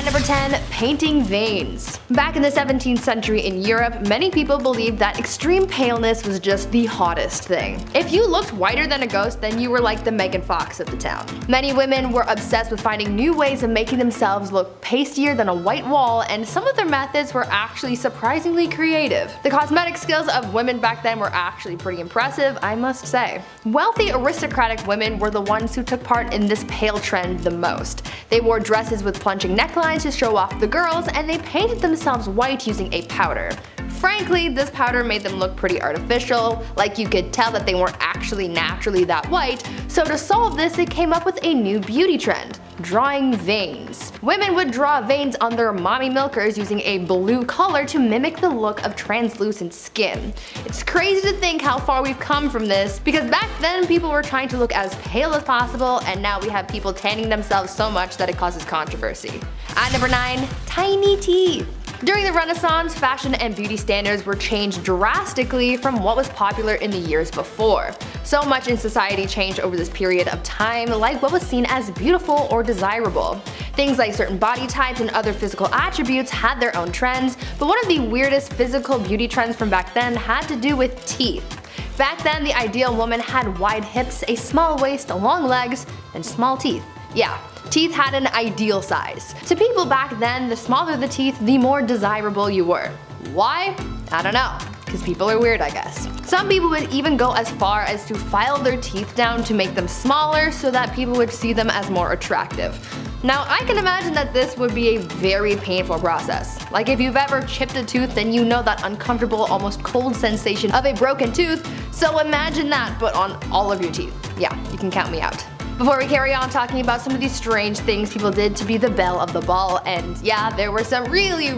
At number 10, painting veins. Back in the 17th century in Europe, many people believed that extreme paleness was just the hottest thing. If you looked whiter than a ghost, then you were like the Megan Fox of the town. Many women were obsessed with finding new ways of making themselves look pastier than a white wall, and some of their methods were actually surprisingly creative. The cosmetic skills of women back then were actually pretty impressive, I must say. Wealthy aristocratic women were the ones who took part in this pale trend the most. They wore dresses with plunging necklines to show off the girls, and they painted themselves white using a powder. Frankly, this powder made them look pretty artificial, like you could tell that they weren't actually naturally that white, so to solve this they came up with a new beauty trend: drawing veins. Women would draw veins on their mommy milkers using a blue color to mimic the look of translucent skin. It's crazy to think how far we've come from this, because back then people were trying to look as pale as possible, and now we have people tanning themselves so much that it causes controversy. At number 9, tiny teeth. During the Renaissance, fashion and beauty standards were changed drastically from what was popular in the years before. So much in society changed over this period of time, like what was seen as beautiful or desirable. Things like certain body types and other physical attributes had their own trends, but one of the weirdest physical beauty trends from back then had to do with teeth. Back then, the ideal woman had wide hips, a small waist, long legs, and small teeth. Yeah. Teeth had an ideal size. To people back then, the smaller the teeth, the more desirable you were. Why? I don't know. Because people are weird, I guess. Some people would even go as far as to file their teeth down to make them smaller so that people would see them as more attractive. Now, I can imagine that this would be a very painful process. Like if you've ever chipped a tooth, then you know that uncomfortable, almost cold sensation of a broken tooth, so imagine that but on all of your teeth. Yeah, you can count me out. Before we carry on talking about some of these strange things people did to be the belle of the ball, and yeah, there were some really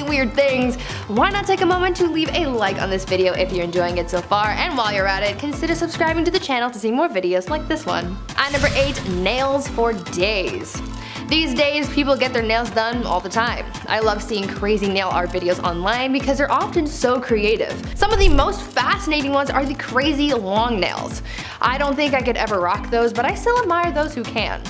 weird things, why not take a moment to leave a like on this video if you're enjoying it so far, and while you're at it, consider subscribing to the channel to see more videos like this one. At number 8, nails for days. These days, people get their nails done all the time. I love seeing crazy nail art videos online because they're often so creative. Some of the most fascinating ones are the crazy long nails. I don't think I could ever rock those, but I still admire those who can.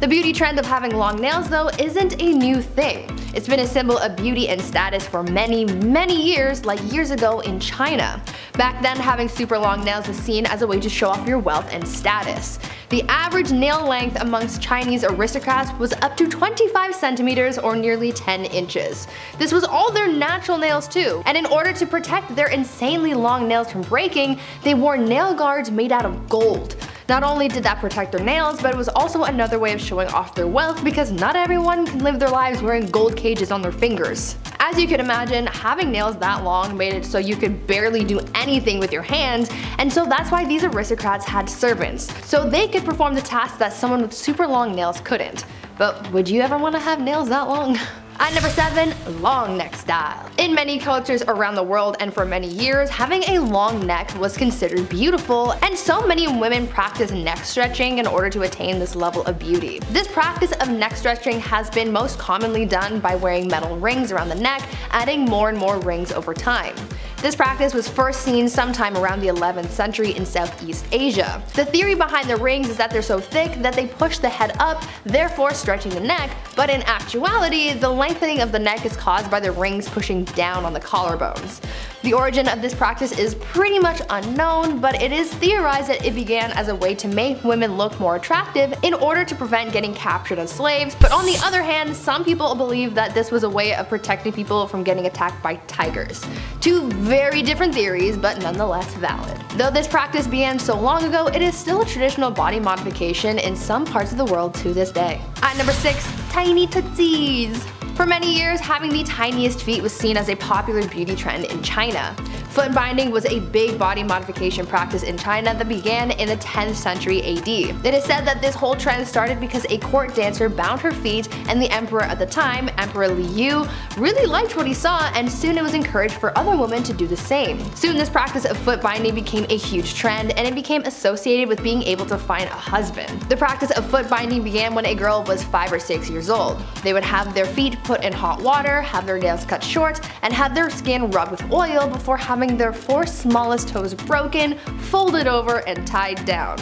The beauty trend of having long nails, though, isn't a new thing. It's been a symbol of beauty and status for many years, like years ago in China. Back then, having super long nails was seen as a way to show off your wealth and status. The average nail length amongst Chinese aristocrats was up to 25 centimeters or nearly 10 inches. This was all their natural nails too, and in order to protect their insanely long nails from breaking, they wore nail guards made out of gold. Not only did that protect their nails, but it was also another way of showing off their wealth because not everyone can live their lives wearing gold cages on their fingers. As you can imagine, having nails that long made it so you could barely do anything with your hands, and so that's why these aristocrats had servants, so they could perform the tasks that someone with super long nails couldn't. But would you ever want to have nails that long? At number 7, long neck style. In many cultures around the world and for many years, having a long neck was considered beautiful, and so many women practice neck stretching in order to attain this level of beauty. This practice of neck stretching has been most commonly done by wearing metal rings around the neck, adding more and more rings over time. This practice was first seen sometime around the 11th century in Southeast Asia. The theory behind the rings is that they're so thick that they push the head up, therefore stretching the neck, but in actuality, the lengthening of the neck is caused by the rings pushing down on the collarbones. The origin of this practice is pretty much unknown, but it is theorized that it began as a way to make women look more attractive in order to prevent getting captured as slaves, but on the other hand, some people believe that this was a way of protecting people from getting attacked by tigers. Two very different theories, but nonetheless valid. Though this practice began so long ago, it is still a traditional body modification in some parts of the world to this day. At number 6, tiny tootsies. For many years, having the tiniest feet was seen as a popular beauty trend in China. Foot binding was a big body modification practice in China that began in the 10th century AD. It is said that this whole trend started because a court dancer bound her feet, and the emperor at the time, Emperor Liu, really liked what he saw, and soon it was encouraged for other women to do the same. Soon this practice of foot binding became a huge trend, and it became associated with being able to find a husband. The practice of foot binding began when a girl was 5 or 6 years old. They would have their feet put in hot water, have their nails cut short, and have their skin rubbed with oil before having their 4 smallest toes broken, folded over, and tied down.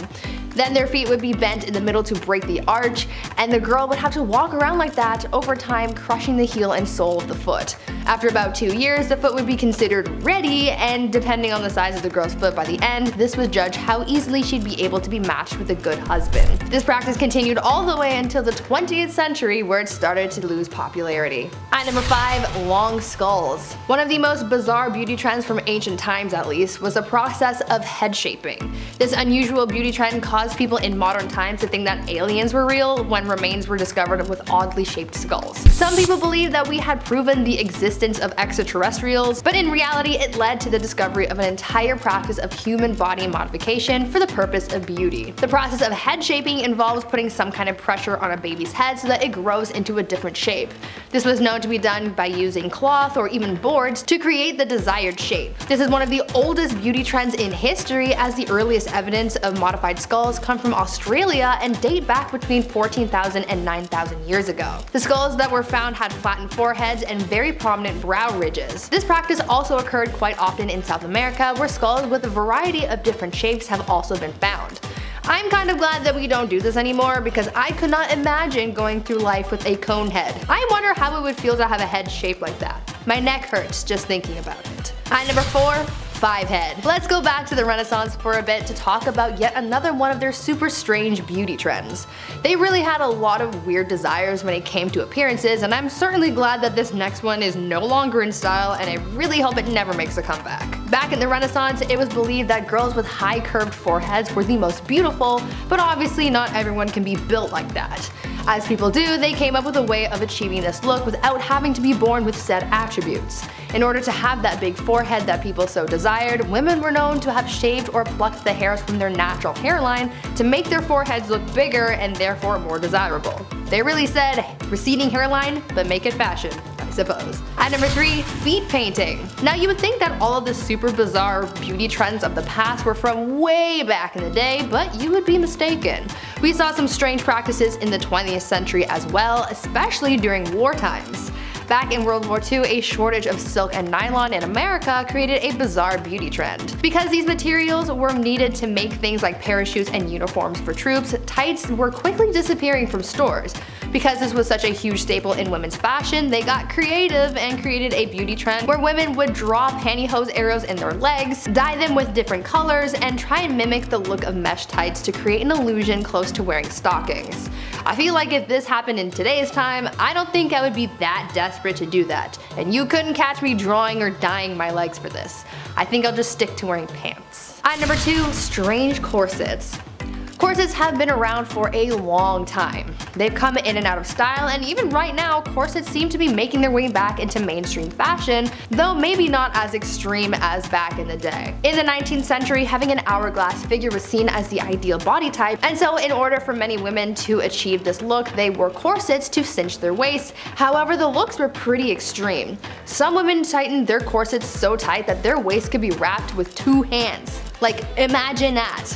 Then their feet would be bent in the middle to break the arch, and the girl would have to walk around like that over time, crushing the heel and sole of the foot. After about 2 years, the foot would be considered ready, and depending on the size of the girl's foot by the end, this would judge how easily she'd be able to be matched with a good husband. This practice continued all the way until the 20th century, where it started to lose popularity. At number 5, long skulls. One of the most bizarre beauty trends from ancient times, at least, was the process of head shaping. This unusual beauty trend caused people in modern times to think that aliens were real when remains were discovered with oddly shaped skulls. Some people believe that we had proven the existence of extraterrestrials, but in reality it led to the discovery of an entire practice of human body modification for the purpose of beauty. The process of head shaping involves putting some kind of pressure on a baby's head so that it grows into a different shape. This was known to be done by using cloth or even boards to create the desired shape. This is one of the oldest beauty trends in history, as the earliest evidence of modified skulls come from Australia and date back between 14,000 and 9,000 years ago. The skulls that were found had flattened foreheads and very prominent brow ridges. This practice also occurred quite often in South America, where skulls with a variety of different shapes have also been found. I'm kind of glad that we don't do this anymore, because I could not imagine going through life with a cone head. I wonder how it would feel to have a head shaped like that. My neck hurts just thinking about it. At number 4, 5 head. Let's go back to the Renaissance for a bit to talk about yet another one of their super strange beauty trends. They really had a lot of weird desires when it came to appearances, and I'm certainly glad that this next one is no longer in style, and I really hope it never makes a comeback. Back in the Renaissance, it was believed that girls with high curved foreheads were the most beautiful, but obviously not everyone can be built like that. As people do, they came up with a way of achieving this look without having to be born with said attributes. In order to have that big forehead that people so desired, women were known to have shaved or plucked the hairs from their natural hairline to make their foreheads look bigger and therefore more desirable. They really said, receding hairline, but make it fashion, I suppose. At number 3, feet painting. Now you would think that all of the super bizarre beauty trends of the past were from way back in the day, but you would be mistaken. We saw some strange practices in the 20th century as well, especially during war times. Back in World War II, a shortage of silk and nylon in America created a bizarre beauty trend. Because these materials were needed to make things like parachutes and uniforms for troops, tights were quickly disappearing from stores. Because this was such a huge staple in women's fashion, they got creative and created a beauty trend where women would draw pantyhose arrows in their legs, dye them with different colors, and try and mimic the look of mesh tights to create an illusion close to wearing stockings. I feel like if this happened in today's time, I don't think I would be that desperate to do that, and you couldn't catch me drawing or dyeing my legs for this. I think I'll just stick to wearing pants. At number 2, strange corsets. Corsets have been around for a long time. They've come in and out of style, and even right now, corsets seem to be making their way back into mainstream fashion, though maybe not as extreme as back in the day. In the 19th century, having an hourglass figure was seen as the ideal body type, and so in order for many women to achieve this look, they wore corsets to cinch their waists. However, the looks were pretty extreme. Some women tightened their corsets so tight that their waist could be wrapped with 2 hands. Like, imagine that.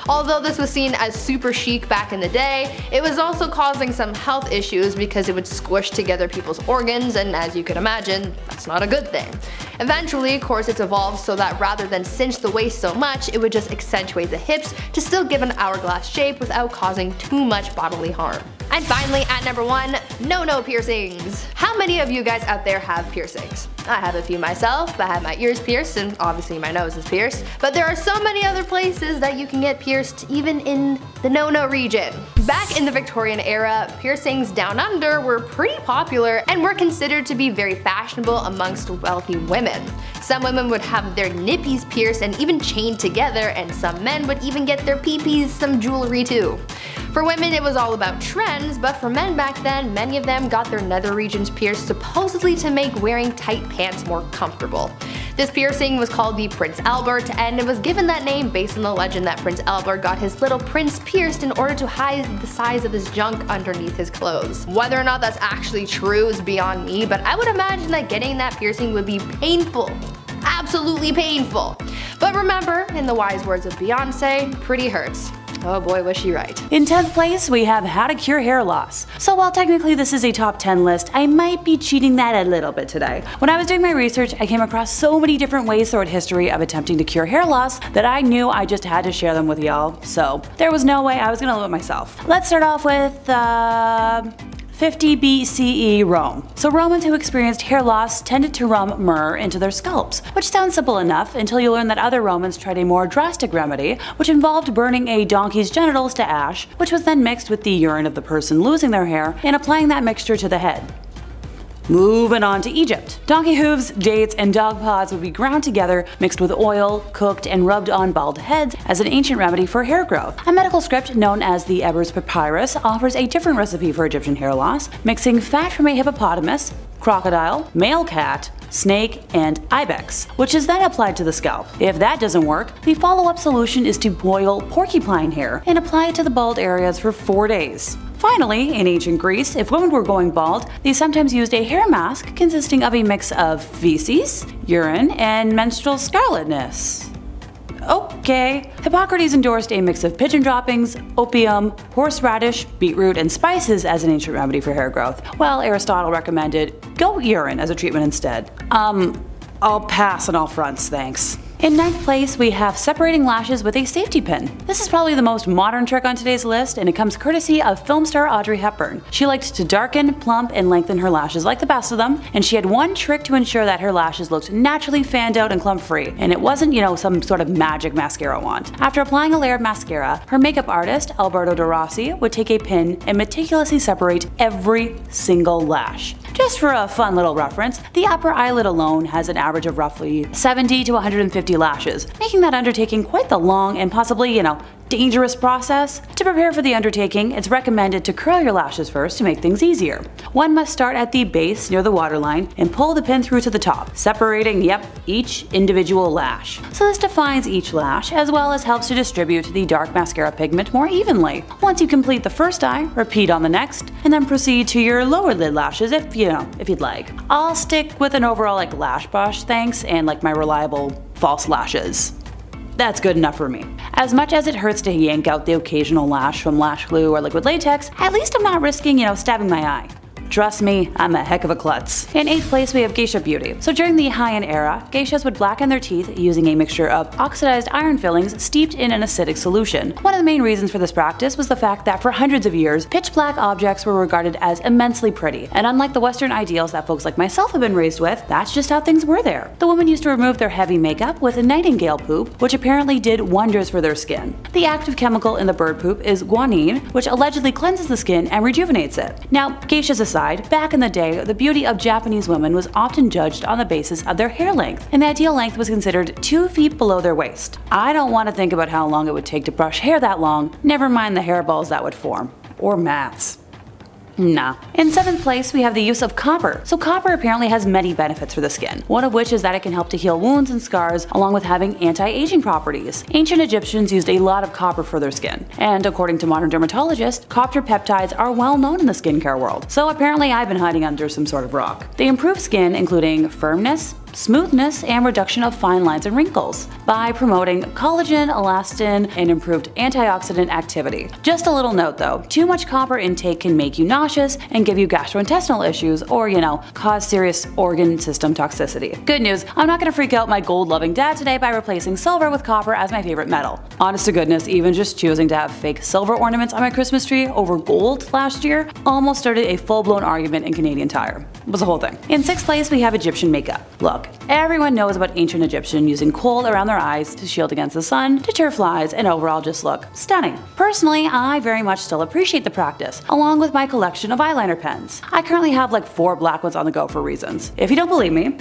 Although this was seen as super chic back in the day, it was also causing some health issues because it would squish together people's organs, and as you can imagine, that's not a good thing. Eventually, corsets evolved so that rather than cinch the waist so much, it would just accentuate the hips to still give an hourglass shape without causing too much bodily harm. And finally, at number 1, no piercings. How many of you guys out there have piercings? I have a few myself. I have my ears pierced, and obviously my nose is pierced, but there are so many other places that you can get pierced even in the no region. Back in the Victorian era, piercings down under were pretty popular and were considered to be very fashionable amongst wealthy women. Some women would have their nippies pierced and even chained together, and some men would even get their peepees some jewelry too. For women it was all about trends, but for men back then, many of them got their nether regions pierced supposedly to make wearing tight pants more comfortable. This piercing was called the Prince Albert, and it was given that name based on the legend that Prince Albert got his little prince pierced in order to hide the size of his junk underneath his clothes. Whether or not that's actually true is beyond me, but I would imagine that getting that piercing would be painful. Absolutely painful. But remember, in the wise words of Beyonce, pretty hurts. Oh boy, was she right. In 10th place, we have how to cure hair loss. So while technically this is a top 10 list, I might be cheating that a little bit today. When I was doing my research, I came across so many different ways throughout history of attempting to cure hair loss that I knew I just had to share them with y'all, so there was no way I was gonna limit myself. Let's start off with 50 BCE Rome. So Romans who experienced hair loss tended to rub myrrh into their scalps, which sounds simple enough until you learn that other Romans tried a more drastic remedy, which involved burning a donkey's genitals to ash, which was then mixed with the urine of the person losing their hair and applying that mixture to the head. Moving on to Egypt. Donkey hooves, dates, and dog paws would be ground together, mixed with oil, cooked, and rubbed on bald heads as an ancient remedy for hair growth. A medical script known as the Ebers Papyrus offers a different recipe for Egyptian hair loss, mixing fat from a hippopotamus, crocodile, male cat, snake, and ibex, which is then applied to the scalp. If that doesn't work, the follow-up solution is to boil porcupine hair and apply it to the bald areas for 4 days. Finally, in ancient Greece, if women were going bald, they sometimes used a hair mask consisting of a mix of feces, urine, and menstrual scarletness. Okay. Hippocrates endorsed a mix of pigeon droppings, opium, horseradish, beetroot, and spices as an ancient remedy for hair growth, while Aristotle recommended goat urine as a treatment instead. I'll pass on all fronts, thanks. In 9th place, we have separating lashes with a safety pin. This is probably the most modern trick on today's list, and it comes courtesy of film star Audrey Hepburn. She liked to darken, plump, and lengthen her lashes like the best of them, and she had one trick to ensure that her lashes looked naturally fanned out and clump-free, and it wasn't, some sort of magic mascara wand. After applying a layer of mascara, her makeup artist, Alberto De Rossi, would take a pin and meticulously separate every single lash. Just for a fun little reference, the upper eyelid alone has an average of roughly 70 to 150 lashes, making that undertaking quite the long and possibly, dangerous process. To prepare for the undertaking, it's recommended to curl your lashes first to make things easier. One must start at the base near the waterline and pull the pin through to the top, separating, each individual lash. So this defines each lash, as well as helps to distribute the dark mascara pigment more evenly. Once you complete the first eye, repeat on the next, and then proceed to your lower lid lashes if you'd like. I'll stick with an overall lash brush, thanks, and my reliable false lashes. That's good enough for me. As much as it hurts to yank out the occasional lash from lash glue or liquid latex, at least I'm not risking, stabbing my eye. Trust me, I'm a heck of a klutz. In 8th place, we have Geisha Beauty. So during the Heian era, geishas would blacken their teeth using a mixture of oxidized iron fillings steeped in an acidic solution. One of the main reasons for this practice was the fact that for hundreds of years, pitch black objects were regarded as immensely pretty, and unlike the Western ideals that folks like myself have been raised with, that's just how things were there. The women used to remove their heavy makeup with a nightingale poop, which apparently did wonders for their skin. The active chemical in the bird poop is guanine, which allegedly cleanses the skin and rejuvenates it. Now, geishas aside, back in the day, the beauty of Japanese women was often judged on the basis of their hair length, and the ideal length was considered 2 feet below their waist. I don't want to think about how long it would take to brush hair that long, never mind the hairballs that would form. Or mats. Nah. In 7th place, we have the use of copper. So copper apparently has many benefits for the skin, one of which is that it can help to heal wounds and scars, along with having anti-aging properties. Ancient Egyptians used a lot of copper for their skin, and according to modern dermatologists, copper peptides are well known in the skincare world. So apparently I've been hiding under some sort of rock. They improve skin, including firmness, smoothness, and reduction of fine lines and wrinkles by promoting collagen, elastin, and improved antioxidant activity. Just a little note though, too much copper intake can make you nauseous and give you gastrointestinal issues or, cause serious organ system toxicity. Good news, I'm not gonna freak out my gold-loving dad today by replacing silver with copper as my favorite metal. Honest to goodness, even just choosing to have fake silver ornaments on my Christmas tree over gold last year almost started a full-blown argument in Canadian Tire. It was a whole thing. In 6th place, we have Egyptian makeup. Look, everyone knows about ancient Egyptian using kohl around their eyes to shield against the sun, deter flies, and overall just look stunning. Personally, I very much still appreciate the practice, along with my collection of eyeliner pens. I currently have 4 black ones on the go for reasons. If you don't believe me,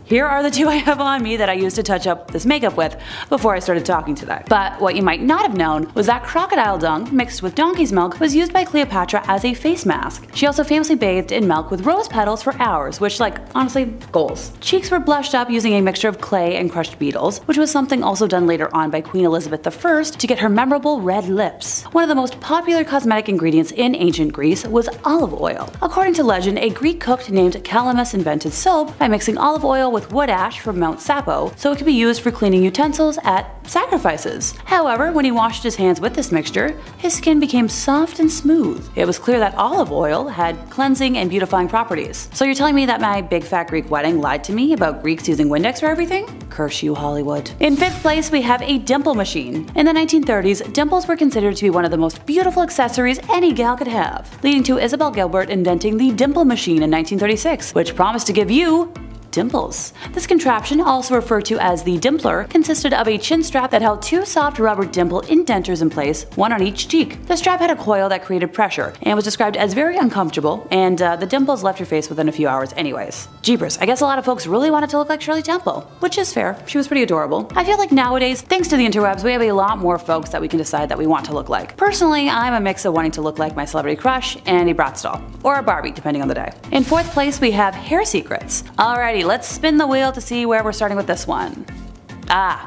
here are the 2 I have on me that I used to touch up this makeup with before I started talking today. But what you might not have known was that crocodile dung mixed with donkey's milk was used by Cleopatra as a face mask. She also famously bathed in milk with rose petals for hours, which honestly, goals. Cheeks were blushed up using a mixture of clay and crushed beetles, which was something also done later on by Queen Elizabeth I to get her memorable red lips. One of the most popular cosmetic ingredients in ancient Greece was olive oil. According to legend, a Greek cook named Calamus invented soap by mixing olive oil with wood ash from Mount Sapo so it could be used for cleaning utensils at sacrifices. However, when he washed his hands with this mixture, his skin became soft and smooth. It was clear that olive oil had cleansing and beautifying properties. So you're telling me that my big fat Greek wedding lied to me about Greeks using Windex for everything? Curse you, Hollywood. In 5th place, we have a dimple machine. In the 1930s, dimples were considered to be one of the most beautiful accessories any gal could have, leading to Isabel Gilbert inventing the dimple machine in 1936, which promised to give you dimples. This contraption, also referred to as the dimpler, consisted of a chin strap that held 2 soft rubber dimple indentures in place, one on each cheek. The strap had a coil that created pressure and was described as very uncomfortable, and the dimples left your face within a few hours anyways. Jeepers, I guess a lot of folks really wanted to look like Shirley Temple, which is fair. She was pretty adorable. I feel like nowadays, thanks to the interwebs, we have a lot more folks that we can decide that we want to look like. Personally, I'm a mix of wanting to look like my celebrity crush and a Bratz doll, or a Barbie depending on the day. In 4th place, we have hair secrets. Alrighty, let's spin the wheel to see where we're starting with this one.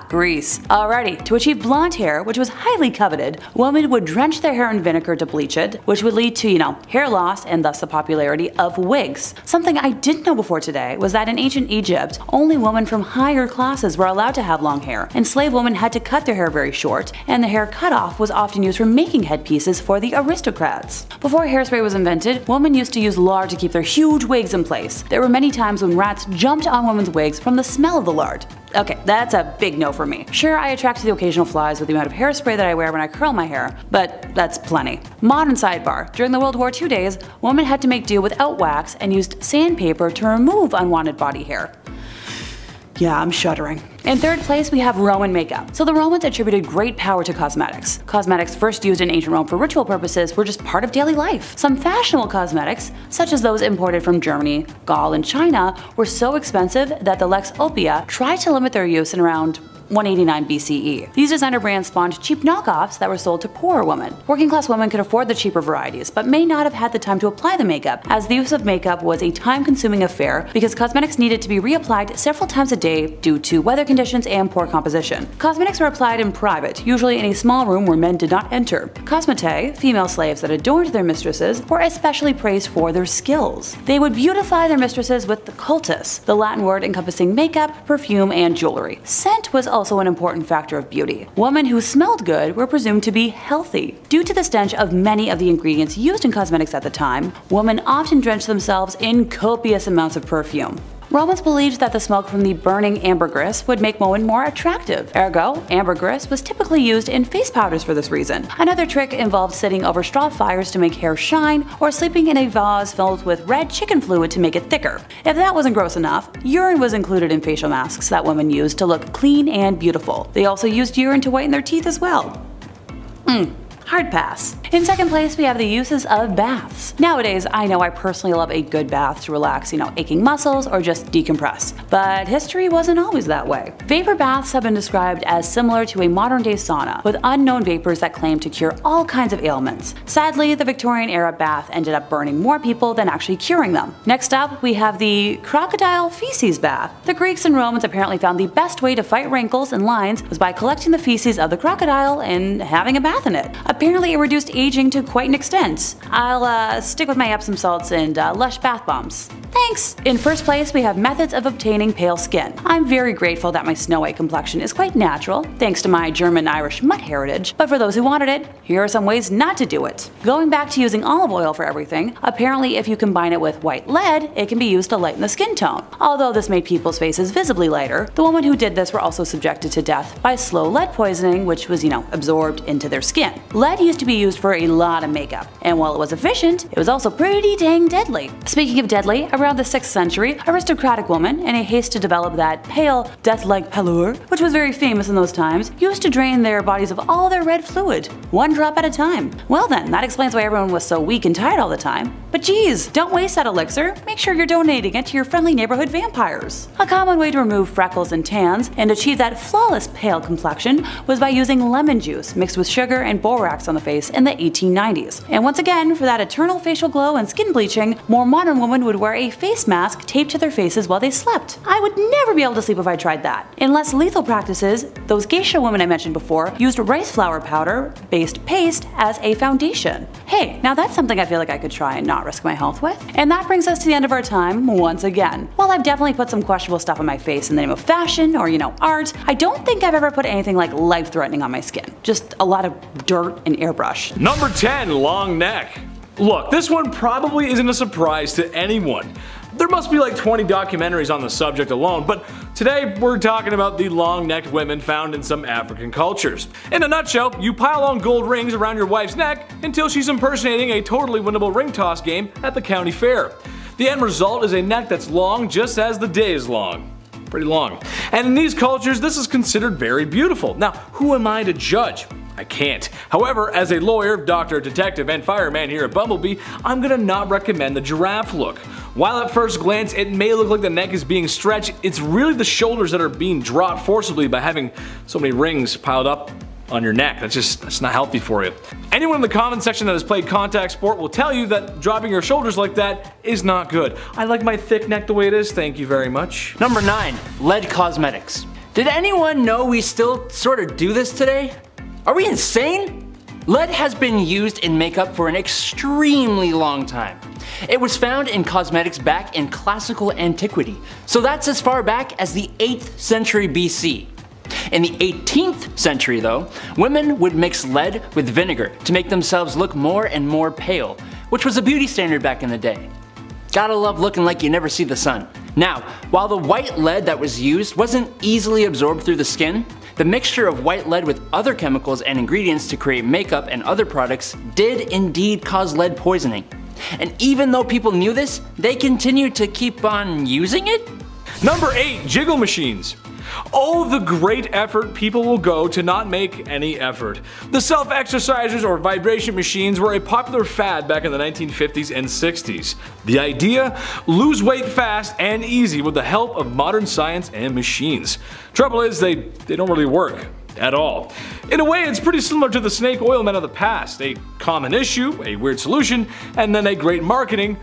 Grease. Alrighty, to achieve blonde hair, which was highly coveted, women would drench their hair in vinegar to bleach it, which would lead to, hair loss and thus the popularity of wigs. Something I didn't know before today was that in ancient Egypt, only women from higher classes were allowed to have long hair, and slave women had to cut their hair very short, and the hair cut off was often used for making headpieces for the aristocrats. Before hairspray was invented, women used to use lard to keep their huge wigs in place. There were many times when rats jumped on women's wigs from the smell of the lard. Okay, that's a big no for me. Sure, I attract the occasional flies with the amount of hairspray that I wear when I curl my hair, but that's plenty. Modern sidebar. During the World War II days, women had to make do without wax and used sandpaper to remove unwanted body hair. Yeah, I'm shuddering. In 3rd place, we have Roman makeup. So the Romans attributed great power to cosmetics. Cosmetics first used in ancient Rome for ritual purposes were just part of daily life. Some fashionable cosmetics, such as those imported from Germany, Gaul, and China, were so expensive that the Lex Opia tried to limit their use in around 189 BCE. These designer brands spawned cheap knockoffs that were sold to poorer women. Working class women could afford the cheaper varieties, but may not have had the time to apply the makeup, as the use of makeup was a time-consuming affair because cosmetics needed to be reapplied several times a day due to weather conditions and poor composition. Cosmetics were applied in private, usually in a small room where men did not enter. Cosmetae, female slaves that adorned their mistresses, were especially praised for their skills. They would beautify their mistresses with the cultus, the Latin word encompassing makeup, perfume, and jewelry. Scent was also an important factor of beauty. Women who smelled good were presumed to be healthy. Due to the stench of many of the ingredients used in cosmetics at the time, women often drenched themselves in copious amounts of perfume. Romans believed that the smoke from the burning ambergris would make women more attractive. Ergo, ambergris was typically used in face powders for this reason. Another trick involved sitting over straw fires to make hair shine, or sleeping in a vase filled with red chicken fluid to make it thicker. If that wasn't gross enough, urine was included in facial masks that women used to look clean and beautiful. They also used urine to whiten their teeth as well. Hard pass. In 2nd place, we have the uses of baths. Nowadays, I know I personally love a good bath to relax, aching muscles or just decompress. But history wasn't always that way. Vapor baths have been described as similar to a modern-day sauna, with unknown vapors that claim to cure all kinds of ailments. Sadly, the Victorian era bath ended up burning more people than actually curing them. Next up, we have the crocodile feces bath. The Greeks and Romans apparently found the best way to fight wrinkles and lines was by collecting the feces of the crocodile and having a bath in it. Apparently, it reduced aging to quite an extent. I'll stick with my Epsom salts and Lush bath bombs. Thanks! In 1st place, we have methods of obtaining pale skin. I'm very grateful that my snow white complexion is quite natural, thanks to my German-Irish mutt heritage, but for those who wanted it, here are some ways not to do it. Going back to using olive oil for everything, apparently if you combine it with white lead, it can be used to lighten the skin tone. Although this made people's faces visibly lighter, the women who did this were also subjected to death by slow lead poisoning, which was, absorbed into their skin. Lead used to be used for a lot of makeup, and while it was efficient, it was also pretty dang deadly. Speaking of deadly, around the 6th century, aristocratic women, in a haste to develop that pale, death-like pallor, which was very famous in those times, used to drain their bodies of all their red fluid, one drop at a time. Well then, that explains why everyone was so weak and tired all the time. But geez, don't waste that elixir, make sure you're donating it to your friendly neighborhood vampires. A common way to remove freckles and tans, and achieve that flawless pale complexion, was by using lemon juice mixed with sugar and borax on the face in the 1890s. And once again, for that eternal facial glow and skin bleaching, more modern women would wear a face mask taped to their faces while they slept. I would never be able to sleep if I tried that. In less lethal practices, those geisha women I mentioned before used rice flour powder based paste as a foundation. Hey, now that's something I feel like I could try and not risk my health with. And that brings us to the end of our time once again. While I've definitely put some questionable stuff on my face in the name of fashion or, art, I don't think I've ever put anything like life-threatening on my skin. Just a lot of dirt and airbrush. Number 10, long neck. Look, this one probably isn't a surprise to anyone. There must be like 20 documentaries on the subject alone, but today we're talking about the long-necked women found in some African cultures. In a nutshell, you pile on gold rings around your wife's neck until she's impersonating a totally winnable ring toss game at the county fair. The end result is a neck that's long just as the day is long. Pretty long. And in these cultures, this is considered very beautiful. Now, who am I to judge? I can't. However, as a lawyer, doctor, detective, and fireman here at Bumblebee, I'm gonna not recommend the giraffe look. While at first glance it may look like the neck is being stretched, it's really the shoulders that are being dropped forcibly by having so many rings piled up on your neck. That's not healthy for you. Anyone in the comment section that has played contact sport will tell you that dropping your shoulders like that is not good. I like my thick neck the way it is, thank you very much. Number 9, lead cosmetics. Did anyone know we still sort of do this today? Are we insane? Lead has been used in makeup for an extremely long time. It was found in cosmetics back in classical antiquity, so that's as far back as the 8th century BC. In the 18th century though, women would mix lead with vinegar to make themselves look more and more pale, which was a beauty standard back in the day. Gotta love looking like you never see the sun. Now, while the white lead that was used wasn't easily absorbed through the skin, the mixture of white lead with other chemicals and ingredients to create makeup and other products did indeed cause lead poisoning. And even though people knew this, they continued to keep on using it? Number 8, jiggle machines. Oh, the great effort people will go to not make any effort. The self-exercisers or vibration machines were a popular fad back in the 1950s and 60s. The idea? Lose weight fast and easy with the help of modern science and machines. Trouble is, they don't really work at all. In a way, it's pretty similar to the snake oil men of the past. A common issue, a weird solution, and then a great marketing,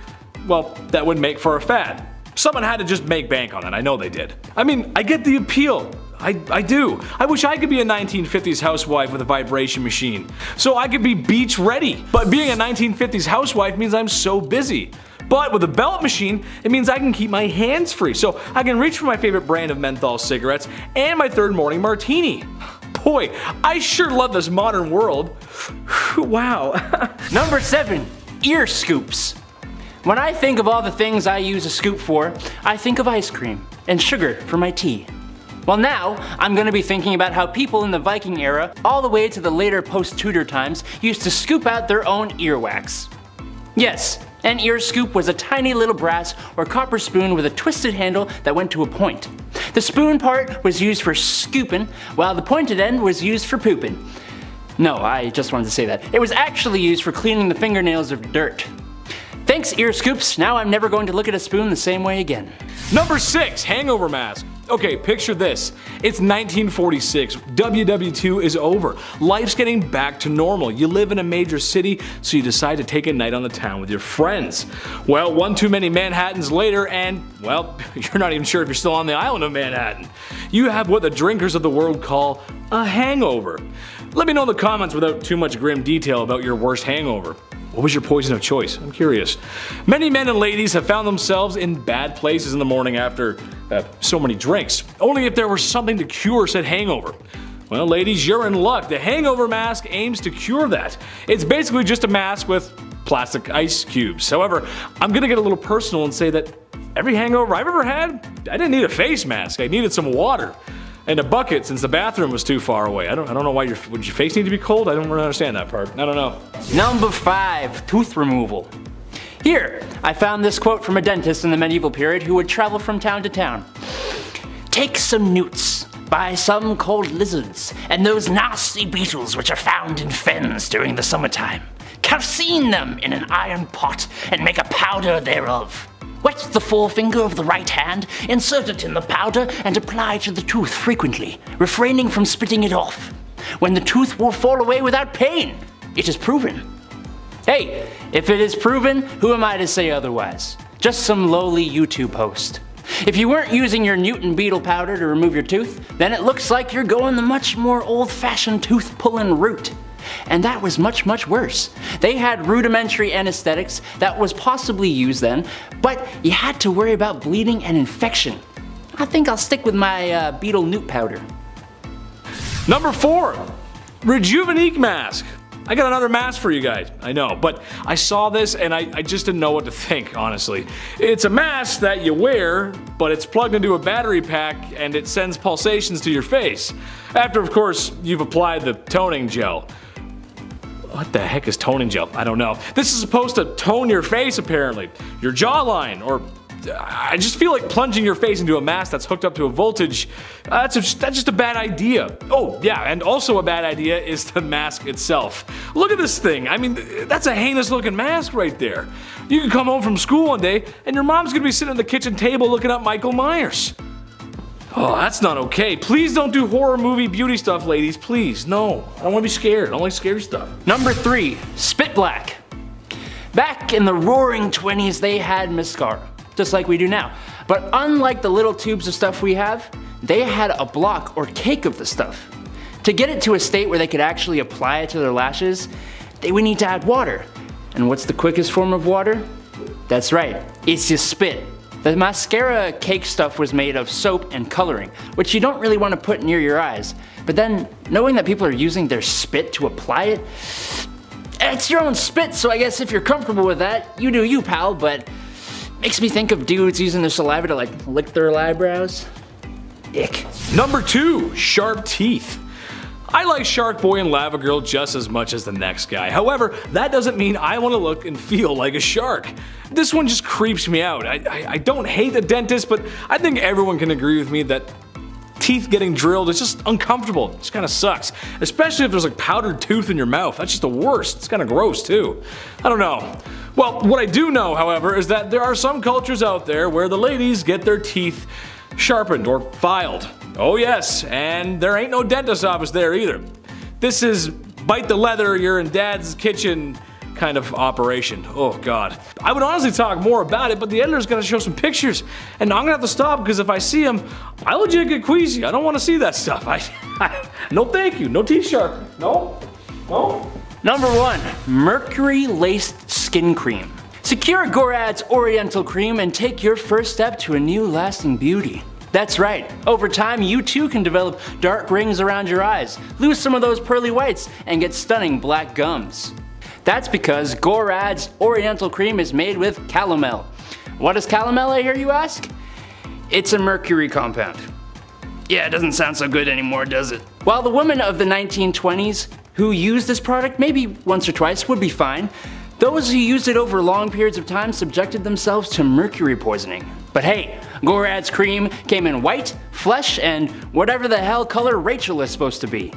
well, that would make for a fad. Someone had to just make bank on it, I know they did. I mean, I get the appeal. I do. I wish I could be a 1950s housewife with a vibration machine, so I could be beach ready. But being a 1950s housewife means I'm so busy. But with a belt machine, it means I can keep my hands free, so I can reach for my favorite brand of menthol cigarettes and my third morning martini. Boy, I sure love this modern world. Wow. Number 7, ear scoops. When I think of all the things I use a scoop for, I think of ice cream and sugar for my tea. Well, now I'm going to be thinking about how people in the Viking era, all the way to the later post-Tudor times, used to scoop out their own earwax. Yes, an ear scoop was a tiny little brass or copper spoon with a twisted handle that went to a point. The spoon part was used for scooping, while the pointed end was used for pooping. No, I just wanted to say that. It was actually used for cleaning the fingernails of dirt. Thanks, ear scoops. Now I'm never going to look at a spoon the same way again. Number 6, hangover mask. Okay, picture this. It's 1946. WW2 is over. Life's getting back to normal. You live in a major city, so you decide to take a night on the town with your friends. Well, one too many Manhattans later, and, well, you're not even sure if you're still on the island of Manhattan. You have what the drinkers of the world call a hangover. Let me know in the comments without too much grim detail about your worst hangover. What was your poison of choice? I'm curious. Many men and ladies have found themselves in bad places in the morning after so many drinks, only if there was something to cure said hangover. Well, ladies, you're in luck. The hangover mask aims to cure that. It's basically just a mask with plastic ice cubes. However, I'm gonna get a little personal and say that every hangover I've ever had, I didn't need a face mask. I needed some water. And a bucket since the bathroom was too far away. I don't know why would your face need to be cold? I don't really understand that part. I don't know. Number 5, tooth removal. Here, I found this quote from a dentist in the medieval period who would travel from town to town. Take some newts, buy some cold lizards, and those nasty beetles which are found in fens during the summertime. Calcine them in an iron pot and make a powder thereof. Wet the forefinger of the right hand, insert it in the powder, and apply to the tooth frequently, refraining from spitting it off. When the tooth will fall away without pain, it is proven. Hey, if it is proven, who am I to say otherwise? Just some lowly YouTube host. If you weren't using your Newton beetle powder to remove your tooth, then it looks like you're going the much more old-fashioned tooth-pulling route. And that was much, much worse. They had rudimentary anesthetics that was possibly used then, but you had to worry about bleeding and infection. I think I'll stick with my beetle newt powder. Number 4, Rejuvenique Mask. I got another mask for you guys, I know, but I saw this and I just didn't know what to think, honestly. It's a mask that you wear, but it's plugged into a battery pack and it sends pulsations to your face. After, of course, you've applied the toning gel. What the heck is toning gel? I don't know. This is supposed to tone your face, apparently. Your jawline, or I just feel like plunging your face into a mask that's hooked up to a voltage, that's just a bad idea. Oh yeah, and also a bad idea is the mask itself. Look at this thing. I mean, that's a heinous looking mask right there. You can come home from school one day and your mom's gonna be sitting at the kitchen table looking up Michael Myers. Oh, that's not okay. Please don't do horror movie beauty stuff, ladies, please. No, I don't wanna be scared. I don't like scary stuff. Number 3, Spit Black. Back in the roaring 20s, they had mascara, just like we do now. But unlike the little tubes of stuff we have, they had a block or cake of the stuff. To get it to a state where they could actually apply it to their lashes, they would need to add water. And what's the quickest form of water? That's right, it's just spit. The mascara cake stuff was made of soap and coloring, which you don't really want to put near your eyes. But then, knowing that people are using their spit to apply it, it's your own spit, so I guess if you're comfortable with that, you do you, pal, but makes me think of dudes using their saliva to like lick their eyebrows. Ick. Number 2, sharp teeth. I like Shark Boy and Lava Girl just as much as the next guy. However, that doesn't mean I want to look and feel like a shark. This one just creeps me out. I don't hate the dentist, but I think everyone can agree with me that teeth getting drilled is just uncomfortable. It just kind of sucks. Especially if there's like powdered tooth in your mouth. That's just the worst. It's kind of gross too. I don't know. Well, what I do know, however, is that there are some cultures out there where the ladies get their teeth sharpened or filed. Oh yes, and there ain't no dentist office there either. This is bite the leather, you're in dad's kitchen kind of operation. Oh god. I would honestly talk more about it, but the editor's gonna show some pictures, and I'm gonna have to stop because if I see them, I legit get queasy. I don't want to see that stuff. No thank you, no teeth sharpening. No. Number 1, Mercury Laced Skin Cream. Secure Gorad's Oriental Cream and take your first step to a new lasting beauty. That's right, over time you too can develop dark rings around your eyes, lose some of those pearly whites, and get stunning black gums. That's because Gorad's Oriental Cream is made with calomel. What is calomel, I hear you ask? It's a mercury compound. Yeah, it doesn't sound so good anymore, does it? While the women of the 1920s who used this product maybe once or twice would be fine, those who used it over long periods of time subjected themselves to mercury poisoning. But hey, Gorad's cream came in white, flesh, and whatever the hell color Rachel is supposed to be.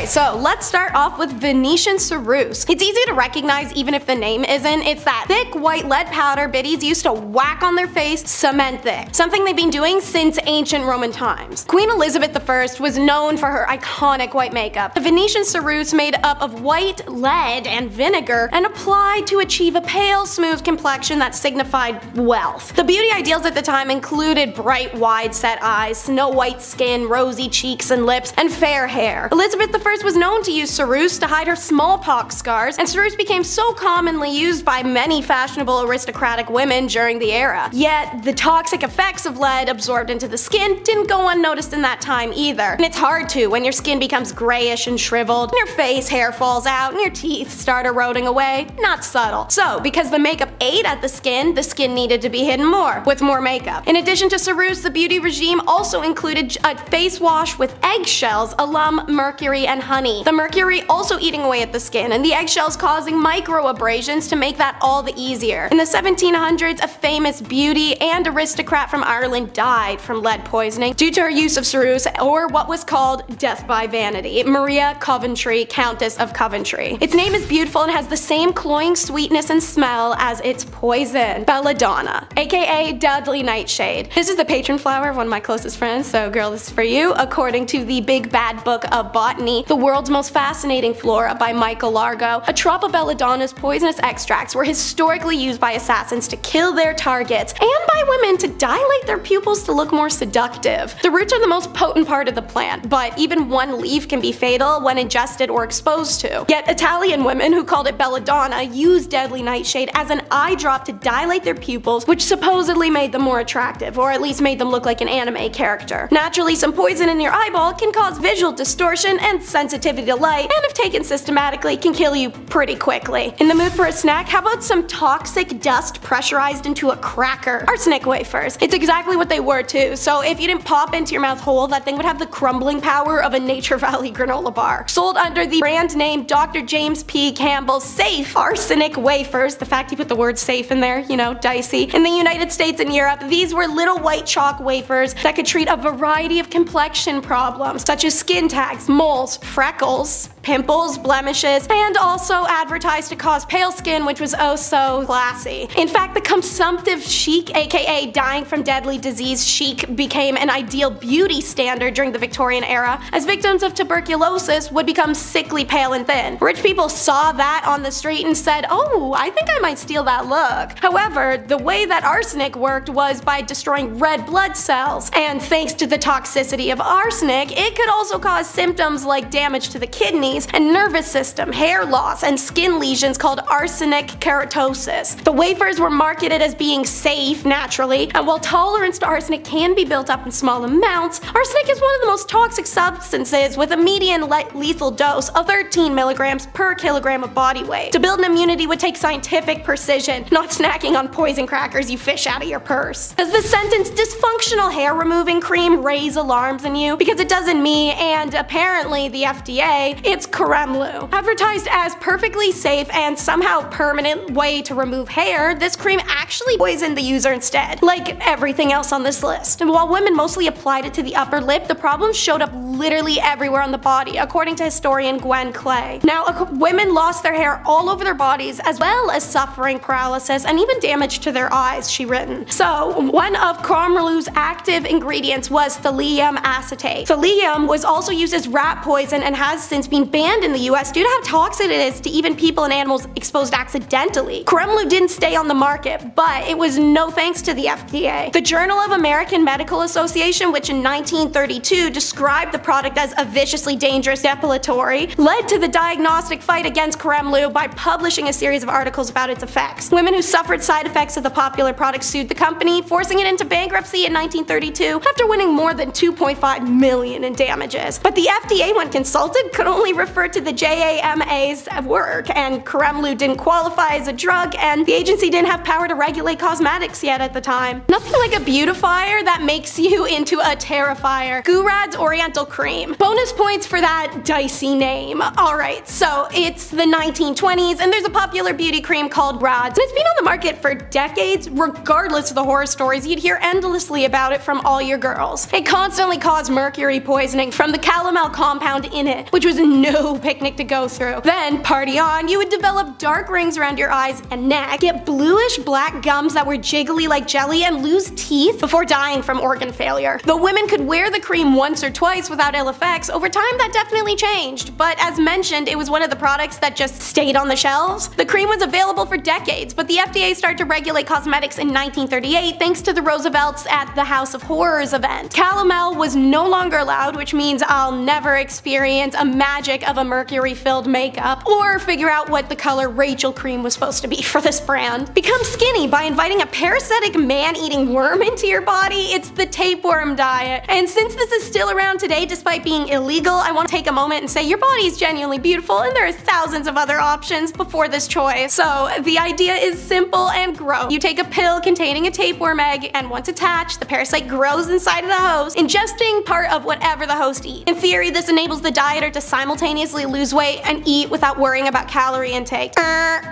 So let's start off with Venetian serus. It's easy to recognize even if the name isn't. It's that thick white lead powder biddies used to whack on their face cement thick. Something they've been doing since ancient Roman times. Queen Elizabeth I was known for her iconic white makeup. The Venetian serus made up of white lead and vinegar and applied to achieve a pale, smooth complexion that signified wealth. The beauty ideals at the time included bright, wide-set eyes, snow white skin, rosy cheeks and lips, and fair hair. Elizabeth I was known to use serus to hide her smallpox scars, and serus became so commonly used by many fashionable aristocratic women during the era. Yet, the toxic effects of lead absorbed into the skin didn't go unnoticed in that time either. And it's hard to when your skin becomes grayish and shriveled, and your face hair falls out, and your teeth start eroding away. Not subtle. So, because the makeup ate at the skin needed to be hidden more, with more makeup. In addition to serus, the beauty regime also included a face wash with eggshells, alum, mercury, and honey. The mercury also eating away at the skin, and the eggshells causing micro abrasions to make that all the easier. In the 1700s, a famous beauty and aristocrat from Ireland died from lead poisoning due to her use of serus, or what was called death by vanity. Maria Coventry, Countess of Coventry. Its name is beautiful and has the same cloying sweetness and smell as its poison. Belladonna, aka Dudley Nightshade. This is the patron flower of one of my closest friends, so girl, this is for you. According to the Big Bad Book of Botany, The World's Most Fascinating Flora by Michael Largo. A trop of belladonna's poisonous extracts were historically used by assassins to kill their targets, and by women to dilate their pupils to look more seductive. The roots are the most potent part of the plant, but even one leaf can be fatal when ingested or exposed to. Yet Italian women, who called it belladonna, used deadly nightshade as an eye drop to dilate their pupils, which supposedly made them more attractive, or at least made them look like an anime character. Naturally, some poison in your eyeball can cause visual distortion and sensitivity to light, and if taken systematically can kill you pretty quickly. In the mood for a snack, how about some toxic dust pressurized into a cracker? Arsenic wafers. It's exactly what they were too, so if you didn't pop into your mouth whole, that thing would have the crumbling power of a Nature Valley granola bar. Sold under the brand name Dr. James P. Campbell's Safe Arsenic Wafers. The fact he put the word safe in there, you know, dicey. In the United States and Europe, these were little white chalk wafers that could treat a variety of complexion problems, such as skin tags, moles, freckles, pimples, blemishes, and also advertised to cause pale skin, which was oh so classy. In fact, the consumptive chic, aka dying from deadly disease chic, became an ideal beauty standard during the Victorian era, as victims of tuberculosis would become sickly pale and thin. Rich people saw that on the street and said, oh, I think I might steal that look. However, the way that arsenic worked was by destroying red blood cells, and thanks to the toxicity of arsenic, it could also cause symptoms like damage to the kidneys and nervous system, hair loss, and skin lesions called arsenic keratosis. The wafers were marketed as being safe naturally, and while tolerance to arsenic can be built up in small amounts, arsenic is one of the most toxic substances with a median lethal dose of 13 milligrams per kilogram of body weight. To build an immunity would take scientific precision, not snacking on poison crackers you fish out of your purse. Does the sentence dysfunctional hair removing cream raise alarms in you? Because it does in me, and apparently the FDA. It's Cremlu. Advertised as perfectly safe and somehow permanent way to remove hair, this cream actually poisoned the user instead, like everything else on this list. And while women mostly applied it to the upper lip, the problem showed up literally everywhere on the body, according to historian Gwen Clay. Now, women lost their hair all over their bodies, as well as suffering paralysis and even damage to their eyes, she written. So, one of Cremlu's active ingredients was thallium acetate. Thallium was also used as rat poison and has since been banned in the US due to how toxic it is to even people and animals exposed accidentally. Cremlu didn't stay on the market, but it was no thanks to the FDA. The Journal of American Medical Association, which in 1932 described the product as a viciously dangerous depilatory, led to the diagnostic fight against Cremlu by publishing a series of articles about its effects. Women who suffered side effects of the popular product sued the company, forcing it into bankruptcy in 1932 after winning more than $2.5 million in damages. But the FDA, when consulted, could only refer to the JAMA's work, and Cremlu didn't qualify as a drug, and the agency didn't have power to regulate cosmetics yet at the time. Nothing like a beautifier that makes you into a terrifier. Gurad's Oriental Cream. Bonus points for that dicey name. Alright, so it's the 1920s, and there's a popular beauty cream called Rads, and it's been on the market for decades, regardless of the horror stories you'd hear endlessly about it from all your girls. It constantly caused mercury poisoning from the calomel compound in it, which was no picnic to go through. Then, party on, you would develop dark rings around your eyes and neck, get bluish black gums that were jiggly like jelly, and lose teeth before dying from organ failure. Though women could wear the cream once or twice without ill effects, over time that definitely changed, but as mentioned, it was one of the products that just stayed on the shelves. The cream was available for decades, but the FDA started to regulate cosmetics in 1938 thanks to the Roosevelts at the House of Horrors event. Calomel was no longer allowed, which means I'll never experience a magic of a mercury-filled makeup, or figure out what the color Rachel cream was supposed to be for this brand. Become skinny by inviting a parasitic man-eating worm into your body. It's the Tapeworm Diet. And since this is still around today despite being illegal, I want to take a moment and say your body is genuinely beautiful and there are thousands of other options before this choice. So the idea is simple and gross. You take a pill containing a tapeworm egg, and once attached, the parasite grows inside of the host, ingesting part of whatever the host eats. In theory, this enables the dieter to simultaneously lose weight and eat without worrying about calorie intake.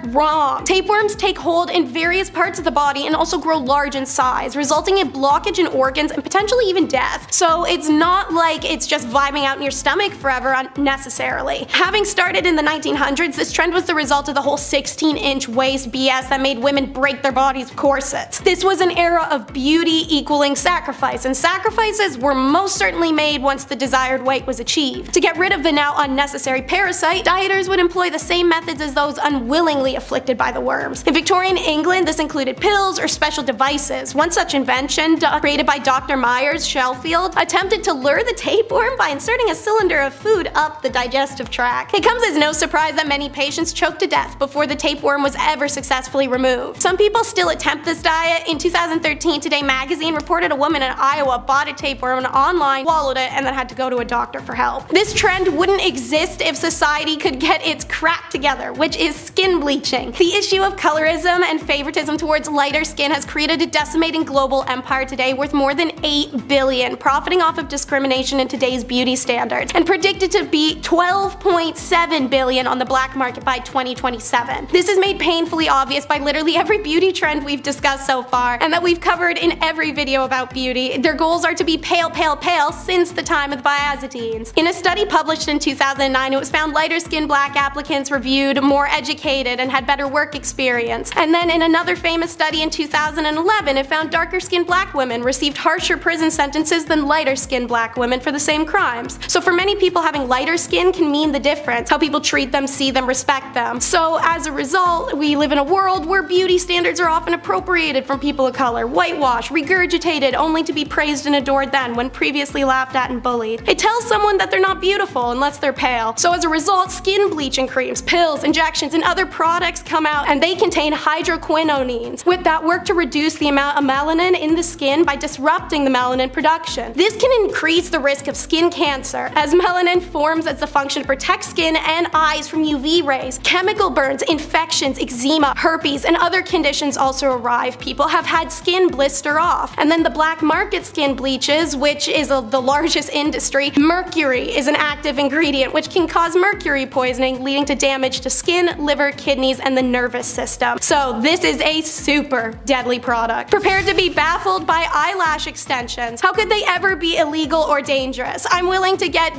Wrong. Tapeworms take hold in various parts of the body and also grow large in size, resulting in blockage in organs and potentially even death. So it's not like it's it's just vibing out in your stomach forever unnecessarily. Having started in the 1900s, this trend was the result of the whole 16-inch waist BS that made women break their bodies with corsets. This was an era of beauty equaling sacrifice, and sacrifices were most certainly made once the desired weight was achieved. To get rid of the now unnecessary parasite, dieters would employ the same methods as those unwillingly afflicted by the worms. In Victorian England, this included pills or special devices. One such invention, created by Dr. Myers Sheffield, attempted to lure the tapeworm by inserting a cylinder of food up the digestive tract. It comes as no surprise that many patients choked to death before the tapeworm was ever successfully removed. Some people still attempt this diet. In 2013, Today magazine reported a woman in Iowa bought a tapeworm online, swallowed it, and then had to go to a doctor for help. This trend wouldn't exist if society could get its crap together, which is skin bleaching. The issue of colorism and favoritism towards lighter skin has created a decimating global empire today worth more than $8 billion, profiting off of discrimination in today's beauty standards, and predicted to be $12.7 billion on the black market by 2027. This is made painfully obvious by literally every beauty trend we've discussed so far, and that we've covered in every video about beauty. Their goals are to be pale, pale, pale since the time of the Biazatines. In a study published in 2009, it was found lighter skinned black applicants reviewed more educated and had better work experience. And then in another famous study in 2011, it found darker skinned black women received harsher prison sentences than lighter skinned black women for the same crimes. So for many people, having lighter skin can mean the difference, how people treat them, see them, respect them. So as a result, we live in a world where beauty standards are often appropriated from people of color, whitewashed, regurgitated, only to be praised and adored then when previously laughed at and bullied. It tells someone that they're not beautiful unless they're pale. So as a result, skin bleaching creams, pills, injections, and other products come out, and they contain hydroquinones that work to reduce the amount of melanin in the skin by disrupting the melanin production. This can increase the risk of skin cancer, as melanin forms as a function to protect skin and eyes from UV rays. Chemical burns, infections, eczema, herpes, and other conditions also arrive. People have had skin blister off. And then the black market skin bleaches, which is the largest industry. Mercury is an active ingredient which can cause mercury poisoning, leading to damage to skin, liver, kidneys, and the nervous system. So this is a super deadly product. Prepare to be baffled by eyelash extensions. How could they ever be illegal or dangerous? I'm willing to guess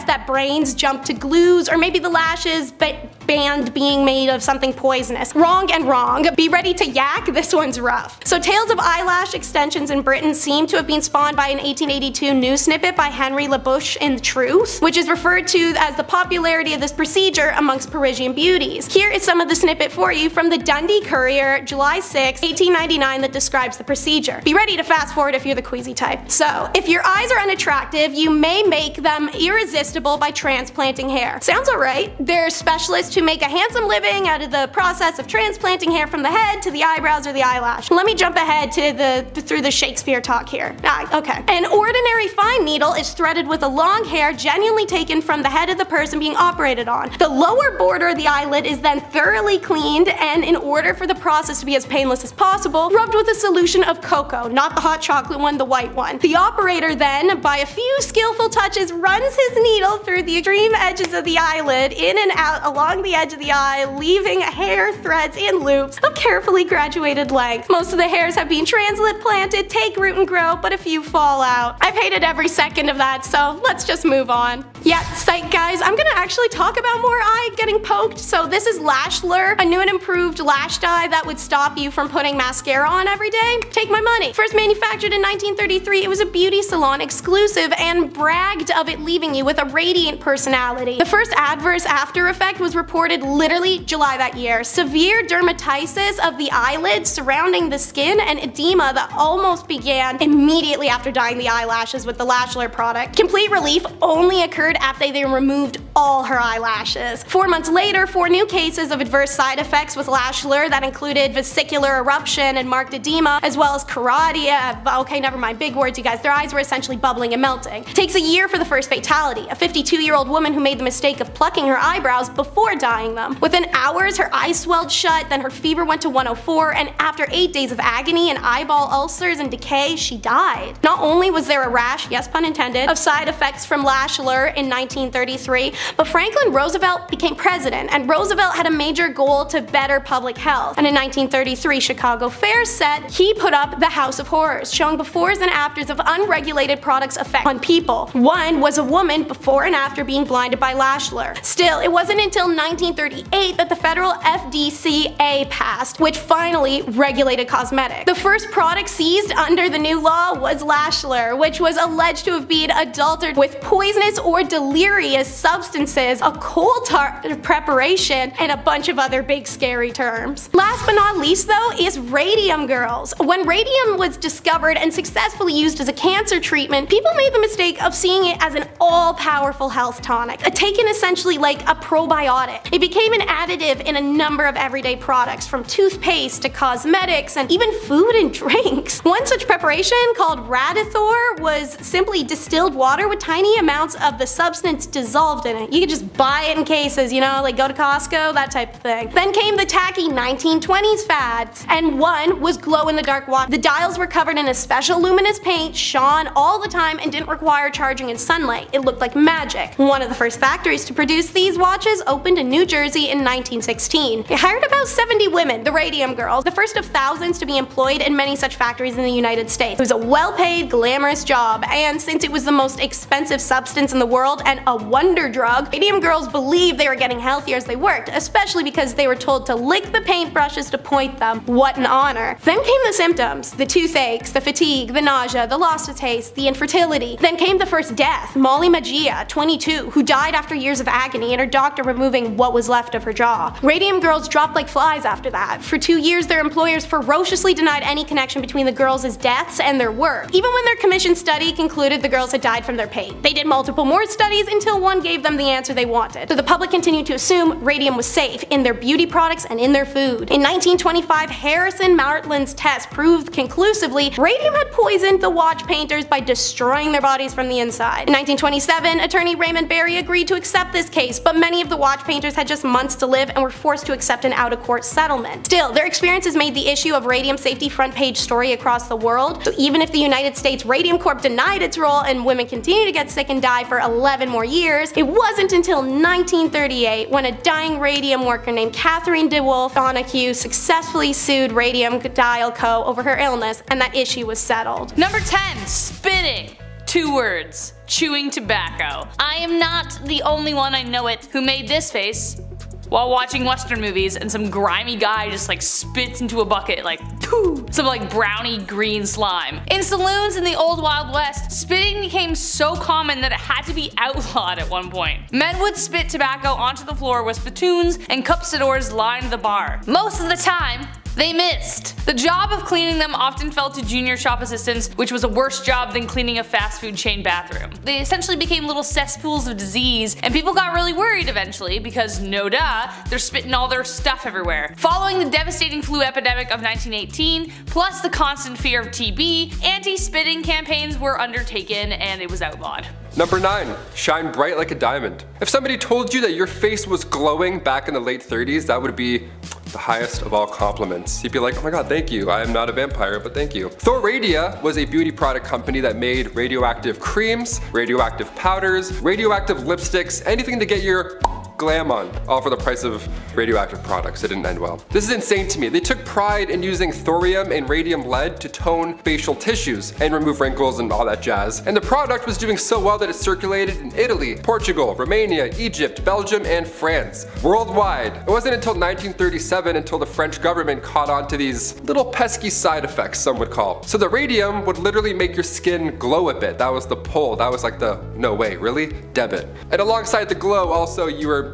that brains jump to glues, or maybe the lashes banned being made of something poisonous. Wrong and wrong. Be ready to yak, this one's rough. So tales of eyelash extensions in Britain seem to have been spawned by an 1882 news snippet by Henry LaBouche in The Truth, which is referred to as the popularity of this procedure amongst Parisian beauties. Here is some of the snippet for you from the Dundee Courier, July 6, 1899, that describes the procedure. Be ready to fast forward if you're the queasy type. So, if your eyes are unattractive, you may make them irresistible by transplanting hair. Sounds alright. There's specialists who make a handsome living out of the process of transplanting hair from the head to the eyebrows or the eyelash. Let me jump ahead to through the Shakespeare talk here. Okay. An ordinary fine needle is threaded with a long hair genuinely taken from the head of the person being operated on. The lower border of the eyelid is then thoroughly cleaned, and in order for the process to be as painless as possible, rubbed with a solution of cocoa, not the hot chocolate one, the white one. The operator then, by a few skillful touches, runs his needle through the extreme edges of the eyelid, in and out along the edge of the eye, leaving hair threads in loops of carefully graduated length. Most of the hairs have been transplanted, take root and grow, but a few fall out. I've hated every second of that, so let's just move on. Yeah, psych guys, I'm gonna actually talk about more eye getting poked. So this is Lasher, a new and improved lash dye that would stop you from putting mascara on every day. Take my money. First manufactured in 1933, it was a beauty salon exclusive and bragged of it leaving you with a radiant personality. The first adverse after effect was reported literally July that year. Severe dermatitis of the eyelids surrounding the skin and edema that almost began immediately after dyeing the eyelashes with the Lasher product. Complete relief only occurred after they removed all her eyelashes. 4 months later, 4 new cases of adverse side effects with Lasher that included vesicular eruption and marked edema, as well as choroidea. Okay, never mind, big words you guys. Their eyes were essentially bubbling and melting. Takes a year for the first fatality, a 52-year-old woman who made the mistake of plucking her eyebrows before dyeing them. Within hours, her eyes swelled shut, then her fever went to 104, and after 8 days of agony and eyeball ulcers and decay, she died. Not only was there a rash, yes pun intended, of side effects from Lasher in 1933, But Franklin Roosevelt became president, and Roosevelt had a major goal to better public health. And in 1933 Chicago Fair set, he put up the House of Horrors, showing befores and afters of unregulated products' effect on people. One was a woman before and after being blinded by Lasher. Still, it wasn't until 1938 that the federal FDCA passed, which finally regulated cosmetics. The first product seized under the new law was Lasher, which was alleged to have been adulterated with poisonous or delirious substances, a coal tar preparation, and a bunch of other big scary terms. Last but not least though is Radium Girls. When radium was discovered and successfully used as a cancer treatment, people made the mistake of seeing it as an all-powerful health tonic, taken essentially like a probiotic. It became an additive in a number of everyday products, from toothpaste to cosmetics and even food and drinks. One such preparation, called Radithor, was simply distilled water with tiny amounts of the substance dissolved in it. You could just buy it in cases, you know, like go to Costco, that type of thing. Then came the tacky 1920s fads, and one was glow-in-the-dark water. The dials were covered in a special luminous paint, shone all the time, and didn't require charging in sunlight. It looked like magic. One of the first factories to produce these watches opened in New Jersey in 1916. It hired about 70 women, the Radium Girls, the first of thousands to be employed in many such factories in the United States. It was a well-paid, glamorous job, and since it was the most expensive substance in the world and a wonder drug, Radium Girls believed they were getting healthier as they worked, especially because they were told to lick the paintbrushes to point them. What an honor. Then came the symptoms: the toothaches, the fatigue, the nausea, the loss of taste, the infertility. Then came the first death, Molly Magia, 22, who died after years of agony and her doctor removing what was left of her jaw. Radium Girls dropped like flies after that. For 2 years their employers ferociously denied any connection between the girls' deaths and their work, even when their commissioned study concluded the girls had died from their pain. They did multiple more studies until one gave them the answer they wanted. So the public continued to assume radium was safe in their beauty products and in their food. In 1925, Harrison Martlin's test proved conclusively radium had poisoned the watch painters by destroying their bodies from the inside. In 1927, attorney Raymond Barry agreed to accept this case, but many of the watch painters had just months to live and were forced to accept an out-of-court settlement. Still, their experiences made the issue of radium safety front page story across the world, so even if the United States Radium Corp denied its role and women continued to get sick and die for 11 more years, it wasn't until 1938 when a dying radium worker named Catherine DeWolf Donahue successfully sued Radium Dial Co. over her illness, and that issue was settled. Number 10. Spitting. 2 words. Chewing tobacco. I am not the only one, I know it, who made this face while watching Western movies and some grimy guy just like spits into a bucket like pooh, some like brownie green slime. In saloons in the old Wild West, spitting became so common that it had to be outlawed at one point. Men would spit tobacco onto the floor with spittoons and cuspidors lined the bar. Most of the time, they missed. The job of cleaning them often fell to junior shop assistants, which was a worse job than cleaning a fast food chain bathroom. They essentially became little cesspools of disease, and people got really worried eventually because, no duh, they're spitting all their stuff everywhere. Following the devastating flu epidemic of 1918, plus the constant fear of TB, anti-spitting campaigns were undertaken and it was outlawed. Number 9. Shine bright like a diamond. If somebody told you that your face was glowing back in the late 30s, that would be the highest of all compliments. You'd be like, oh my god, thank you. I am not a vampire, but thank you. Thoradia was a beauty product company that made radioactive creams, radioactive powders, radioactive lipsticks, anything to get your glam on, all for the price of radioactive products. It didn't end well. This is insane to me. They took pride in using thorium and radium lead to tone facial tissues and remove wrinkles and all that jazz. And the product was doing so well that it circulated in Italy, Portugal, Romania, Egypt, Belgium, and France. Worldwide. It wasn't until 1937 until the French government caught on to these little pesky side effects, some would call. So the radium would literally make your skin glow a bit. That was the pull. That was like the, no way, really? Debit. And alongside the glow, also you were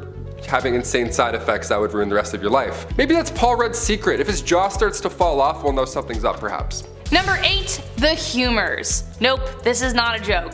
having insane side effects that would ruin the rest of your life. Maybe that's Paul Rudd's secret. If his jaw starts to fall off, we'll know something's up perhaps. Number 8. The humors. Nope, this is not a joke.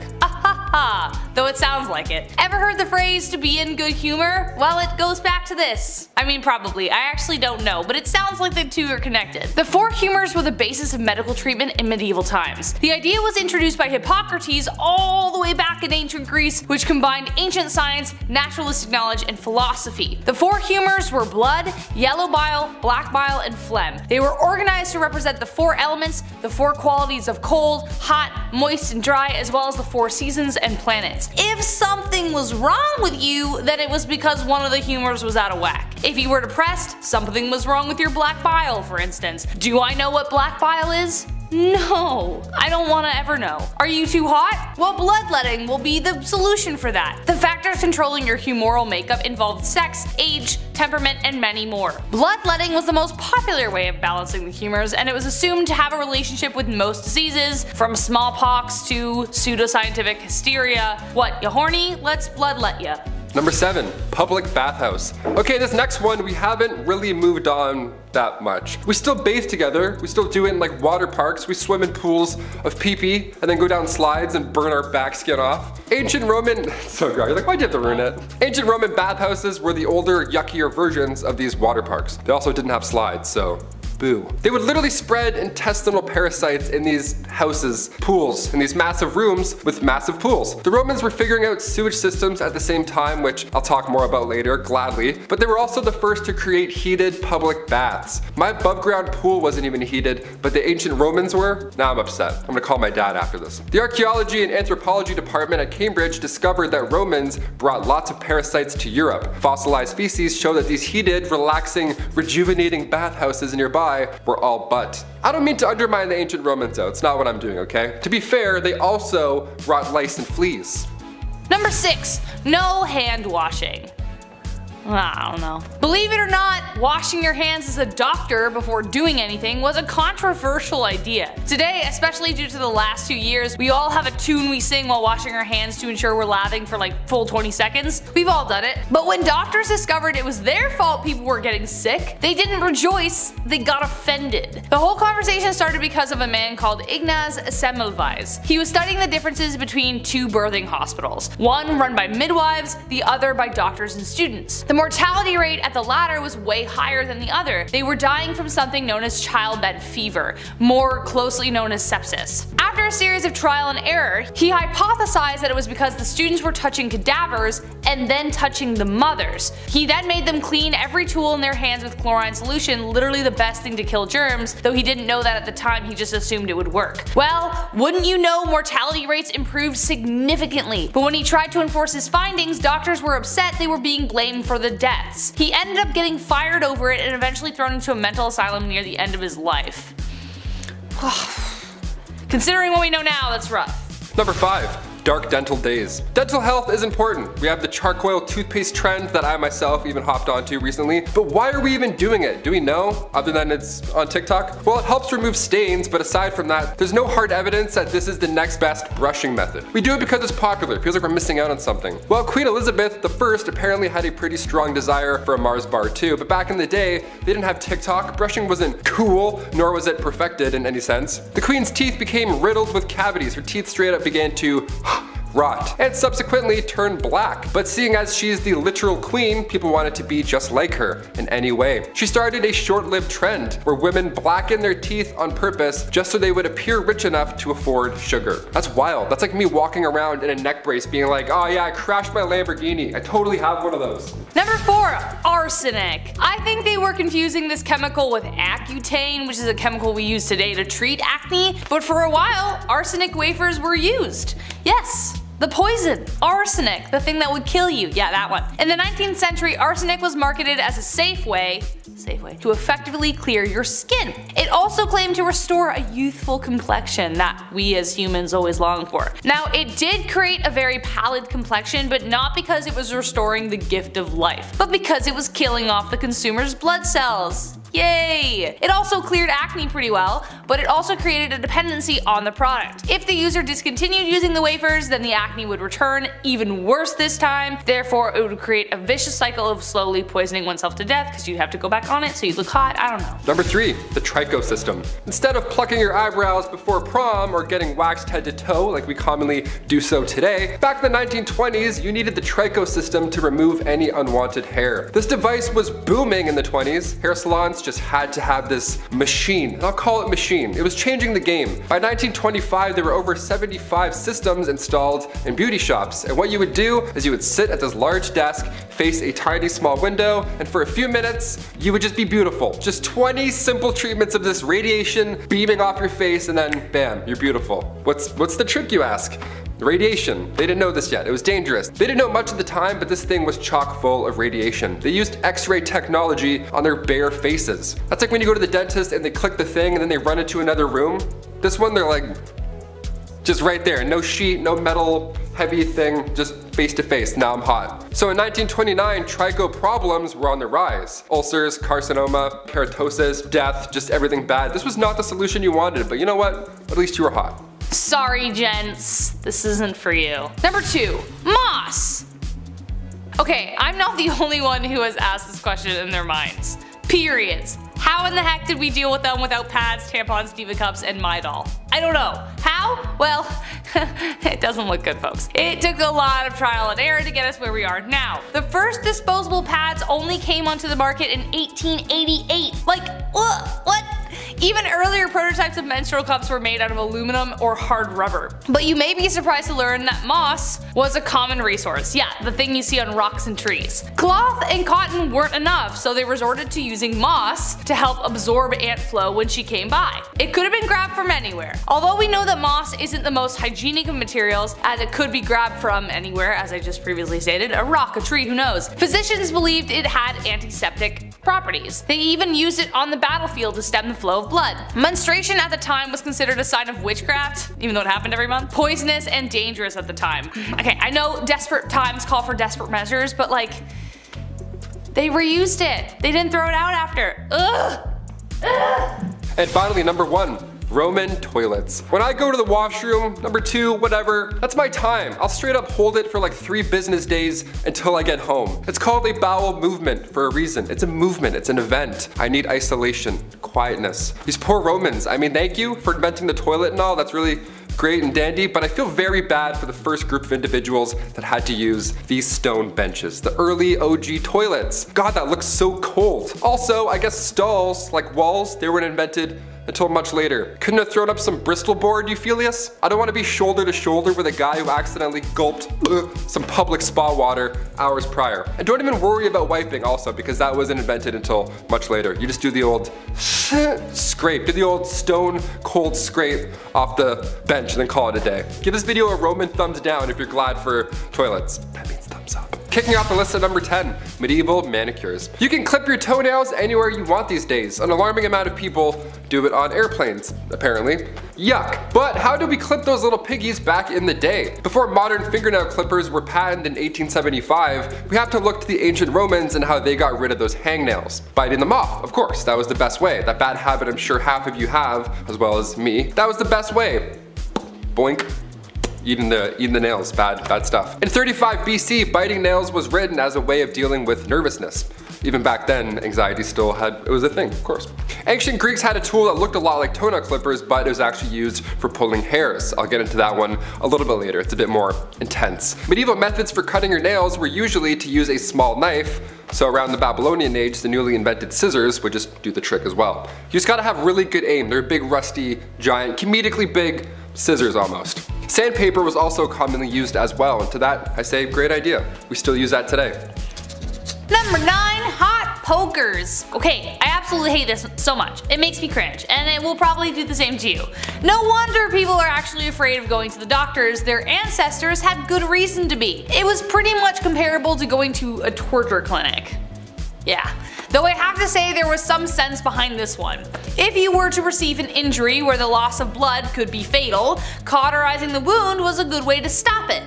Though it sounds like it. Ever heard the phrase to be in good humor? Well, it goes back to this. I mean, probably. I actually don't know, but it sounds like the two are connected. The 4 humors were the basis of medical treatment in medieval times. The idea was introduced by Hippocrates all the way back in ancient Greece, which combined ancient science, naturalistic knowledge, and philosophy. The 4 humors were blood, yellow bile, black bile, and phlegm. They were organized to represent the 4 elements, the 4 qualities of cold, hot, moist, and dry, as well as the 4 seasons and planets. If something was wrong with you, then it was because one of the humors was out of whack. If you were depressed, something was wrong with your black bile, for instance. Do I know what black bile is? No, I don't want to ever know. Are you too hot? Well, bloodletting will be the solution for that. The factors controlling your humoral makeup involved sex, age, temperament, and many more. Bloodletting was the most popular way of balancing the humors, and it was assumed to have a relationship with most diseases, from smallpox to pseudoscientific hysteria. What, you horny? Let's bloodlet ya. Number 7, public bathhouse. Okay, this next one we haven't really moved on that much. We still bathe together, we still do it in like water parks, we swim in pools of pee-pee and then go down slides and burn our back skin off. Ancient Roman, so gross, you're like, why'd you have to ruin it? Ancient Roman bathhouses were the older, yuckier versions of these water parks. They also didn't have slides, so boo. They would literally spread intestinal parasites in these houses, pools, in these massive rooms with massive pools. The Romans were figuring out sewage systems at the same time, which I'll talk more about later, gladly, but they were also the first to create heated public baths. My above ground pool wasn't even heated, but the ancient Romans were. Now I'm upset. I'm gonna call my dad after this. The archaeology and anthropology department at Cambridge discovered that Romans brought lots of parasites to Europe. Fossilized feces show that these heated, relaxing, rejuvenating bathhouses nearby were all but. I don't mean to undermine the ancient Romans though, it's not what I'm doing, okay? To be fair, they also brought lice and fleas. Number 6, no hand washing. I don't know. Believe it or not, washing your hands as a doctor before doing anything was a controversial idea. Today, especially due to the last 2 years, we all have a tune we sing while washing our hands to ensure we're lathering for like full 20 seconds. We've all done it. But when doctors discovered it was their fault people were getting sick, they didn't rejoice, they got offended. The whole conversation started because of a man called Ignaz Semmelweis. He was studying the differences between 2 birthing hospitals, one run by midwives, the other by doctors and students. The mortality rate at the latter was way higher than the other. They were dying from something known as childbed fever, more closely known as sepsis. After a series of trial and error, he hypothesized that it was because the students were touching cadavers and then touching the mothers. He then made them clean every tool in their hands with chlorine solution, literally the best thing to kill germs, though he didn't know that at the time, he just assumed it would work. Well, wouldn't you know, mortality rates improved significantly, but when he tried to enforce his findings, doctors were upset they were being blamed for the deaths. He ended up getting fired over it and eventually thrown into a mental asylum near the end of his life. Considering what we know now, that's rough. Number 5. Dark dental days. Dental health is important. We have the charcoal toothpaste trend that I myself even hopped onto recently, but why are we even doing it? Do we know, other than it's on TikTok? Well, it helps remove stains, but aside from that, there's no hard evidence that this is the next best brushing method. We do it because it's popular. It feels like we're missing out on something. Well, Queen Elizabeth I apparently had a pretty strong desire for a Mars bar too, but back in the day, they didn't have TikTok, brushing wasn't cool, nor was it perfected in any sense. The Queen's teeth became riddled with cavities. Her teeth straight up began to rot, and subsequently turned black. But seeing as she's the literal queen, people wanted to be just like her in any way. She started a short-lived trend where women blacken their teeth on purpose just so they would appear rich enough to afford sugar. That's wild. That's like me walking around in a neck brace being like, oh yeah, I crashed my Lamborghini. I totally have one of those. Number 4, arsenic. I think they were confusing this chemical with Accutane, which is a chemical we use today to treat acne, but for a while, arsenic wafers were used. Yes. The poison, arsenic, the thing that would kill you, yeah, that one. In the 19th century, arsenic was marketed as a safe way to effectively clear your skin. It also claimed to restore a youthful complexion that we as humans always long for. Now, it did create a very pallid complexion, but not because it was restoring the gift of life, but because it was killing off the consumer's blood cells. Yay! It also cleared acne pretty well, but it also created a dependency on the product. If the user discontinued using the wafers, then the acne would return, even worse this time. Therefore, it would create a vicious cycle of slowly poisoning oneself to death because you'd have to go back on it so you look hot, I don't know. Number 3, the Trico system. Instead of plucking your eyebrows before prom or getting waxed head to toe like we commonly do so today, back in the 1920s, you needed the Trico system to remove any unwanted hair. This device was booming in the 20s. Hair salons just had to have this machine, and I'll call it machine. It was changing the game. By 1925, there were over 75 systems installed in beauty shops, and what you would do is you would sit at this large desk, face a tiny small window, and for a few minutes, you would just be beautiful. Just 20 simple treatments of this radiation beaming off your face, and then bam, you're beautiful. What's the trick, you ask? Radiation. They didn't know this yet. It was dangerous. They didn't know much at the time, but this thing was chock full of radiation. They used X-ray technology on their bare faces. That's like when you go to the dentist and they click the thing and then they run into another room. This one, they're like, just right there. No sheet, no metal, heavy thing, just face to face. Now I'm hot. So in 1929, tricho problems were on the rise. Ulcers, carcinoma, keratosis, death, just everything bad. This was not the solution you wanted, but you know what? At least you were hot. Sorry, gents, this isn't for you. Number 2, moss. Okay, I'm not the only one who has asked this question in their minds. Periods. How in the heck did we deal with them without pads, tampons, Diva cups, and Midol? I don't know. How? Well, it doesn't look good, folks. It took a lot of trial and error to get us where we are now. The first disposable pads only came onto the market in 1888. Like, what? Even earlier prototypes of menstrual cups were made out of aluminum or hard rubber. But you may be surprised to learn that moss was a common resource. Yeah, the thing you see on rocks and trees. Cloth and cotton weren't enough, so they resorted to using moss to help absorb ant flow when she came by. It could have been grabbed from anywhere. Although we know that moss isn't the most hygienic of materials, as it could be grabbed from anywhere, as I just previously stated, a rock, a tree, who knows. Physicians believed it had antiseptic properties. They even used it on the battlefield to stem the flow of blood. Menstruation at the time was considered a sign of witchcraft, even though it happened every month. Poisonous and dangerous at the time. Okay, I know desperate times call for desperate measures, but like, they reused it. They didn't throw it out after. Ugh. Ugh. And finally, number 1. Roman toilets. When I go to the washroom, number 2, whatever, that's my time. I'll straight up hold it for like 3 business days until I get home. It's called a bowel movement for a reason. It's a movement, it's an event. I need isolation, quietness. These poor Romans, I mean, thank you for inventing the toilet and all, that's really great and dandy, but I feel very bad for the first group of individuals that had to use these stone benches. The early OG toilets. God, that looks so cold. Also, I guess stalls, like walls, they weren't invented until much later. Couldn't have thrown up some Bristol board, Euphelius? I don't want to be shoulder to shoulder with a guy who accidentally gulped some public spa water hours prior. And don't even worry about wiping also, because that wasn't invented until much later. You just do the old scrape, do the old stone cold scrape off the bench and then call it a day. Give this video a Roman thumbs down if you're glad for toilets. That means thumbs up. Kicking off the list at number 10, medieval manicures. You can clip your toenails anywhere you want these days. An alarming amount of people do it on airplanes, apparently. Yuck. But how did we clip those little piggies back in the day? Before modern fingernail clippers were patented in 1875, we have to look to the ancient Romans and how they got rid of those hangnails. Biting them off, of course, that was the best way. That bad habit I'm sure half of you have, as well as me. That was the best way. Boink. Eating the nails, bad stuff. In 35 BC, biting nails was written as a way of dealing with nervousness. Even back then, anxiety it was a thing, of course. Ancient Greeks had a tool that looked a lot like toenail clippers, but it was actually used for pulling hairs. I'll get into that one a little bit later, it's a bit more intense. Medieval methods for cutting your nails were usually to use a small knife, so around the Babylonian age, the newly invented scissors would just do the trick as well. You just gotta have really good aim. They're big, rusty, giant, comedically big scissors almost. Sandpaper was also commonly used as well, and to that I say great idea. We still use that today. Number 9, hot pokers. Okay, I absolutely hate this so much. It makes me cringe, and it will probably do the same to you. No wonder people are actually afraid of going to the doctors. Their ancestors had good reason to be. It was pretty much comparable to going to a torture clinic. Yeah. Though I have to say there was some sense behind this one. If you were to receive an injury where the loss of blood could be fatal, cauterizing the wound was a good way to stop it.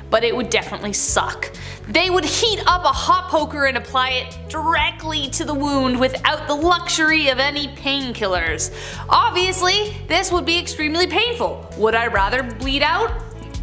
But it would definitely suck. They would heat up a hot poker and apply it directly to the wound without the luxury of any painkillers. Obviously, this would be extremely painful. Would I rather bleed out?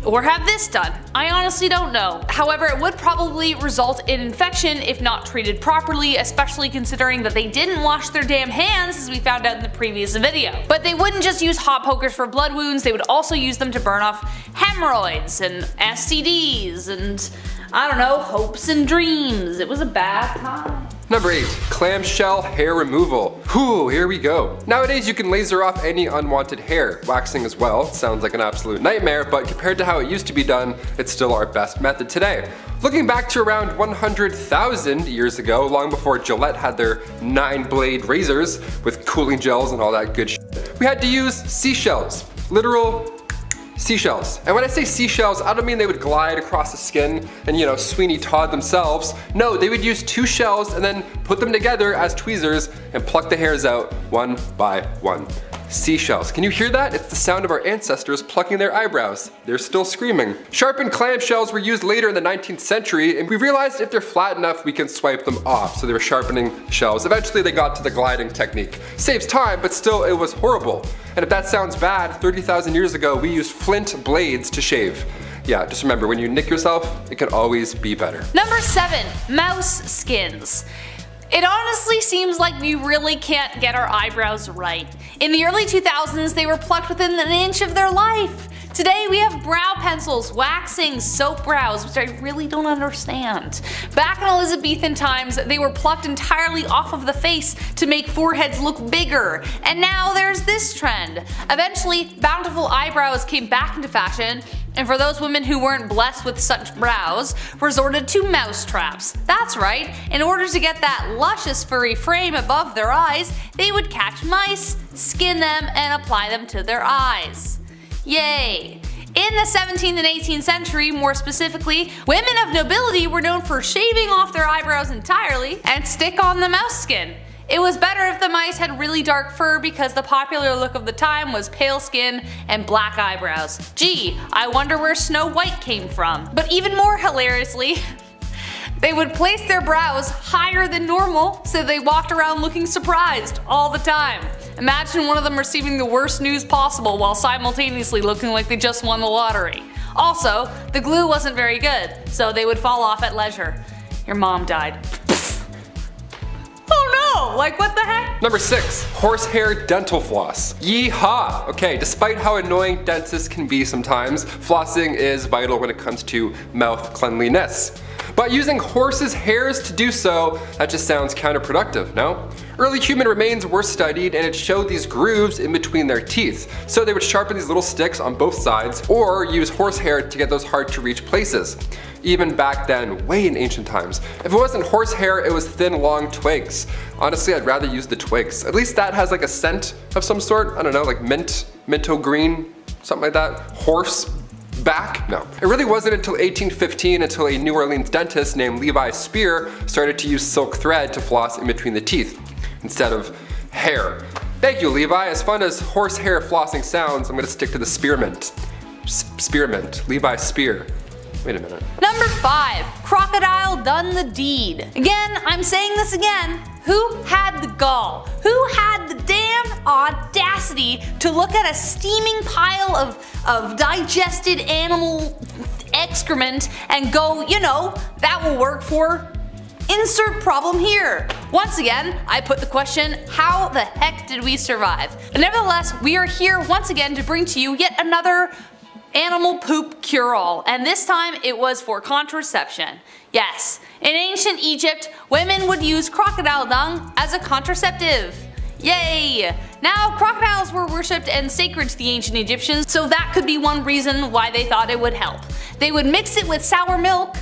Or have this done? I honestly don't know. However, it would probably result in infection if not treated properly, especially considering that they didn't wash their damn hands, as we found out in the previous video. But they wouldn't just use hot pokers for blood wounds, they would also use them to burn off hemorrhoids and STDs and, I don't know, hopes and dreams. It was a bad time. Number 8, clamshell hair removal. Whew, here we go. Nowadays you can laser off any unwanted hair. Waxing as well, sounds like an absolute nightmare, but compared to how it used to be done, it's still our best method today. Looking back to around 100,000 years ago, long before Gillette had their 9-blade razors with cooling gels and all that good shit, we had to use seashells. Literal Seashells. And when I say seashells, I don't mean they would glide across the skin and, you know, Sweeney Todd themselves. No, they would use 2 shells and then put them together as tweezers and pluck the hairs out one by one. Seashells. Can you hear that? It's the sound of our ancestors plucking their eyebrows. They're still screaming. Sharpened clamshells were used later in the 19th century, and we realized if they're flat enough, we can swipe them off. So they were sharpening shells. Eventually they got to the gliding technique. Saves time, but still it was horrible. And if that sounds bad, 30,000 years ago, we used flint blades to shave. Yeah, just remember, when you nick yourself, it can always be better. Number 7, mouse skins. It honestly seems like we really can't get our eyebrows right. In the early 2000s, they were plucked within an inch of their life. Today we have brow pencils, waxing, soap brows, which I really don't understand. Back in Elizabethan times, they were plucked entirely off of the face to make foreheads look bigger. And now there's this trend. Eventually, bountiful eyebrows came back into fashion, and for those women who weren't blessed with such brows, resorted to mouse traps. That's right, in order to get that luscious furry frame above their eyes, they would catch mice, skin them, and apply them to their eyes. Yay! In the 17th and 18th century, more specifically, women of nobility were known for shaving off their eyebrows entirely and stick on the mouse skin. It was better if the mice had really dark fur because the popular look of the time was pale skin and black eyebrows. Gee, I wonder where Snow White came from. But even more hilariously, they would place their brows higher than normal so they walked around looking surprised all the time. Imagine one of them receiving the worst news possible while simultaneously looking like they just won the lottery. Also, the glue wasn't very good, so they would fall off at leisure. Your mom died. Oh no! Like what the heck? Number 6, horsehair dental floss. Yeehaw! Okay, despite how annoying dentists can be sometimes, flossing is vital when it comes to mouth cleanliness. But using horses' hairs to do so, that just sounds counterproductive, no? Early human remains were studied and it showed these grooves in between their teeth. So they would sharpen these little sticks on both sides or use horsehair to get those hard to reach places. Even back then, way in ancient times. If it wasn't horsehair, it was thin, long twigs. Honestly, I'd rather use the twigs. At least that has like a scent of some sort. I don't know, like mint, minto green, something like that. Horse back? No. It really wasn't until 1815 until a New Orleans dentist named Levi Spear started to use silk thread to floss in between the teeth instead of hair. Thank you, Levi. As fun as horsehair flossing sounds, I'm gonna stick to the spearmint. Spearmint. Levi Spear. Wait a minute. Number 5. Crocodile done the deed. Again, I'm saying this again. Who had the gall? Who had the damn audacity to look at a steaming pile of digested animal excrement and go, you know, that will work for insert problem here. Once again, I put the question, how the heck did we survive? But nevertheless, we are here once again to bring to you yet another animal poop cure-all, and this time it was for contraception. Yes, in ancient Egypt, women would use crocodile dung as a contraceptive. Yay! Now, crocodiles were worshipped and sacred to the ancient Egyptians, so that could be one reason why they thought it would help. They would mix it with sour milk,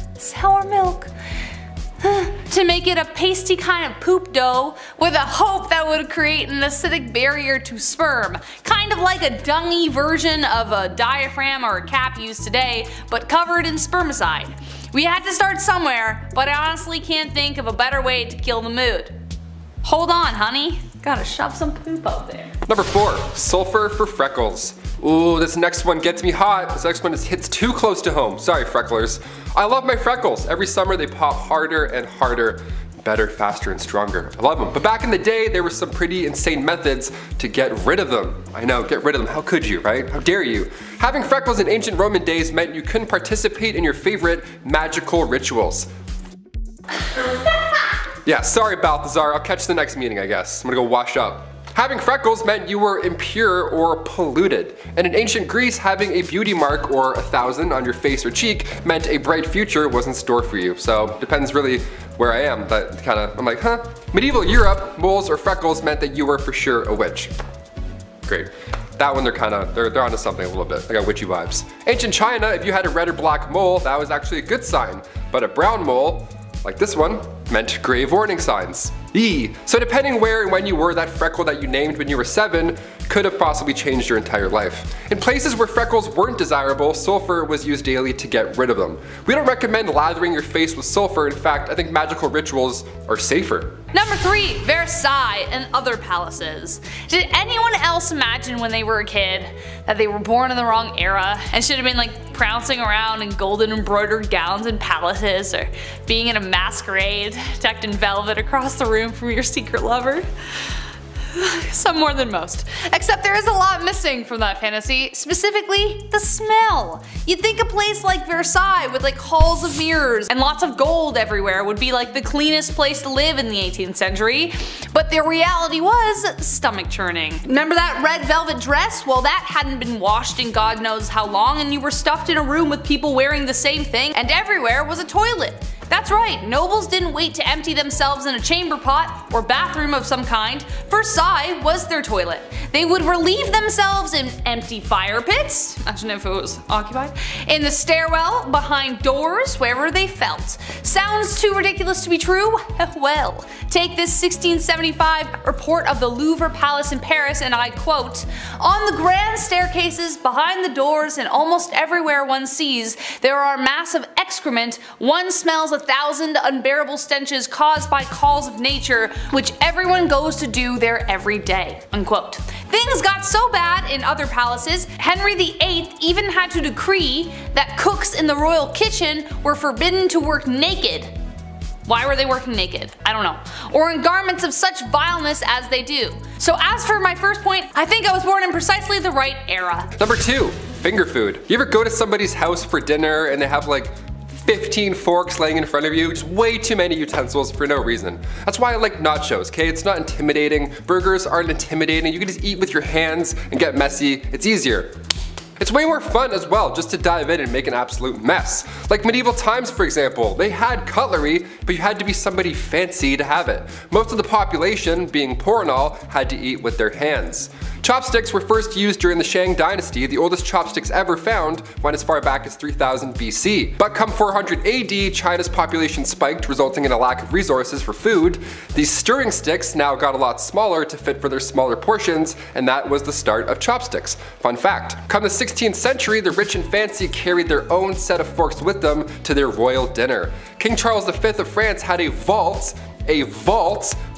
to make it a pasty kind of poop dough with a hope that would create an acidic barrier to sperm. Kind of like a dungy version of a diaphragm or a cap used today, but covered in spermicide. We had to start somewhere, but I honestly can't think of a better way to kill the mood. Hold on, honey. Gotta shove some poop out there. Number 4, sulfur for freckles. Ooh, this next one gets me hot. This next one hits too close to home. Sorry, frecklers. I love my freckles. Every summer they pop harder and harder. Better, faster, and stronger. I love them. But back in the day, there were some pretty insane methods to get rid of them. I know, get rid of them. How could you, right? How dare you? Having freckles in ancient Roman days meant you couldn't participate in your favorite magical rituals. Yeah, sorry Balthazar, I'll catch the next meeting I guess. I'm gonna go wash up. Having freckles meant you were impure or polluted. And in ancient Greece, having a beauty mark or 1,000 on your face or cheek meant a bright future was in store for you. So depends really where I am. That I'm like, huh? Medieval Europe, moles or freckles meant that you were for sure a witch. Great. That one they're onto something a little bit. I got witchy vibes. Ancient China, if you had a red or black mole, that was actually a good sign. But a brown mole, like this one, meant grave warning signs. So depending where and when you were, that freckle that you named when you were 7 could have possibly changed your entire life. In places where freckles weren't desirable, sulfur was used daily to get rid of them. We don't recommend lathering your face with sulfur. In fact, I think magical rituals are safer. Number 3, Versailles and other palaces. Did anyone else imagine when they were a kid that they were born in the wrong era and should have been like prancing around in golden embroidered gowns in palaces, or being in a masquerade decked in velvet across the room from your secret lover? Some more than most. Except there is a lot missing from that fantasy, specifically the smell. You'd think a place like Versailles with like halls of mirrors and lots of gold everywhere would be like the cleanest place to live in the 18th century, but the reality was stomach churning. Remember that red velvet dress? Well, that hadn't been washed in God knows how long, and you were stuffed in a room with people wearing the same thing, and everywhere was a toilet. That's right, nobles didn't wait to empty themselves in a chamber pot or bathroom of some kind. Versailles was their toilet. They would relieve themselves in empty fire pits, imagine if it was occupied, in the stairwell, behind doors, wherever they felt. Sounds too ridiculous to be true? Well, take this 1675 report of the Louvre Palace in Paris, and I quote, "On the grand staircases, behind the doors, and almost everywhere one sees, there are massive excrement. One smells 1,000 unbearable stenches caused by calls of nature, which everyone goes to do there every day." Unquote. Things got so bad in other palaces, Henry VIII even had to decree that cooks in the royal kitchen were forbidden to work naked. Why were they working naked? I don't know. Or in garments of such vileness as they do. So as for my first point, I think I was born in precisely the right era. Number 2, finger food. You ever go to somebody's house for dinner and they have like 15 forks laying in front of you, just way too many utensils for no reason. That's why I like nachos, okay? It's not intimidating. Burgers aren't intimidating. You can just eat with your hands and get messy. It's easier. It's way more fun as well just to dive in and make an absolute mess. Like medieval times, for example, they had cutlery, but you had to be somebody fancy to have it. Most of the population, being poor and all, had to eat with their hands. Chopsticks were first used during the Shang dynasty. The oldest chopsticks ever found went as far back as 3000 BC. But come 400 AD, China's population spiked, resulting in a lack of resources for food. These stirring sticks now got a lot smaller to fit for their smaller portions, and that was the start of chopsticks. Fun fact. Come the 16th century, the rich and fancy carried their own set of forks with them to their royal dinner. King Charles V of France had a vault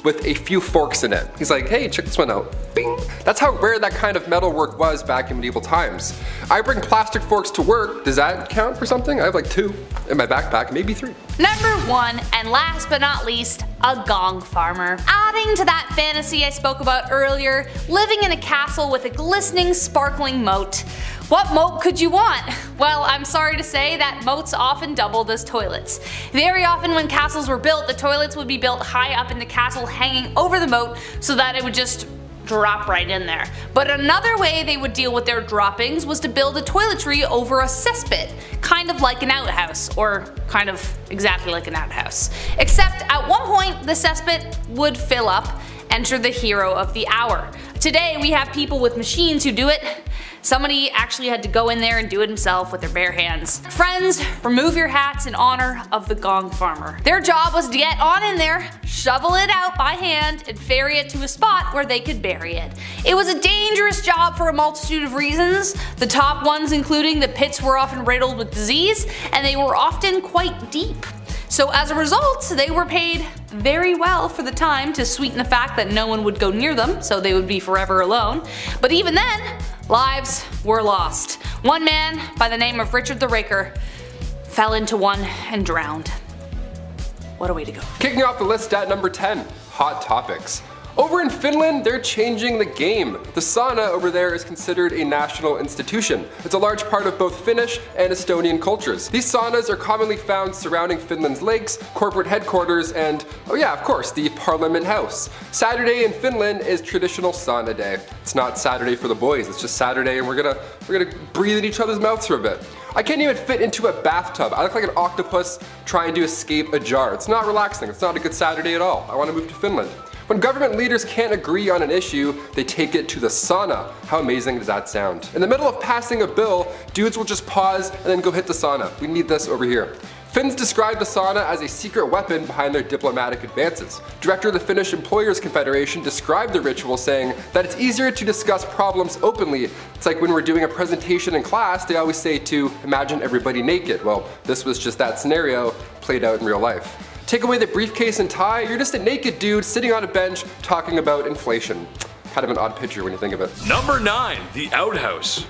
with a few forks in it. He's like, hey, check this one out. Bing. That's how rare that kind of metalwork was back in medieval times. I bring plastic forks to work. Does that count for something? I have like 2 in my backpack, maybe 3. Number 1, and last but not least, a gong farmer. Adding to that fantasy I spoke about earlier, living in a castle with a glistening, sparkling moat. What moat could you want? Well, I'm sorry to say that moats often doubled as toilets. Very often when castles were built, the toilets would be built high up in the castle, hanging over the moat so that it would just drop right in there. But another way they would deal with their droppings was to build a toiletry over a cesspit, kind of like an outhouse, or kind of exactly like an outhouse. Except at one point the cesspit would fill up. Enter the hero of the hour. Today we have people with machines who do it. Somebody actually had to go in there and do it himself with their bare hands. Friends, remove your hats in honor of the gong farmer. Their job was to get on in there, shovel it out by hand, and ferry it to a spot where they could bury it. It was a dangerous job for a multitude of reasons, the top ones including the pits were often riddled with disease, and they were often quite deep. So as a result, they were paid very well for the time to sweeten the fact that no one would go near them, so they would be forever alone. But even then, lives were lost. One man by the name of Richard the Raker fell into one and drowned. What a way to go. Kicking off the list at number 10, hot topics. Over in Finland, they're changing the game. The sauna over there is considered a national institution. It's a large part of both Finnish and Estonian cultures. These saunas are commonly found surrounding Finland's lakes, corporate headquarters, and, oh yeah, of course, the Parliament House. Saturday in Finland is traditional sauna day. It's not Saturday for the boys, it's just Saturday and we're gonna breathe in each other's mouths for a bit. I can't even fit into a bathtub. I look like an octopus trying to escape a jar. It's not relaxing, it's not a good Saturday at all. I want to move to Finland. When government leaders can't agree on an issue, they take it to the sauna. How amazing does that sound? In the middle of passing a bill, dudes will just pause and then go hit the sauna. We need this over here. Finns described the sauna as a secret weapon behind their diplomatic advances. Director of the Finnish Employers Confederation described the ritual, saying that it's easier to discuss problems openly. It's like when we're doing a presentation in class, they always say to imagine everybody naked. Well, this was just that scenario played out in real life. Take away the briefcase and tie, you're just a naked dude sitting on a bench talking about inflation. Kind of an odd picture when you think of it. Number 9. The outhouse.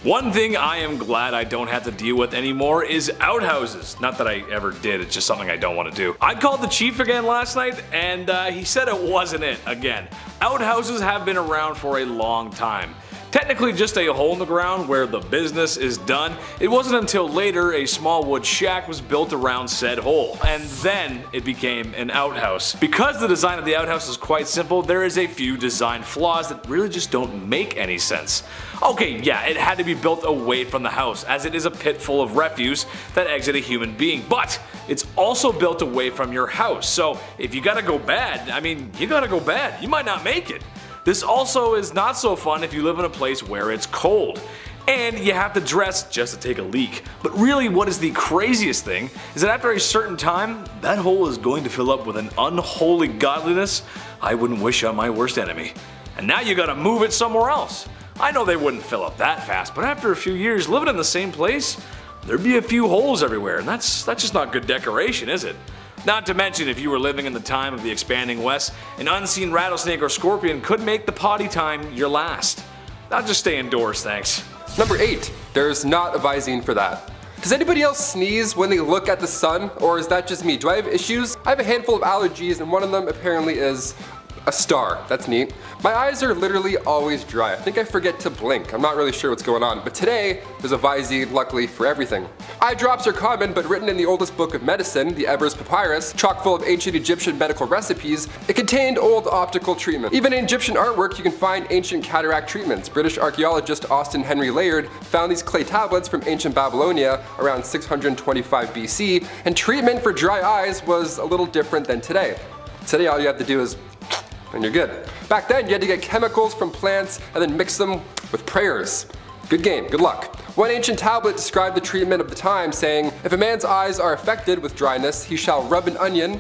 One thing I am glad I don't have to deal with anymore is outhouses. Not that I ever did, it's just something I don't want to do. I called the chief again last night and he said it wasn't it again. Outhouses have been around for a long time. Technically just a hole in the ground where the business is done. It wasn't until later a small wood shack was built around said hole, and then it became an outhouse. Because the design of the outhouse is quite simple, there is a few design flaws that really just don't make any sense. Okay, yeah, it had to be built away from the house, as it is a pit full of refuse that exit a human being, but it's also built away from your house, so if you gotta go bad, I mean, you gotta go bad. You might not make it. This also is not so fun if you live in a place where it's cold, and you have to dress just to take a leak. But really what is the craziest thing is that after a certain time, that hole is going to fill up with an unholy godliness I wouldn't wish on my worst enemy. And now you gotta move it somewhere else. I know they wouldn't fill up that fast, but after a few years living in the same place, there'd be a few holes everywhere, and that's just not good decoration, is it? Not to mention, if you were living in the time of the expanding West, an unseen rattlesnake or scorpion could make the potty time your last. I'll just stay indoors, thanks. Number 8. There's not a Visine for that. Does anybody else sneeze when they look at the sun, or is that just me? Do I have issues? I have a handful of allergies, and one of them apparently is a star. That's neat. My eyes are literally always dry. I think I forget to blink. I'm not really sure what's going on, but today there's a Visine, luckily, for everything. Eye drops are common, but written in the oldest book of medicine, the Ebers Papyrus, chock full of ancient Egyptian medical recipes, it contained old optical treatment. Even in Egyptian artwork, you can find ancient cataract treatments. British archaeologist Austin Henry Layard found these clay tablets from ancient Babylonia around 625 BC, and treatment for dry eyes was a little different than today. Today all you have to do is and you're good. Back then you had to get chemicals from plants and then mix them with prayers. Good game, good luck. One ancient tablet described the treatment of the time, saying, if a man's eyes are affected with dryness, he shall rub an onion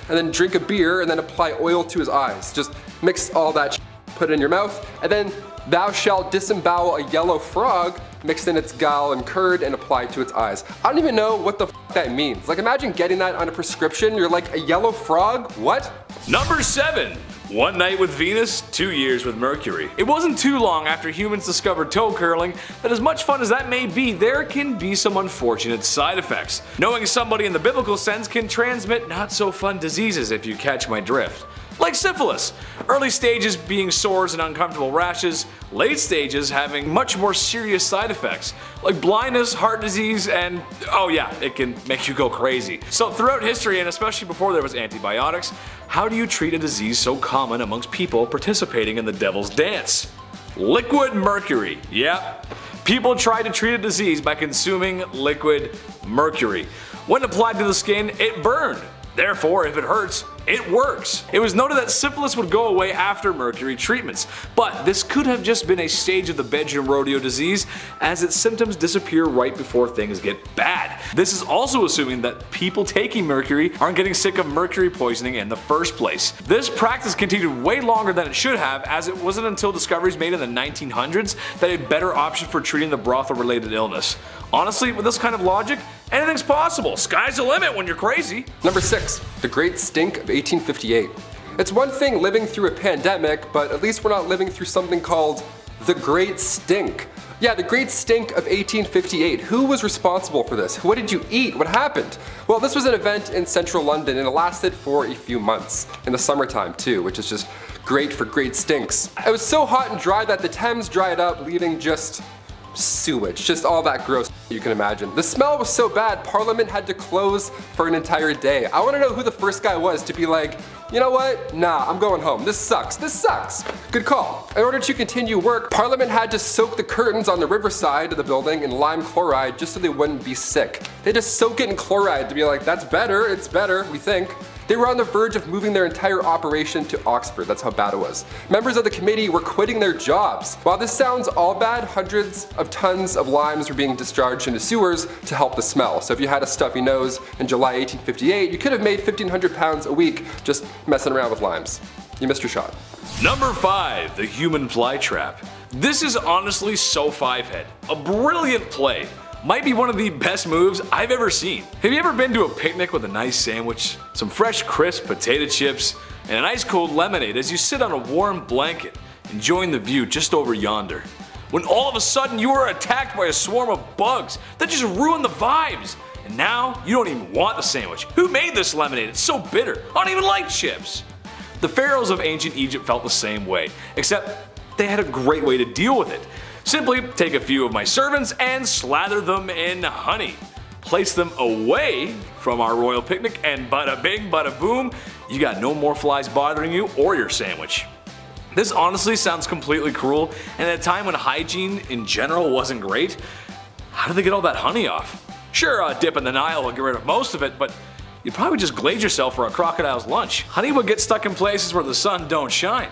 and then drink a beer and then apply oil to his eyes. Just mix all that put it in your mouth, and then thou shalt disembowel a yellow frog, mixed in its gall and curd and applied to its eyes. I don't even know what the f that means. Like, imagine getting that on a prescription. You're like, a yellow frog? What? Number 7. One night with Venus, 2 years with Mercury. It wasn't too long after humans discovered toe curling that, as much fun as that may be, there can be some unfortunate side effects. Knowing somebody in the biblical sense can transmit not so fun diseases, if you catch my drift. Like syphilis. Early stages being sores and uncomfortable rashes, late stages having much more serious side effects, like blindness, heart disease, and oh yeah, it can make you go crazy. So throughout history, and especially before there was antibiotics, how do you treat a disease so common amongst people participating in the devil's dance? Liquid mercury. Yep. People tried to treat a disease by consuming liquid mercury. When applied to the skin, it burned. Therefore, if it hurts, it works. It was noted that syphilis would go away after mercury treatments, but this could have just been a stage of the bedroom rodeo disease, as its symptoms disappear right before things get bad. This is also assuming that people taking mercury aren't getting sick of mercury poisoning in the first place. This practice continued way longer than it should have, as it wasn't until discoveries made in the 1900s that a better option for treating the brothel-related illness. Honestly, with this kind of logic, anything's possible. Sky's the limit when you're crazy. Number 6. The Great Stink of 1858. It's one thing living through a pandemic, but at least we're not living through something called the Great Stink. Yeah, the Great Stink of 1858. Who was responsible for this? What did you eat? What happened? Well, this was an event in central London, and it lasted for a few months. In the summertime too, which is just great for great stinks. It was so hot and dry that the Thames dried up, leaving just sewage, just all that gross you can imagine. The smell was so bad, Parliament had to close for an entire day. I want to know who the first guy was to be like, you know what? Nah, I'm going home. This sucks. This sucks. Good call. In order to continue work, Parliament had to soak the curtains on the riverside of the building in lime chloride just so they wouldn't be sick. They just soak it in chloride to be like, that's better, it's better, we think. They were on the verge of moving their entire operation to Oxford, that's how bad it was. Members of the committee were quitting their jobs. While this sounds all bad, hundreds of tons of limes were being discharged into sewers to help the smell. So if you had a stuffy nose in July 1858, you could have made 1,500 pounds a week just messing around with limes. You missed your shot. Number 5. The Human Fly Trap. This is honestly so five-head. A brilliant play. Might be one of the best moves I've ever seen. Have you ever been to a picnic with a nice sandwich, some fresh crisp potato chips, and an ice cold lemonade as you sit on a warm blanket, enjoying the view just over yonder? When all of a sudden you are attacked by a swarm of bugs that just ruin the vibes, and now you don't even want the sandwich. Who made this lemonade? It's so bitter. I don't even like chips. The pharaohs of ancient Egypt felt the same way, except they had a great way to deal with it. Simply take a few of my servants and slather them in honey. Place them away from our royal picnic and bada bing bada boom, you got no more flies bothering you or your sandwich. This honestly sounds completely cruel, and at a time when hygiene in general wasn't great, how did they get all that honey off? Sure, a dip in the Nile will get rid of most of it, but you'd probably just glaze yourself for a crocodile's lunch. Honey would get stuck in places where the sun don't shine.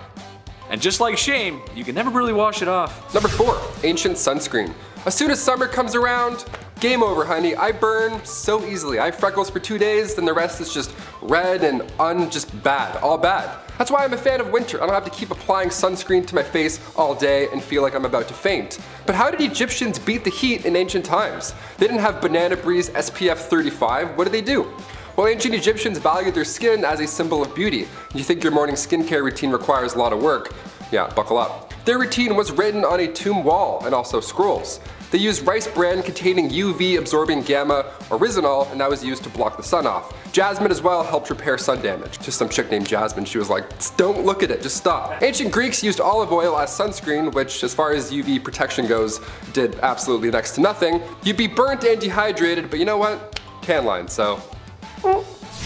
And just like shame, you can never really wash it off. Number 4. Ancient sunscreen. As soon as summer comes around, game over, honey. I burn so easily. I have freckles for 2 days, then the rest is just red and just bad, all bad. That's why I'm a fan of winter. I don't have to keep applying sunscreen to my face all day and feel like I'm about to faint. But how did Egyptians beat the heat in ancient times? They didn't have Banana Breeze SPF 35. What did they do? Well, ancient Egyptians valued their skin as a symbol of beauty. You think your morning skincare routine requires a lot of work? Yeah, buckle up. Their routine was written on a tomb wall and also scrolls. They used rice bran containing UV absorbing gamma oryzanol, and that was used to block the sun off. Jasmine as well helped repair sun damage. Just some chick named Jasmine, she was like, don't look at it, just stop. Ancient Greeks used olive oil as sunscreen, which as far as UV protection goes, did absolutely next to nothing. You'd be burnt and dehydrated, but you know what? Tan line, so.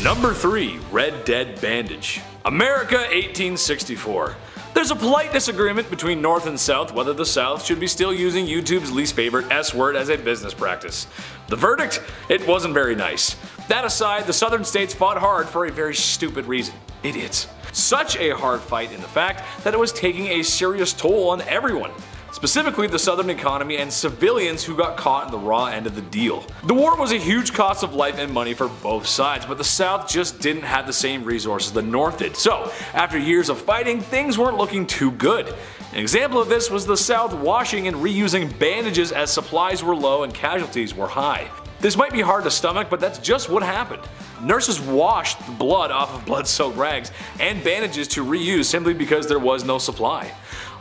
Number 3. Red Dead Bandage. America 1864. There's a polite disagreement between North and South whether the South should be still using YouTube's least favorite S word as a business practice. The verdict? It wasn't very nice. That aside, the Southern states fought hard for a very stupid reason. Idiots. Such a hard fight in the fact that it was taking a serious toll on everyone. Specifically the Southern economy and civilians who got caught in the raw end of the deal. The war was a huge cost of life and money for both sides, but the South just didn't have the same resources the North did. So, after years of fighting, things weren't looking too good. An example of this was the South washing and reusing bandages as supplies were low and casualties were high. This might be hard to stomach, but that's just what happened. Nurses washed the blood off of blood-soaked rags and bandages to reuse simply because there was no supply.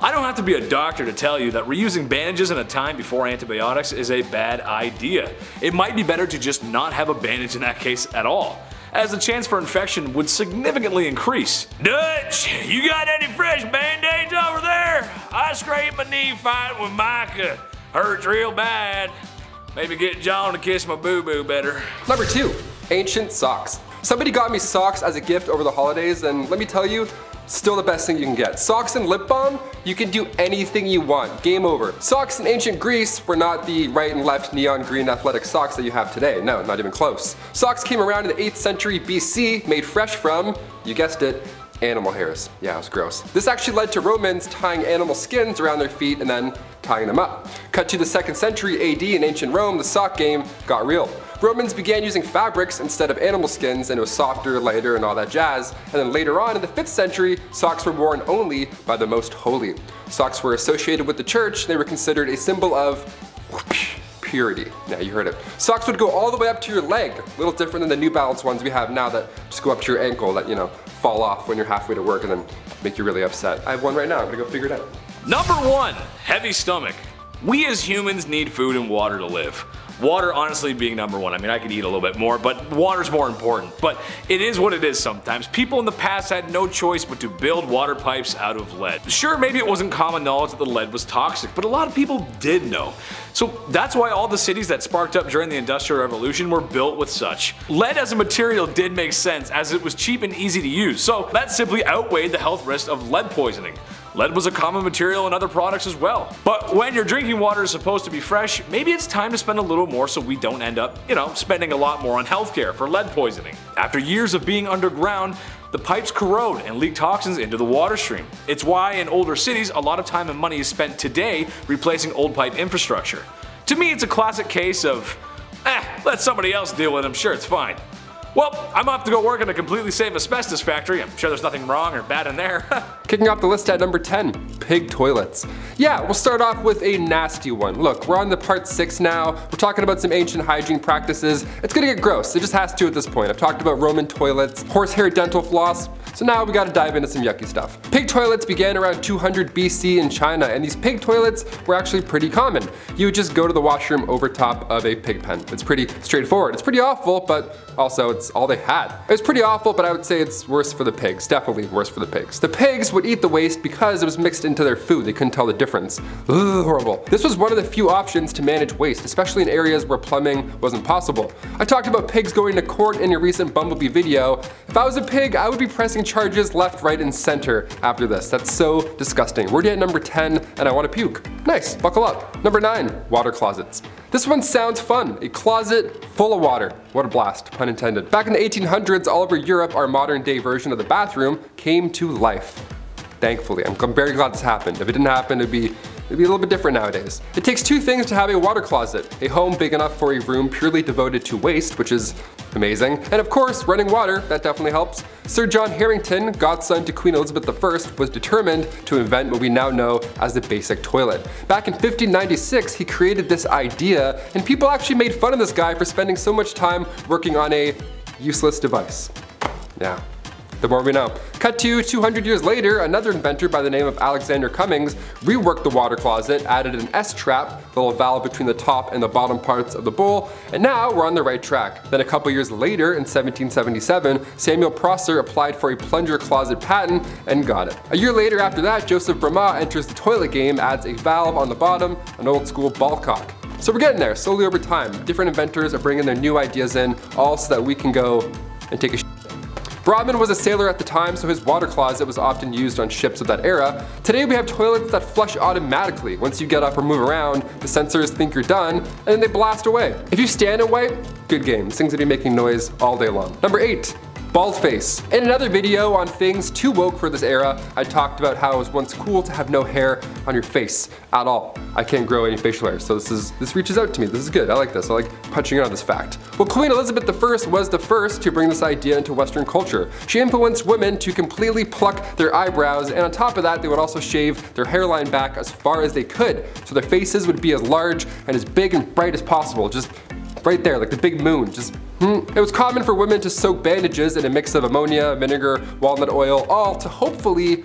I don't have to be a doctor to tell you that reusing bandages in a time before antibiotics is a bad idea. It might be better to just not have a bandage in that case at all, as the chance for infection would significantly increase. Dutch, you got any fresh band-aids over there? I scraped my knee fighting with Micah. Hurts real bad. Maybe get John to kiss my boo-boo better. Number 2. Ancient socks. Somebody got me socks as a gift over the holidays, and let me tell you, still the best thing you can get. Socks and lip balm, you can do anything you want. Game over. Socks in ancient Greece were not the right and left neon green athletic socks that you have today. No, not even close. Socks came around in the 8th century BC, made fresh from, you guessed it, animal hairs. Yeah, it was gross. This actually led to Romans tying animal skins around their feet and then tying them up. Cut to the 2nd century AD in ancient Rome, the sock game got real. Romans began using fabrics instead of animal skins, and it was softer, lighter, and all that jazz. And then later on in the 5th century, socks were worn only by the most holy. Socks were associated with the church, they were considered a symbol of purity. Yeah, you heard it. Socks would go all the way up to your leg, a little different than the New Balance ones we have now that just go up to your ankle that, you know, fall off when you're halfway to work and then make you really upset. I have one right now, I'm gonna go figure it out. Number 1. Heavy stomach. We as humans need food and water to live. Water honestly being number 1. I mean, I could eat a little bit more, but water's more important. But it is what it is sometimes. People in the past had no choice but to build water pipes out of lead. Sure, maybe it wasn't common knowledge that the lead was toxic, but a lot of people did know. So that's why all the cities that sparked up during the Industrial Revolution were built with such. Lead as a material did make sense as it was cheap and easy to use, so that simply outweighed the health risk of lead poisoning. Lead was a common material in other products as well. But when your drinking water is supposed to be fresh, maybe it's time to spend a little more so we don't end up, spending a lot more on healthcare for lead poisoning. After years of being underground, the pipes corrode and leak toxins into the water stream. It's why in older cities a lot of time and money is spent today replacing old pipe infrastructure. To me, it's a classic case of, let somebody else deal with it, I'm sure it's fine. Well, I'm off to go work in a completely safe asbestos factory. I'm sure there's nothing wrong or bad in there. Kicking off the list at number 10, pig toilets. Yeah, we'll start off with a nasty one. Look, we're on the part 6 now. We're talking about some ancient hygiene practices. It's gonna get gross, it just has to at this point. I've talked about Roman toilets, horsehair dental floss, so now we gotta dive into some yucky stuff. Pig toilets began around 200 BC in China, and these pig toilets were actually pretty common. You would just go to the washroom over top of a pig pen. It's pretty straightforward. It's pretty awful, but also it's all they had. It was pretty awful, but I would say it's worse for the pigs. Definitely worse for the pigs. The pigs would eat the waste because it was mixed into their food. They couldn't tell the difference. Ugh, horrible. This was one of the few options to manage waste, especially in areas where plumbing wasn't possible. I talked about pigs going to court in a recent Bumblebee video. If I was a pig, I would be pressing charges left, right, and center after this. That's so disgusting. We're at number 10, and I want to puke. Nice, buckle up. Number 9, water closets. This one sounds fun. A closet full of water. What a blast, pun intended. Back in the 1800s, all over Europe, our modern day version of the bathroom came to life. Thankfully, I'm very glad this happened. If it didn't happen, it'd be a little bit different nowadays. It takes 2 things to have a water closet. A home big enough for a room purely devoted to waste, which is amazing. And of course, running water, that definitely helps. Sir John Harington, godson to Queen Elizabeth I, was determined to invent what we now know as the basic toilet. Back in 1596, he created this idea, and people actually made fun of this guy for spending so much time working on a useless device. Yeah. The more we know. Cut to 200 years later, another inventor by the name of Alexander Cummings reworked the water closet, added an S-trap, the little valve between the top and the bottom parts of the bowl, and now we're on the right track. Then a couple years later, in 1777, Samuel Prosser applied for a plunger closet patent and got it. A year later after that, Joseph Bramah enters the toilet game, adds a valve on the bottom, an old school ball cock. So we're getting there, slowly over time. Different inventors are bringing their new ideas in, all so that we can go and take a shit. Brahman was a sailor at the time, so his water closet was often used on ships of that era. Today we have toilets that flush automatically. Once you get up or move around, the sensors think you're done, and then they blast away. If you stand and wipe, good game. This thing's gonna be making noise all day long. Number 8. Bald face. In another video on things too woke for this era, I talked about how it was once cool to have no hair on your face at all. I can't grow any facial hair, so this reaches out to me. This is good. I like this. I like punching out on this fact. Well, Queen Elizabeth I was the first to bring this idea into Western culture. She influenced women to completely pluck their eyebrows, and on top of that, they would also shave their hairline back as far as they could, so their faces would be as large and as big and bright as possible. Just right there, like the big moon. It was common for women to soak bandages in a mix of ammonia, vinegar, walnut oil, all to hopefully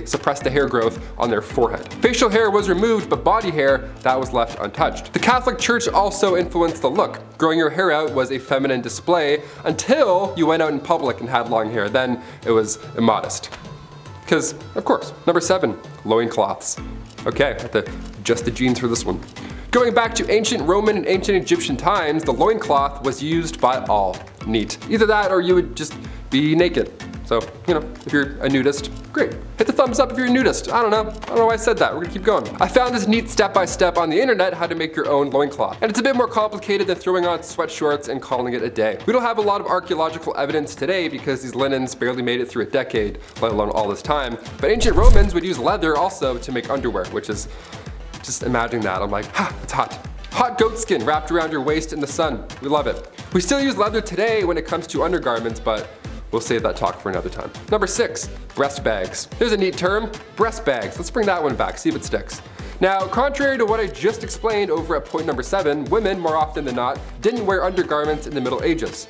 suppress the hair growth on their forehead. Facial hair was removed, but body hair, that was left untouched. The Catholic Church also influenced the look. Growing your hair out was a feminine display until you went out in public and had long hair. Then it was immodest. Because, of course. Number 7, loincloths. Okay, I have to adjust the jeans for this one. Going back to ancient Roman and ancient Egyptian times, the loincloth was used by all. Neat. Either that or you would just be naked. So, if you're a nudist, great. Hit the thumbs up if you're a nudist. I don't know why I said that. We're gonna keep going. I found this neat step-by-step on the internet how to make your own loincloth. And it's a bit more complicated than throwing on sweatshorts and calling it a day. We don't have a lot of archaeological evidence today because these linens barely made it through a decade, let alone all this time. But ancient Romans would use leather also to make underwear, which is, just imagining that, I'm like, it's hot. Hot goat skin wrapped around your waist in the sun. We love it. We still use leather today when it comes to undergarments, but we'll save that talk for another time. Number 6, breast bags. There's a neat term, breast bags. Let's bring that one back, see if it sticks. Now, contrary to what I just explained over at point number 7, women, more often than not, didn't wear undergarments in the Middle Ages.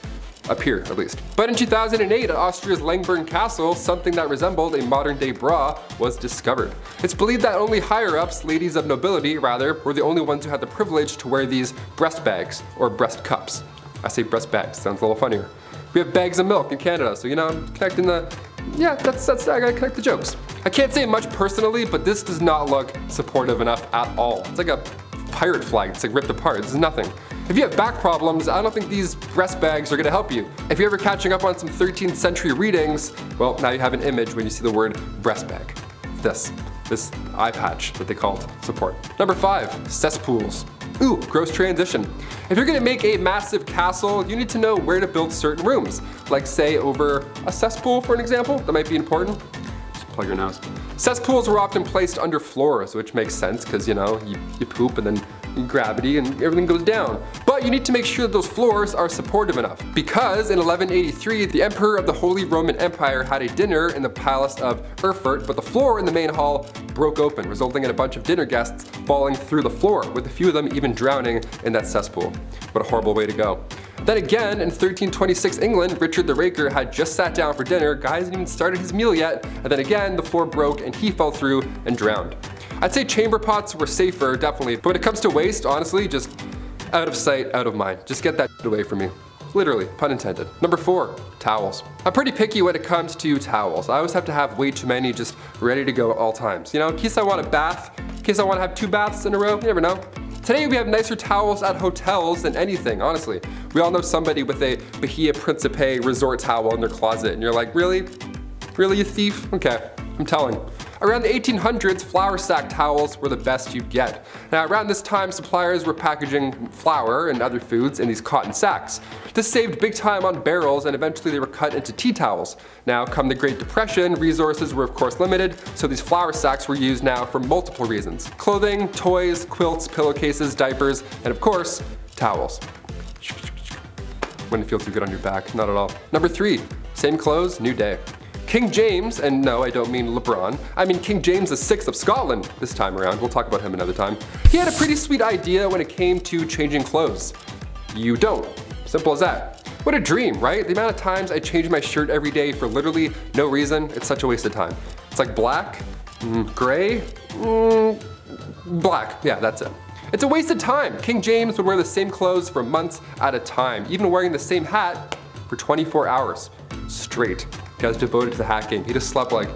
Up here, at least. But in 2008 at Austria's Langborn Castle, something that resembled a modern day bra was discovered. It's believed that only higher ups, ladies of nobility rather, were the only ones who had the privilege to wear these breast bags, or breast cups. I say breast bags, sounds a little funnier. We have bags of milk in Canada, so I'm connecting the, I gotta connect the jokes. I can't say much personally, but this does not look supportive enough at all. It's like a pirate flag, it's like ripped apart, this is nothing. If you have back problems, I don't think these breast bags are gonna help you. If you're ever catching up on some 13th century readings, well, now you have an image when you see the word breast bag. this eye patch that they called support. Number 5, cesspools. Ooh, gross transition. If you're gonna make a massive castle, you need to know where to build certain rooms. Like say over a cesspool for an example, that might be important. Just plug your nose. Cesspools were often placed under floors, which makes sense because you know, you poop and then gravity and everything goes down. But you need to make sure that those floors are supportive enough. Because in 1183, the Emperor of the Holy Roman Empire had a dinner in the palace of Erfurt, but the floor in the main hall broke open, resulting in a bunch of dinner guests falling through the floor, with a few of them even drowning in that cesspool. What a horrible way to go. Then again, in 1326 England, Richard the Raker had just sat down for dinner, guy hasn't even started his meal yet, and then again, the floor broke and he fell through and drowned. I'd say chamber pots were safer, definitely, but when it comes to waste, honestly, just out of sight, out of mind. Just get that away from me. Literally, pun intended. Number 4, towels. I'm pretty picky when it comes to towels. I always have to have way too many just ready to go at all times. You know, in case I want a bath, in case I want to have 2 baths in a row, you never know. Today we have nicer towels at hotels than anything, honestly. We all know somebody with a Bahia Principe resort towel in their closet, and you're like, really? Really, you thief? Okay, I'm telling. Around the 1800s, flour sack towels were the best you'd get. Now around this time, suppliers were packaging flour and other foods in these cotton sacks. This saved big time on barrels, and eventually they were cut into tea towels. Now come the Great Depression, resources were of course limited, so these flour sacks were used now for multiple reasons. Clothing, toys, quilts, pillowcases, diapers, and of course, towels. Wouldn't feel too good on your back, not at all. Number 3, same clothes, new day. King James, and no, I don't mean LeBron, I mean King James VI of Scotland this time around. We'll talk about him another time. He had a pretty sweet idea when it came to changing clothes. You don't. Simple as that. What a dream, right? The amount of times I change my shirt every day for literally no reason, it's such a waste of time. It's like black, gray, black, yeah, that's it. It's a waste of time. King James would wear the same clothes for months at a time, even wearing the same hat for 24 hours straight. He was devoted to the hat game. He just slept like,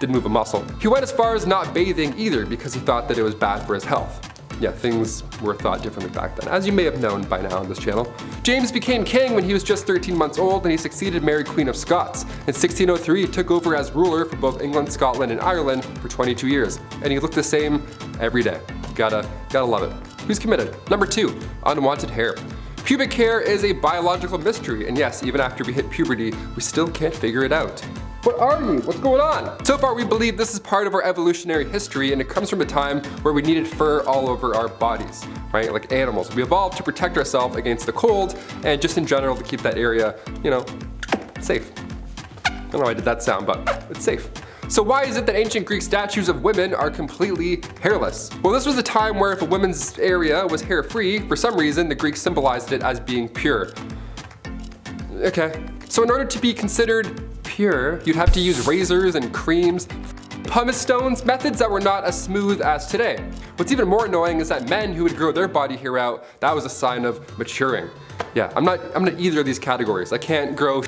didn't move a muscle. He went as far as not bathing either because he thought that it was bad for his health. Yeah, things were thought differently back then, as you may have known by now on this channel. James became king when he was just 13 months old, and he succeeded Mary Queen of Scots. In 1603, he took over as ruler for both England, Scotland, and Ireland for 22 years. And he looked the same every day. Gotta love it. Who's committed? Number 2, unwanted hair. Pubic hair is a biological mystery, and yes, even after we hit puberty, we still can't figure it out. What are you? What's going on? So far we believe this is part of our evolutionary history, and it comes from a time where we needed fur all over our bodies, right? Like animals. We evolved to protect ourselves against the cold, and just in general to keep that area, you know, safe. I don't know why I did that sound, but it's safe. So why is it that ancient Greek statues of women are completely hairless? Well, this was a time where if a woman's area was hair-free, for some reason the Greeks symbolized it as being pure. Okay. So in order to be considered pure, you'd have to use razors and creams, pumice stones, methods that were not as smooth as today. What's even more annoying is that men who would grow their body hair out, that was a sign of maturing. Yeah, I'm not either of these categories. I can't grow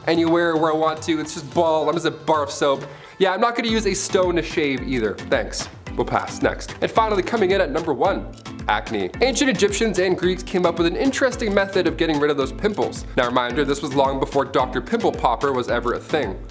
anywhere where I want to. It's just bald. I'm just a bar of soap. Yeah, I'm not gonna use a stone to shave either. Thanks. We'll pass. Next. And finally, coming in at number 1, acne. Ancient Egyptians and Greeks came up with an interesting method of getting rid of those pimples. Now reminder, this was long before Dr. Pimple Popper was ever a thing.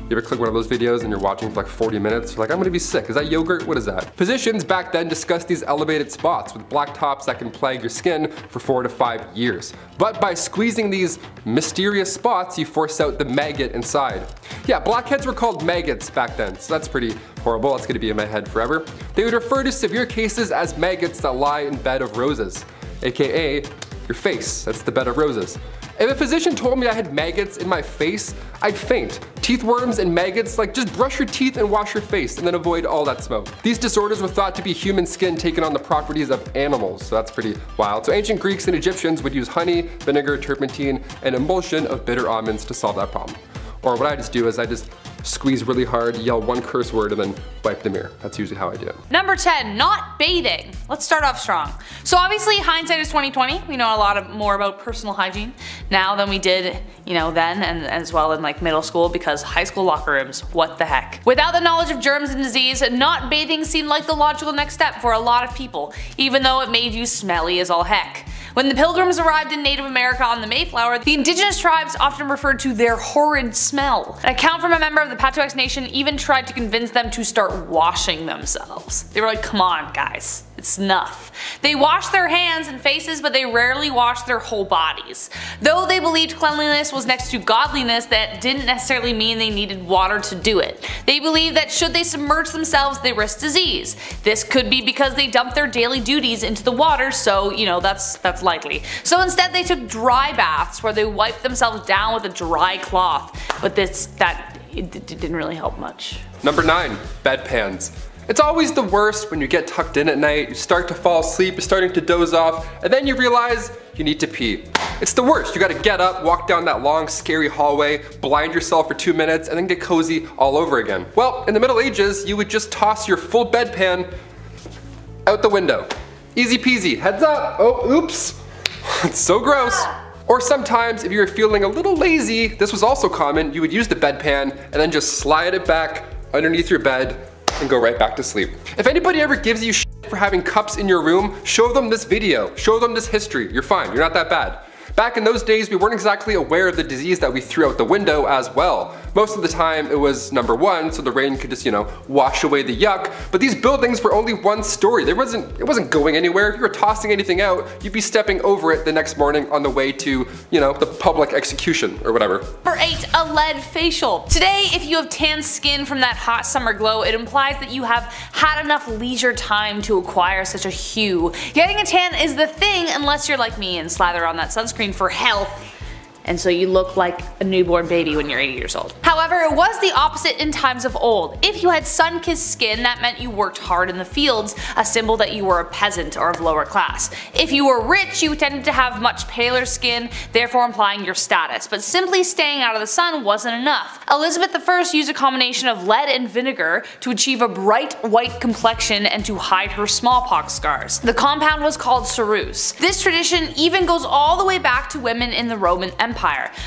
You ever click one of those videos and you're watching for like 40 minutes? You're like, I'm gonna be sick. Is that yogurt? What is that? Physicians back then discussed these elevated spots with black tops that can plague your skin for 4 to 5 years. But by squeezing these mysterious spots, you force out the maggot inside. Yeah, blackheads were called maggots back then, so that's pretty horrible. That's gonna be in my head forever. They would refer to severe cases as maggots that lie in bed of roses, AKA your face. That's the bed of roses. If a physician told me I had maggots in my face, I'd faint. Teeth worms and maggots, like just brush your teeth and wash your face and then avoid all that smoke. These disorders were thought to be human skin taking on the properties of animals, so that's pretty wild. So ancient Greeks and Egyptians would use honey, vinegar, turpentine, and emulsion of bitter almonds to solve that problem. Or what I just do is I just squeeze really hard, yell one curse word, and then wipe the mirror. That's usually how I do it. Number 10, not bathing. Let's start off strong. So obviously hindsight is 2020. We know a lot more about personal hygiene now than we did, then and as well in like middle school, because high school locker rooms, what the heck. Without the knowledge of germs and disease, not bathing seemed like the logical next step for a lot of people, even though it made you smelly as all heck. When the Pilgrims arrived in Native America on the Mayflower, the indigenous tribes often referred to their horrid smell. An account from a member of the Patuxet Nation even tried to convince them to start washing themselves. They were like, come on guys, it's enough. They washed their hands and faces, but they rarely washed their whole bodies. Though they believed cleanliness was next to godliness, that didn't necessarily mean they needed water to do it. They believed that should they submerge themselves, they risked disease. This could be because they dumped their daily duties into the water, so you know that's likely. So instead they took dry baths where they wiped themselves down with a dry cloth, but it didn't really help much. Number 9. Bedpans. It's always the worst when you get tucked in at night, you start to fall asleep, you're starting to doze off, and then you realize you need to pee. It's the worst. You gotta get up, walk down that long, scary hallway, blind yourself for 2 minutes, and then get cozy all over again. Well, in the Middle Ages, you would just toss your full bedpan out the window. Easy peasy. Heads up. Oh, oops. It's so gross. Or sometimes, if you were feeling a little lazy, this was also common, you would use the bedpan and then just slide it back underneath your bed and go right back to sleep. If anybody ever gives you shit for having cups in your room, show them this video, show them this history. You're fine, you're not that bad. Back in those days, we weren't exactly aware of the disease that we threw out the window as well. Most of the time it was number 1, so the rain could just, wash away the yuck, but these buildings were only one story. It wasn't going anywhere. If you were tossing anything out, you'd be stepping over it the next morning on the way to, the public execution or whatever. Number 8. A lead facial. Today, if you have tan skin from that hot summer glow, it implies that you have had enough leisure time to acquire such a hue. Getting a tan is the thing unless you're like me and slather on that sunscreen for health, and so you look like a newborn baby when you're 80 years old. However, it was the opposite in times of old. If you had sun-kissed skin, that meant you worked hard in the fields, a symbol that you were a peasant or of lower class. If you were rich, you tended to have much paler skin, therefore implying your status, but simply staying out of the sun wasn't enough. Elizabeth I used a combination of lead and vinegar to achieve a bright white complexion and to hide her smallpox scars. The compound was called serus. This tradition even goes all the way back to women in the Roman Empire.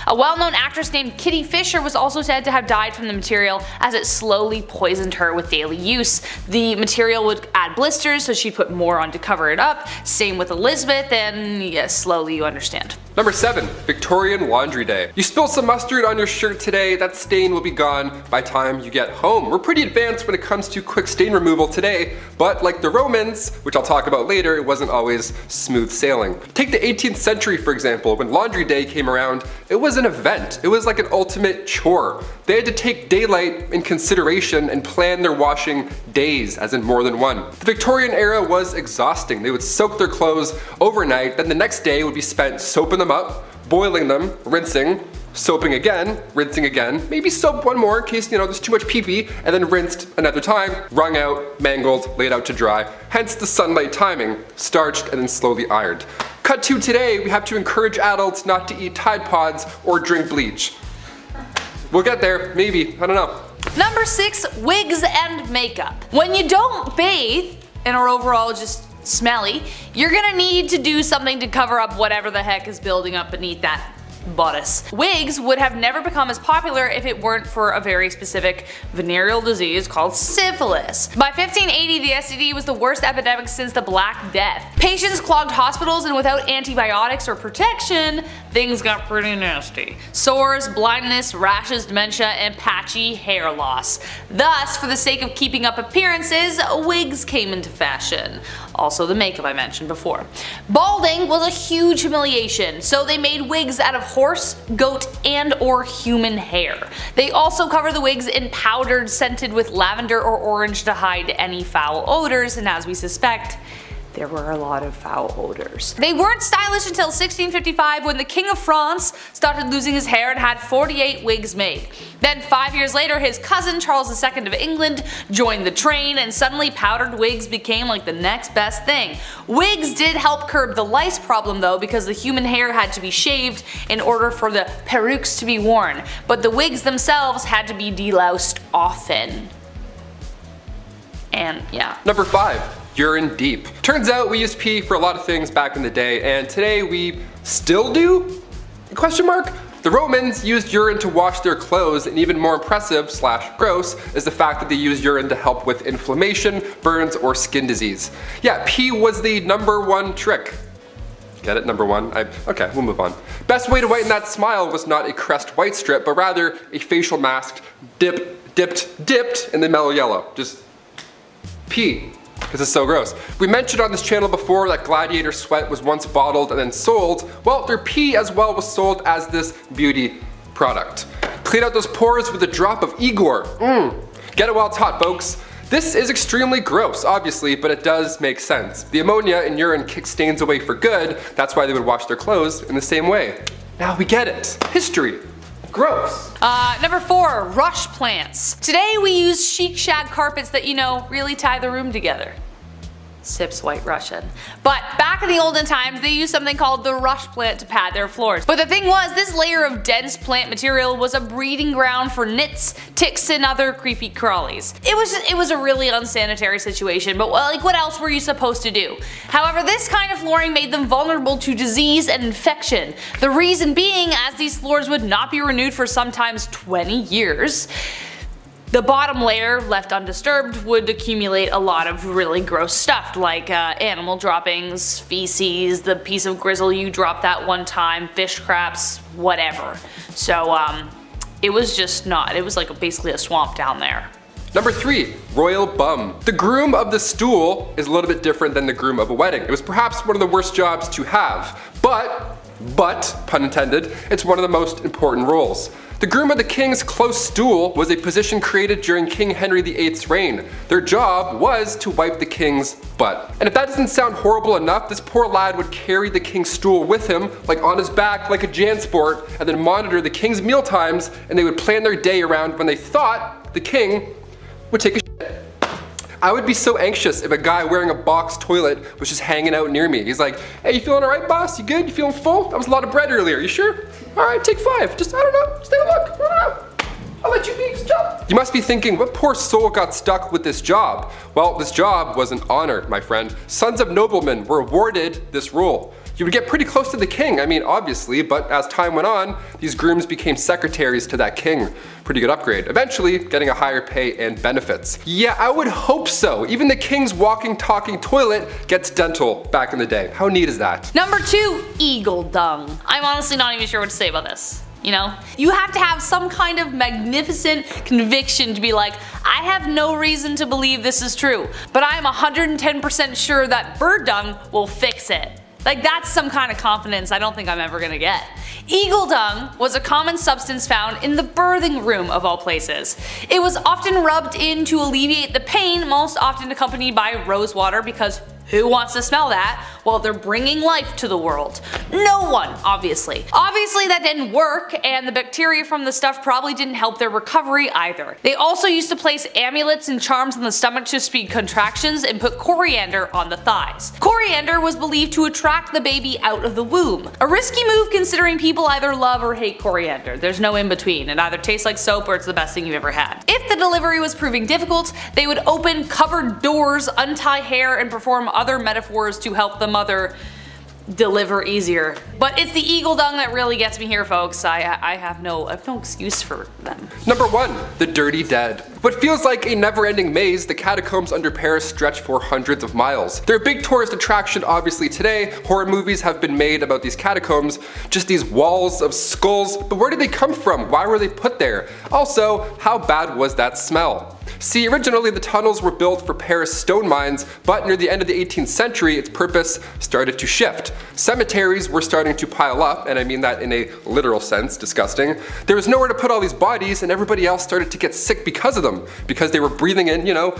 A well-known actress named Kitty Fisher was also said to have died from the material as it slowly poisoned her with daily use. The material would add blisters, so she'd put more on to cover it up. Same with Elizabeth, and yes, slowly you understand. Number 7. Victorian Laundry Day. You spill some mustard on your shirt today, that stain will be gone by the time you get home. We're pretty advanced when it comes to quick stain removal today, but like the Romans, which I'll talk about later, it wasn't always smooth sailing. Take the 18th century for example. When Laundry Day came around, it was an event. It was like an ultimate chore. They had to take daylight in consideration and plan their washing days, as in more than one. The Victorian era was exhausting. They would soak their clothes overnight, then the next day would be spent soaping them up, boiling them, rinsing, soaping again, rinsing again, maybe soap one more in case there's too much pee-pee, and then rinsed another time, wrung out, mangled, laid out to dry. Hence the sunlight timing, starched and then slowly ironed. Cut to today, we have to encourage adults not to eat Tide Pods or drink bleach. We'll get there, maybe, I don't know. Number 6. Wigs and makeup. When you don't bathe and are overall just smelly, you're gonna need to do something to cover up whatever the heck is building up beneath that bodice. Wigs would have never become as popular if it weren't for a very specific venereal disease called syphilis. By 1580, the STD was the worst epidemic since the Black Death. Patients clogged hospitals, and without antibiotics or protection, things got pretty nasty. Sores, blindness, rashes, dementia, and patchy hair loss. Thus, for the sake of keeping up appearances, wigs came into fashion. Also the makeup I mentioned before. Balding was a huge humiliation, so they made wigs out of horse, goat, and or human hair. They also cover the wigs in powdered scented with lavender or orange to hide any foul odors, and as we suspect, there were a lot of foul odors. They weren't stylish until 1655 when the King of France started losing his hair and had 48 wigs made. Then 5 years later, his cousin Charles II of England joined the train, and suddenly powdered wigs became like the next best thing. Wigs did help curb the lice problem though, because the human hair had to be shaved in order for the perukes to be worn, but the wigs themselves had to be deloused often. And yeah. Number 5. Urine deep. Turns out we used pee for a lot of things back in the day, and today we still do? Question mark? The Romans used urine to wash their clothes, and even more impressive / gross is the fact that they used urine to help with inflammation, burns, or skin disease. Yeah, pee was the #1 trick. Get it? Number one? Okay, we'll move on. Best way to whiten that smile was not a Crest white strip, but rather a facial mask dipped in the mellow yellow. Just pee, because it's so gross. We mentioned on this channel before that Gladiator Sweat was once bottled and then sold. Well, their pee as well was sold as this beauty product. Clean out those pores with a drop of Igor. Get it while it's hot, folks. This is extremely gross, obviously, but it does make sense. The ammonia in urine kicks stains away for good. That's why they would wash their clothes in the same way. Now we get it. History. Gross. Number 4, rush plants. Today we use chic shag carpets that, you know, really tie the room together. Sips White Russian. But back in the olden times, they used something called the rush plant to pad their floors. But the thing was, this layer of dense plant material was a breeding ground for nits, ticks, and other creepy crawlies. It was a really unsanitary situation, but like, what else were you supposed to do? However, this kind of flooring made them vulnerable to disease and infection. The reason being, as these floors would not be renewed for sometimes 20 years, the bottom layer, left undisturbed, would accumulate a lot of really gross stuff like animal droppings, feces, the piece of grizzle you dropped that one time, fish scraps, whatever. So it was just not, it was like basically a swamp down there. Number 3, royal bum. The groom of the stool is a little bit different than the groom of a wedding. It was perhaps one of the worst jobs to have, but, pun intended, it's one of the most important roles. The groom of the king's close stool was a position created during King Henry VIII's reign. Their job was to wipe the king's butt. And if that doesn't sound horrible enough, this poor lad would carry the king's stool with him, like on his back like a JanSport, and then monitor the king's meal times, and they would plan their day around when they thought the king would take a shit. I would be so anxious if a guy wearing a box toilet was just hanging out near me. He's like, hey, you feeling alright, boss? You good? You feeling full? That was a lot of bread earlier. You sure? Alright, take 5. Just, I don't know. Just take a look. I don't know. I'll let you be. Good job. You must be thinking, what poor soul got stuck with this job? Well, this job was an honor, my friend. Sons of noblemen were awarded this role. You would get pretty close to the king, I mean, obviously, but as time went on, these grooms became secretaries to that king. Pretty good upgrade. Eventually, getting a higher pay and benefits. Yeah, I would hope so. Even the king's walking, talking toilet gets dental back in the day. How neat is that? Number 2, eagle dung. I'm honestly not even sure what to say about this. You know? You have to have some kind of magnificent conviction to be like, I have no reason to believe this is true, but I'm 110% sure that bird dung will fix it. Like, that's some kind of confidence I don't think I'm ever gonna get. Eagle dung was a common substance found in the birthing room of all places. It was often rubbed in to alleviate the pain, most often accompanied by rose water, because who wants to smell that while they're bringing life to the world? No one, obviously. Obviously that didn't work, and the bacteria from the stuff probably didn't help their recovery either. They also used to place amulets and charms on the stomach to speed contractions and put coriander on the thighs. Coriander was believed to attract the baby out of the womb. A risky move considering people either love or hate coriander. There's no in between. It either tastes like soap or it's the best thing you've ever had. If the delivery was proving difficult, they would open cupboard doors, untie hair, and perform other metaphors to help the mother deliver easier. But it's the eagle dung that really gets me here, folks. I have no excuse for them. Number 1, the dirty dead. What feels like a never-ending maze, the catacombs under Paris stretch for hundreds of miles. They're a big tourist attraction obviously today. Horror movies have been made about these catacombs, just these walls of skulls, but where did they come from? Why were they put there? Also, how bad was that smell? See, originally the tunnels were built for Paris stone mines, but near the end of the 18th century its purpose started to shift. Cemeteries were starting to pile up, and I mean that in a literal sense, disgusting. There was nowhere to put all these bodies, and everybody else started to get sick because of them, because they were breathing in, you know,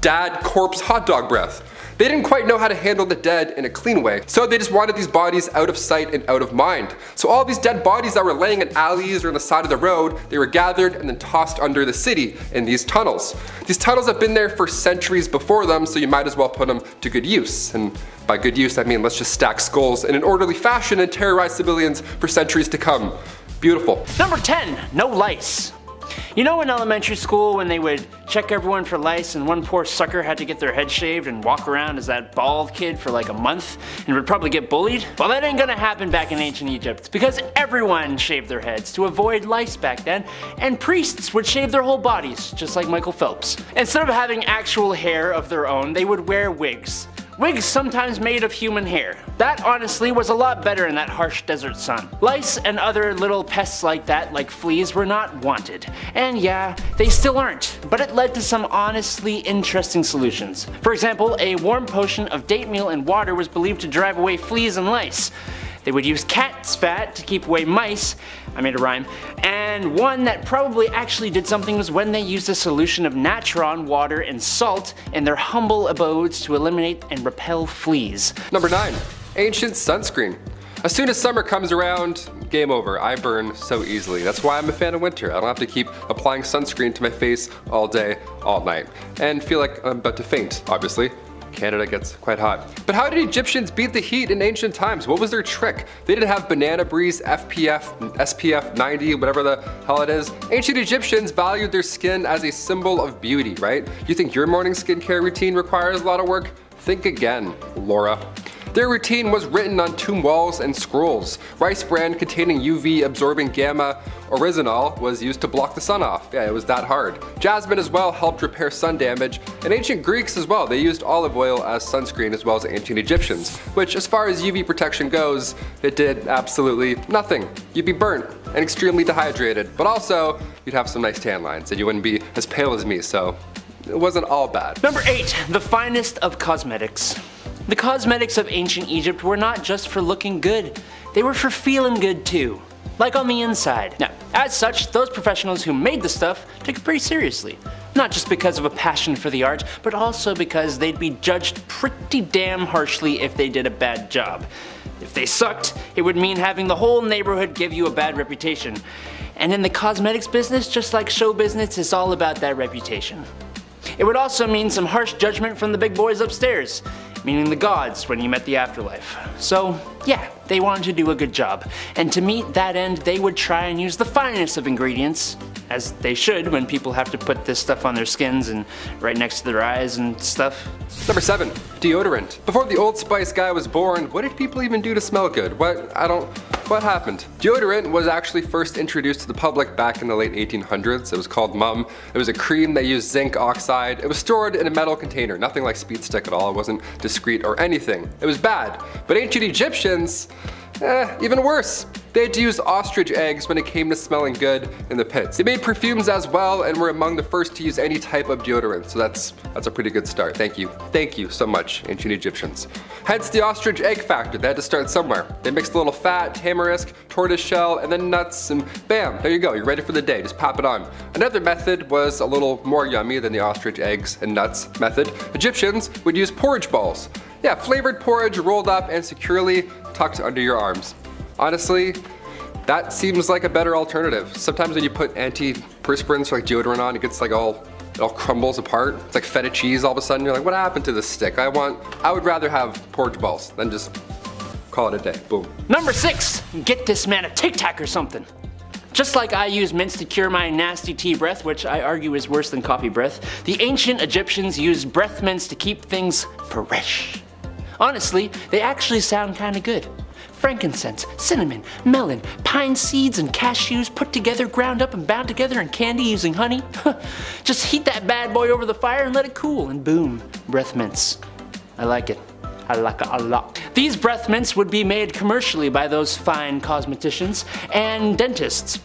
dad corpse hot dog breath. They didn't quite know how to handle the dead in a clean way, so they just wanted these bodies out of sight and out of mind. So all these dead bodies that were laying in alleys or on the side of the road, they were gathered and then tossed under the city in these tunnels. These tunnels have been there for centuries before them, so you might as well put them to good use. And by good use, I mean let's just stack skulls in an orderly fashion and terrorize civilians for centuries to come. Beautiful. Number 10, no lice. You know in elementary school when they would check everyone for lice and one poor sucker had to get their head shaved and walk around as that bald kid for like a month and would probably get bullied? Well, that ain't gonna happen back in ancient Egypt because everyone shaved their heads to avoid lice back then, and priests would shave their whole bodies just like Michael Phelps. Instead of having actual hair of their own, they would wear wigs. Wigs sometimes made of human hair. That honestly was a lot better in that harsh desert sun. Lice and other little pests like that, like fleas, were not wanted. And yeah, they still aren't, but it led to some honestly interesting solutions. For example, a warm potion of date meal and water was believed to drive away fleas and lice. They would use cat's fat to keep away mice, I made a rhyme, and one that probably actually did something was when they used a solution of natron, water, and salt in their humble abodes to eliminate and repel fleas. Number 9. Ancient sunscreen. As soon as summer comes around, game over. I burn so easily. That's why I'm a fan of winter. I don't have to keep applying sunscreen to my face all day, all night, and feel like I'm about to faint, obviously. Canada gets quite hot. But how did Egyptians beat the heat in ancient times? What was their trick? They didn't have banana breeze, SPF 90, whatever the hell it is. Ancient Egyptians valued their skin as a symbol of beauty, right? You think your morning skincare routine requires a lot of work? Think again, Laura. Their routine was written on tomb walls and scrolls. Rice bran containing UV absorbing gamma oryzanol was used to block the sun off. Yeah, it was that hard. Jasmine as well helped repair sun damage, and ancient Greeks as well. They used olive oil as sunscreen as well as ancient Egyptians, which as far as UV protection goes, it did absolutely nothing. You'd be burnt and extremely dehydrated, but also you'd have some nice tan lines and you wouldn't be as pale as me, so it wasn't all bad. Number 8. The finest of cosmetics. The cosmetics of ancient Egypt were not just for looking good, they were for feeling good too. Like on the inside. Now, as such, those professionals who made the stuff took it pretty seriously. Not just because of a passion for the art, but also because they'd be judged pretty damn harshly if they did a bad job. If they sucked, it would mean having the whole neighborhood give you a bad reputation. And in the cosmetics business, just like show business, it's all about that reputation. It would also mean some harsh judgment from the big boys upstairs, meaning the gods when you met the afterlife. So yeah, they wanted to do a good job, and to meet that end they would try and use the finest of ingredients, as they should when people have to put this stuff on their skins and right next to their eyes and stuff. Number 7. Deodorant. Before the Old Spice guy was born, what did people even do to smell good? What happened? Deodorant was actually first introduced to the public back in the late 1800s. It was called Mum. It was a cream that used zinc oxide. It was stored in a metal container, nothing like Speed Stick at all. It wasn't discreet or anything. It was bad. But ancient Egyptians, even worse. They had to use ostrich eggs when it came to smelling good in the pits. They made perfumes as well and were among the first to use any type of deodorant, so that's a pretty good start. Thank you. Thank you so much, ancient Egyptians. Hence the ostrich egg factor. They had to start somewhere. They mixed a little fat, tamarisk, tortoise shell, and then nuts, and bam, there you go. You're ready for the day. Just pop it on. Another method was a little more yummy than the ostrich eggs and nuts method. Egyptians would use porridge balls. Yeah, flavored porridge rolled up and securely tucked under your arms. Honestly, that seems like a better alternative. Sometimes when you put antiperspirants or like deodorant on, it gets like it all crumbles apart. It's like feta cheese all of a sudden. You're like, what happened to this stick? I would rather have porridge balls than just call it a day. Boom. Number 6. Get this man a Tic Tac or something. Just like I use mints to cure my nasty tea breath, which I argue is worse than coffee breath, the ancient Egyptians used breath mints to keep things fresh. Honestly, they actually sound kinda good. Frankincense, cinnamon, melon, pine seeds, and cashews put together, ground up, and bound together in candy using honey. Just heat that bad boy over the fire and let it cool, and boom, breath mints. I like it. I like it a lot. These breath mints would be made commercially by those fine cosmeticians and dentists.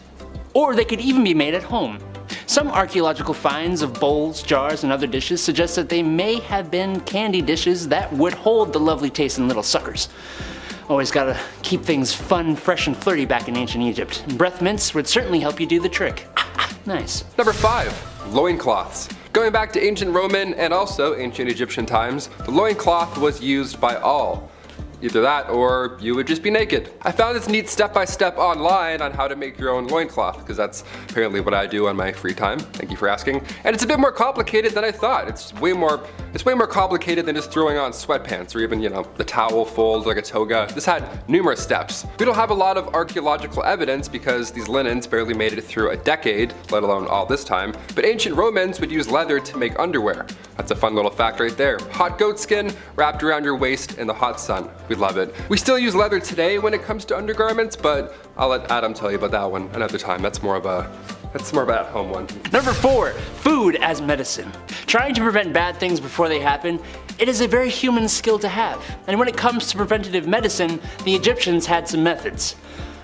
Or they could even be made at home. Some archaeological finds of bowls, jars, and other dishes suggest that they may have been candy dishes that would hold the lovely tasting little suckers. Always gotta keep things fun, fresh, and flirty back in ancient Egypt. Breath mints would certainly help you do the trick. Nice. Number 5. Loincloths. Going back to ancient Roman and also ancient Egyptian times, the loincloth was used by all. Either that or you would just be naked. I found this neat step-by-step online on how to make your own loincloth, because that's apparently what I do on my free time. Thank you for asking. And it's a bit more complicated than I thought. It's way more complicated than just throwing on sweatpants or even, you know, the towel folds like a toga. This had numerous steps. We don't have a lot of archaeological evidence because these linens barely made it through a decade, let alone all this time. But ancient Romans would use leather to make underwear. That's a fun little fact right there. Hot goat skin wrapped around your waist in the hot sun. We love it. We still use leather today when it comes to undergarments, but I'll let Adam tell you about that one another time. That's more of a That's more of an at-home one. Number 4, food as medicine. Trying to prevent bad things before they happen, it is a very human skill to have. And when it comes to preventative medicine, the Egyptians had some methods.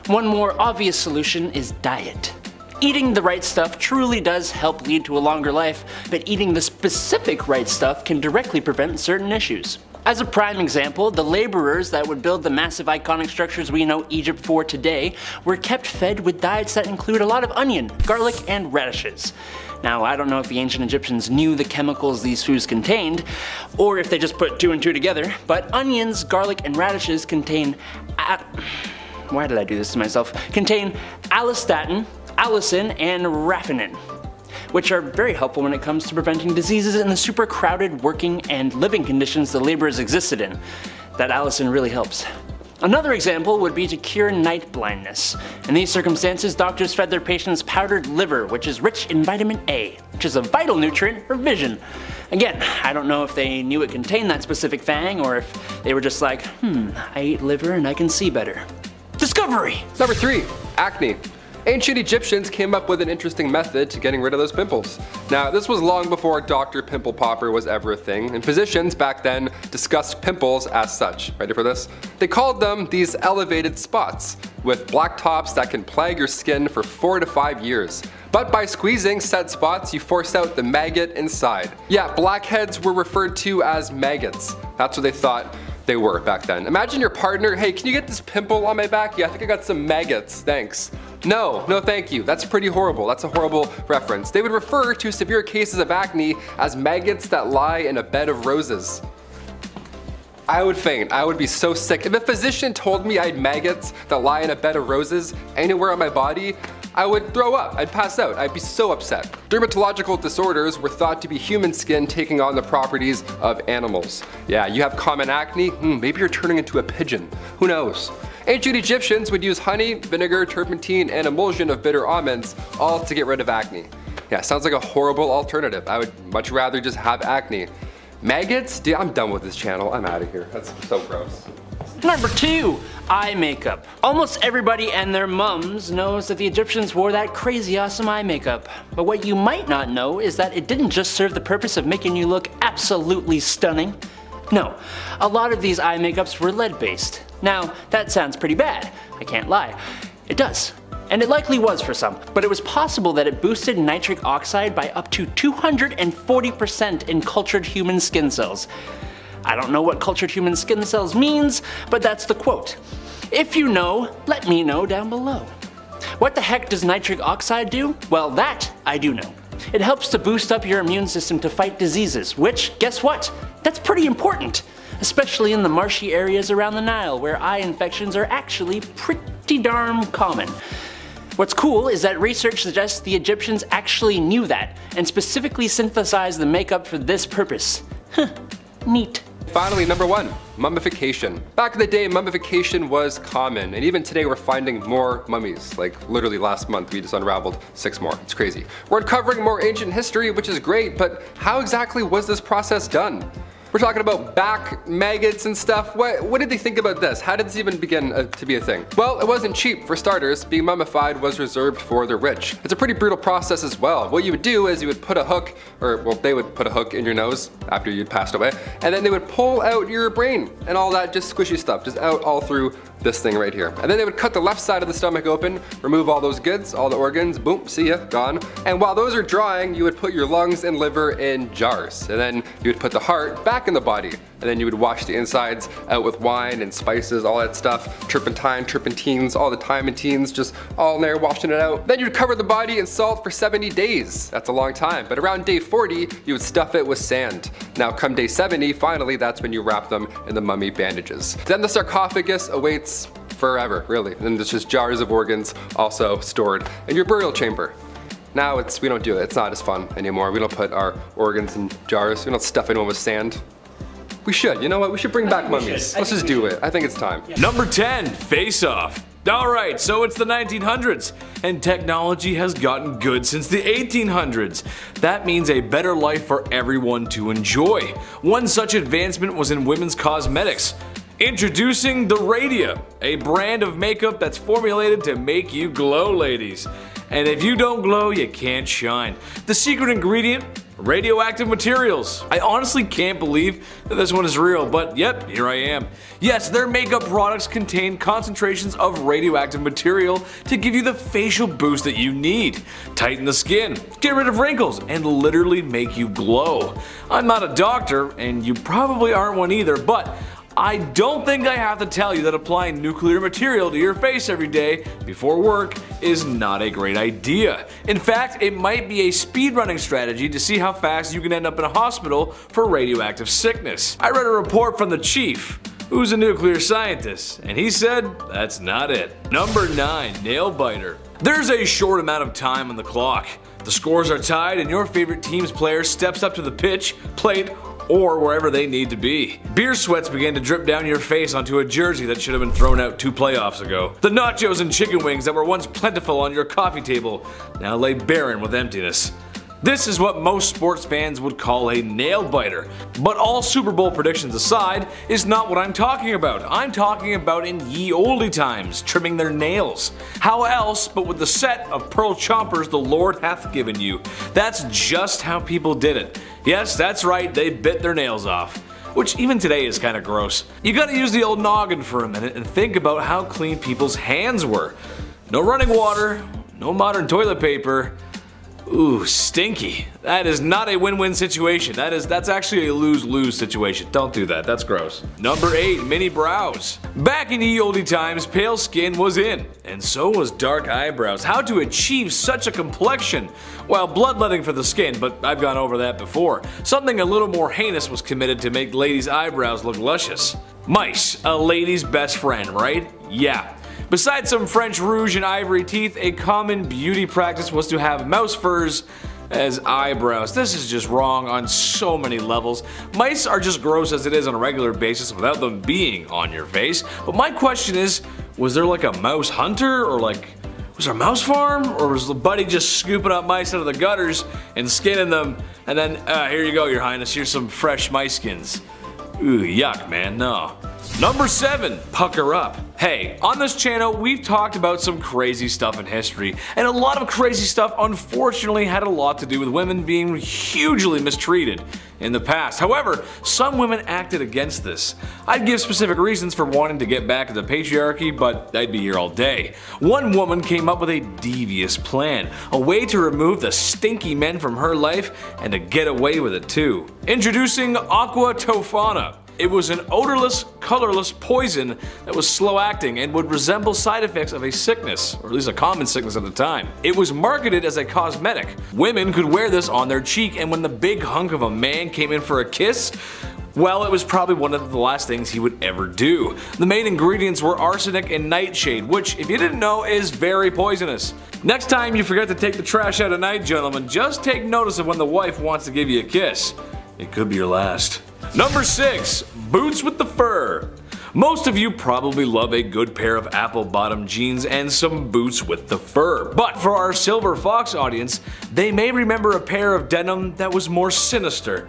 One more obvious solution is diet. Eating the right stuff truly does help lead to a longer life, but eating the specific right stuff can directly prevent certain issues. As a prime example, the laborers that would build the massive iconic structures we know Egypt for today were kept fed with diets that include a lot of onion, garlic, and radishes. Now, I don't know if the ancient Egyptians knew the chemicals these foods contained, or if they just put 2 and 2 together, but onions, garlic, and radishes contain why did I do this to myself? Contain allistatin, allicin, and raffinine, which are very helpful when it comes to preventing diseases in the super crowded working and living conditions the laborers existed in. That allicin really helps. Another example would be to cure night blindness. In these circumstances, doctors fed their patients powdered liver, which is rich in vitamin A, which is a vital nutrient for vision. Again, I don't know if they knew it contained that specific thing, or if they were just like, I ate liver and I can see better. Discovery! Number 3, acne. Ancient Egyptians came up with an interesting method to getting rid of those pimples. Now, this was long before Dr. Pimple Popper was ever a thing, and physicians back then discussed pimples as such. Ready for this? They called them these elevated spots, with black tops that can plague your skin for 4 to 5 years. But by squeezing said spots, you force out the maggot inside. Yeah, blackheads were referred to as maggots. That's what they thought they were back then. Imagine your partner, hey, can you get this pimple on my back? Yeah, I think I got some maggots, thanks. No, no thank you. That's pretty horrible. That's a horrible reference. They would refer to severe cases of acne as maggots that lie in a bed of roses. I would faint. I would be so sick. If a physician told me I had maggots that lie in a bed of roses anywhere on my body, I would throw up. I'd pass out. I'd be so upset. Dermatological disorders were thought to be human skin taking on the properties of animals. Yeah, you have common acne, maybe you're turning into a pigeon. Who knows? Ancient Egyptians would use honey, vinegar, turpentine, and emulsion of bitter almonds, all to get rid of acne. Yeah, sounds like a horrible alternative. I would much rather just have acne. Maggots? Dude, I'm done with this channel. I'm out of here. That's so gross. Number 2, eye makeup. Almost everybody and their mums knows that the Egyptians wore that crazy awesome eye makeup. But what you might not know is that it didn't just serve the purpose of making you look absolutely stunning. No, a lot of these eye makeups were lead-based. Now, that sounds pretty bad, I can't lie. It does. And it likely was for some, but it was possible that it boosted nitric oxide by up to 240% in cultured human skin cells. I don't know what cultured human skin cells means, but that's the quote. If you know, let me know down below. What the heck does nitric oxide do? Well, that I do know. It helps to boost up your immune system to fight diseases, which, guess what? That's pretty important, especially in the marshy areas around the Nile where eye infections are actually pretty darn common. What's cool is that research suggests the Egyptians actually knew that and specifically synthesized the makeup for this purpose. Neat. Finally, number 1, mummification. Back in the day, mummification was common, and even today we're finding more mummies. Like literally last month we just unraveled 6 more. It's crazy. We're uncovering more ancient history, which is great, but how exactly was this process done? We're talking about back maggots and stuff. What did they think about this? How did this even begin to be a thing? Well, it wasn't cheap. For starters, being mummified was reserved for the rich. It's a pretty brutal process as well. What you would do is you would put a hook, or well, they would put a hook in your nose after you'd passed away, and then they would pull out your brain and all that just squishy stuff, just out all through this thing right here. And then they would cut the left side of the stomach open, remove all those goods, all the organs, boom, see ya, gone. And while those are drying, you would put your lungs and liver in jars. And then you would put the heart back in the body. And then you would wash the insides out with wine and spices, all that stuff, turpentine, turpentines, all the timantines, just all in there washing it out. Then you'd cover the body in salt for 70 days. That's a long time, but around day 40, you would stuff it with sand. Now come day 70, finally, that's when you wrap them in the mummy bandages. Then the sarcophagus awaits forever, really. And then there's just jars of organs also stored in your burial chamber. Now we don't do it, it's not as fun anymore. We don't put our organs in jars, we don't stuff anyone with sand. We should, you know what, we should bring back mummies. Let's just do it, I think it's time. Yeah. Number 10, face off. Alright, so it's the 1900s, and technology has gotten good since the 1800s. That means a better life for everyone to enjoy. One such advancement was in women's cosmetics. Introducing the Radium, a brand of makeup that's formulated to make you glow, ladies. And if you don't glow, you can't shine. The secret ingredient? Radioactive materials. I honestly can't believe that this one is real, but yep, here I am. Yes, their makeup products contain concentrations of radioactive material to give you the facial boost that you need, tighten the skin, get rid of wrinkles, and literally make you glow. I'm not a doctor, and you probably aren't one either, but I don't think I have to tell you that applying nuclear material to your face every day before work is not a great idea. In fact, it might be a speedrunning strategy to see how fast you can end up in a hospital for radioactive sickness. I read a report from the chief, who's a nuclear scientist, and he said that's not it. Number 9. Nail biter. There's a short amount of time on the clock. The scores are tied and your favorite team's player steps up to the pitch, plate, or wherever they need to be. Beer sweats begin to drip down your face onto a jersey that should have been thrown out 2 playoffs ago. The nachos and chicken wings that were once plentiful on your coffee table now lay barren with emptiness. This is what most sports fans would call a nail biter. But all Super Bowl predictions aside, is not what I'm talking about. I'm talking about in ye olde times, trimming their nails. How else but with the set of pearl chompers the Lord hath given you. That's just how people did it. Yes, that's right, they bit their nails off. Which even today is kinda gross. You gotta use the old noggin for a minute and think about how clean people's hands were. No running water, no modern toilet paper. Ooh, stinky. That is not a win-win situation. That's actually a lose-lose situation. Don't do that, that's gross. Number 8, mini brows. Back in ye olde times, pale skin was in, and so was dark eyebrows. How to achieve such a complexion? Well, bloodletting for the skin, but I've gone over that before. Something a little more heinous was committed to make ladies' eyebrows look luscious. Mice, a lady's best friend, right? Yeah. Besides some French rouge and ivory teeth, a common beauty practice was to have mouse furs as eyebrows. This is just wrong on so many levels. Mice are just gross as it is on a regular basis without them being on your face. But my question is, was there like a mouse hunter, or like, was there a mouse farm? Or was the buddy just scooping up mice out of the gutters and skinning them, and then, here you go, your highness, here's some fresh mice skins. Ooh, yuck, man, no. Number 7, pucker up. Hey, on this channel we've talked about some crazy stuff in history, and a lot of crazy stuff unfortunately had a lot to do with women being hugely mistreated in the past. However, some women acted against this. I'd give specific reasons for wanting to get back at the patriarchy, but I'd be here all day. One woman came up with a devious plan, a way to remove the stinky men from her life and to get away with it too. Introducing Aqua Tofana. It was an odorless, colorless poison that was slow acting and would resemble side effects of a sickness, or at least a common sickness at the time. It was marketed as a cosmetic. Women could wear this on their cheek, and when the big hunk of a man came in for a kiss, well, it was probably one of the last things he would ever do. The main ingredients were arsenic and nightshade, which, if you didn't know, is very poisonous. Next time you forget to take the trash out at night, gentlemen, just take notice of when the wife wants to give you a kiss. It could be your last. Number 6, boots with the fur. Most of you probably love a good pair of apple bottom jeans and some boots with the fur. But for our Silver Fox audience, they may remember a pair of denim that was more sinister.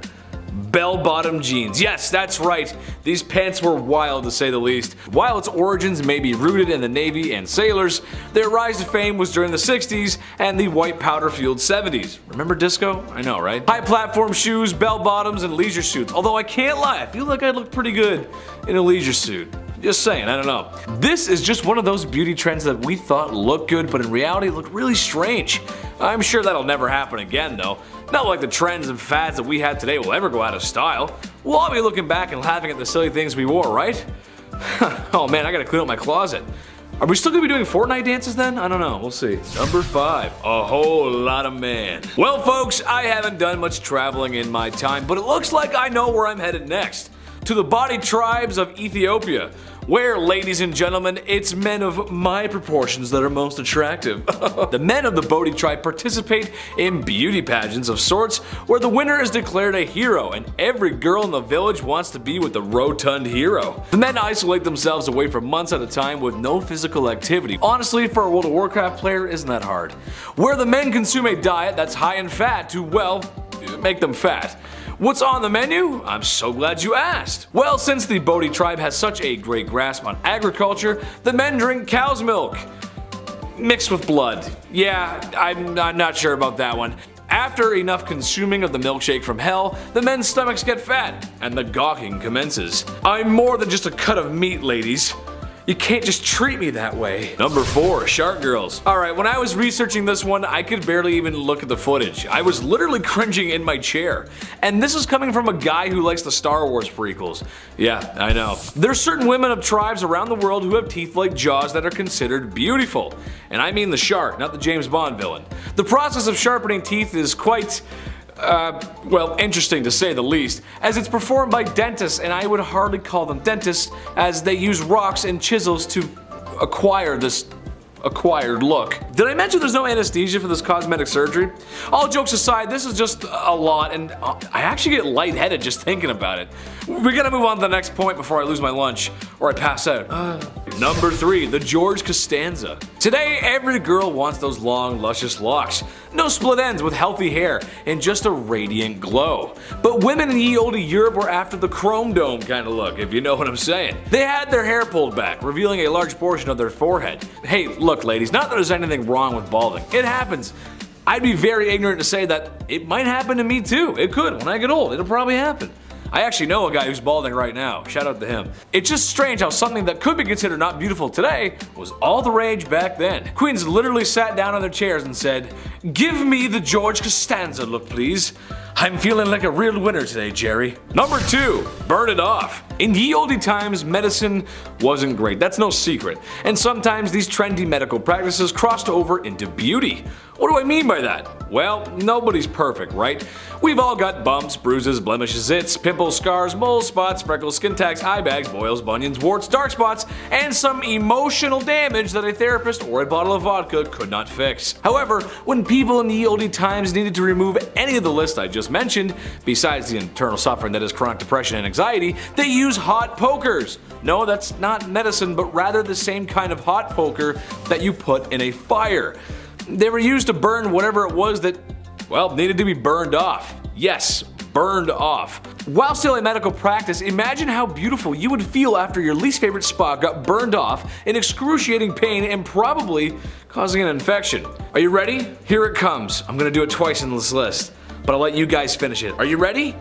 Bell-bottom jeans. Yes, that's right. These pants were wild to say the least. While its origins may be rooted in the Navy and sailors, their rise to fame was during the 60s and the white powder-fueled 70s. Remember disco? I know, right? High platform shoes, bell-bottoms, and leisure suits. Although I can't lie, I feel like I'd look pretty good in a leisure suit. Just saying, I don't know. This is just one of those beauty trends that we thought looked good, but in reality looked really strange. I'm sure that'll never happen again though. Not like the trends and fads that we have today will ever go out of style. We'll all be looking back and laughing at the silly things we wore, right? Oh man, I gotta clean up my closet. Are we still gonna be doing Fortnite dances then? I don't know, we'll see. Number 5, a whole lot of man. Well folks, I haven't done much traveling in my time, but it looks like I know where I'm headed next. To the body tribes of Ethiopia, where, ladies and gentlemen, it's men of my proportions that are most attractive. The men of the Bodhi tribe participate in beauty pageants of sorts where the winner is declared a hero and every girl in the village wants to be with the rotund hero. The men isolate themselves away for months at a time with no physical activity. Honestly, for a World of Warcraft player, isn't that hard? Where the men consume a diet that's high in fat to, well, make them fat. What's on the menu? I'm so glad you asked. Well, since the Bodhi tribe has such a great grasp on agriculture, the men drink cow's milk. mixed with blood. Yeah, I'm not sure about that one. After enough consuming of the milkshake from hell, the men's stomachs get fat, and the gawking commences. I'm more than just a cut of meat, ladies. You can't just treat me that way. Number 4, Shark Girls. Alright, when I was researching this one, I could barely even look at the footage. I was literally cringing in my chair. And this is coming from a guy who likes the Star Wars prequels. Yeah, I know. There's certain women of tribes around the world who have teeth like jaws that are considered beautiful. And I mean the shark, not the James Bond villain. The process of sharpening teeth is quite... well, interesting to say the least, as it's performed by dentists, and I would hardly call them dentists, as they use rocks and chisels to acquire this acquired look. Did I mention there's no anesthesia for this cosmetic surgery? All jokes aside, this is just a lot, and I actually get lightheaded just thinking about it. We gotta move on to the next point before I lose my lunch, or I pass out. Number 3, the George Costanza. Today, every girl wants those long, luscious locks. No split ends with healthy hair, and just a radiant glow. But women in ye olde Europe were after the chrome dome kind of look, if you know what I'm saying. They had their hair pulled back, revealing a large portion of their forehead. Hey, look ladies, not that there's anything wrong with balding. It happens. I'd be very ignorant to say that it might happen to me too. It could. When I get old, it'll probably happen. I actually know a guy who's balding right now. Shout out to him. It's just strange how something that could be considered not beautiful today was all the rage back then. Queens literally sat down on their chairs and said, "Give me the George Costanza look, please. I'm feeling like a real winner today, Jerry." Number 2, burn it off. In ye olde times, medicine wasn't great, that's no secret. And sometimes these trendy medical practices crossed over into beauty. What do I mean by that? Well, nobody's perfect, right? We've all got bumps, bruises, blemishes, zits, pimples, scars, moles, spots, freckles, skin tags, eye bags, boils, bunions, warts, dark spots, and some emotional damage that a therapist or a bottle of vodka could not fix. However, when people in the ye olde times needed to remove any of the list I just mentioned, besides the internal suffering that is chronic depression and anxiety, they use hot pokers. No, that's not medicine, but rather the same kind of hot poker that you put in a fire. They were used to burn whatever it was that, well, needed to be burned off. Yes, burned off. While still a medical practice, imagine how beautiful you would feel after your least favorite spot got burned off in excruciating pain and probably causing an infection. Are you ready? Here it comes. I'm gonna do it twice in this list, but I'll let you guys finish it. Are you ready?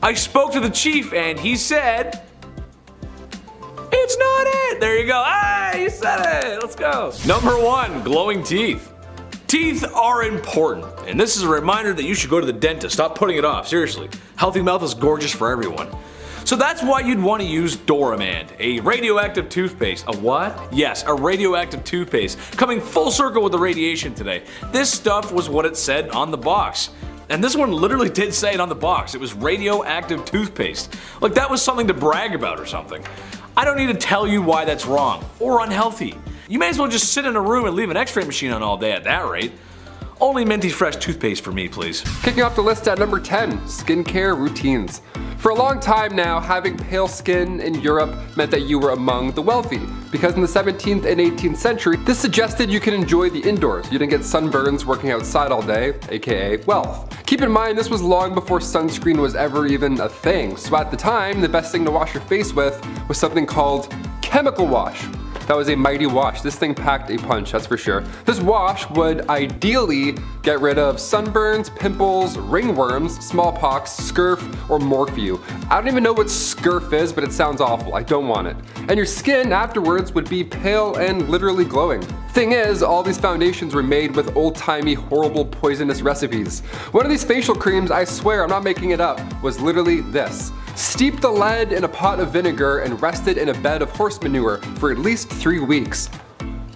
I spoke to the chief and he said, "It's not it." There you go. Ah, you said it. Let's go. Number 1, glowing teeth. Teeth are important, and this is a reminder that you should go to the dentist. Stop putting it off, seriously. Healthy mouth is gorgeous for everyone. So that's why you'd want to use Doramand, a radioactive toothpaste. A what? Yes, a radioactive toothpaste. Coming full circle with the radiation today. This stuff was what it said on the box. And this one literally did say it on the box. It was radioactive toothpaste. Like that was something to brag about or something. I don't need to tell you why that's wrong or unhealthy. You may as well just sit in a room and leave an x-ray machine on all day at that rate. Only Minty Fresh toothpaste for me, please. Kicking off the list at number 10, skincare routines. For a long time now, having pale skin in Europe meant that you were among the wealthy, because in the 17th and 18th century, this suggested you could enjoy the indoors. You didn't get sunburns working outside all day, aka wealth. Keep in mind, this was long before sunscreen was ever even a thing, so at the time, the best thing to wash your face with was something called chemical wash. That was a mighty wash. This thing packed a punch, that's for sure. This wash would ideally get rid of sunburns, pimples, ringworms, smallpox, scurf, or morphew. I don't even know what scurf is, but it sounds awful. I don't want it. And your skin afterwards would be pale and literally glowing. Thing is, all these foundations were made with old-timey, horrible, poisonous recipes. One of these facial creams, I swear, I'm not making it up, was literally this. Steep the lead in a pot of vinegar and rest it in a bed of horse manure for at least 3 weeks.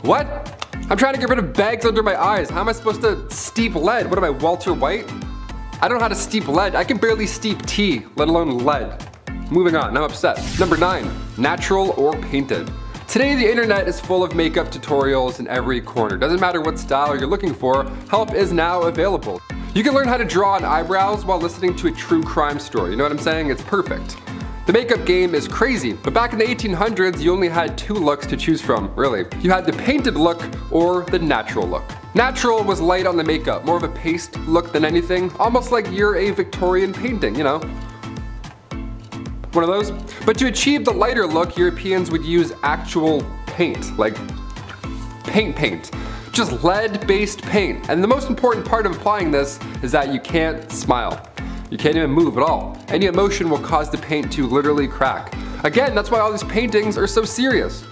What? I'm trying to get rid of bags under my eyes. How am I supposed to steep lead? What am I, Walter White? I don't know how to steep lead. I can barely steep tea, let alone lead. Moving on, I'm upset. Number 9, natural or painted. Today the internet is full of makeup tutorials in every corner. Doesn't matter what style you're looking for, help is now available. You can learn how to draw on eyebrows while listening to a true crime story. You know what I'm saying? It's perfect. The makeup game is crazy, but back in the 1800s, you only had 2 looks to choose from, really. You had the painted look or the natural look. Natural was light on the makeup, more of a paste look than anything, almost like you're a Victorian painting, you know? One of those. But to achieve the lighter look, Europeans would use actual paint, like paint. Just lead-based paint. And the most important part of applying this is that you can't smile. You can't even move at all. Any emotion will cause the paint to literally crack. Again, that's why all these paintings are so serious.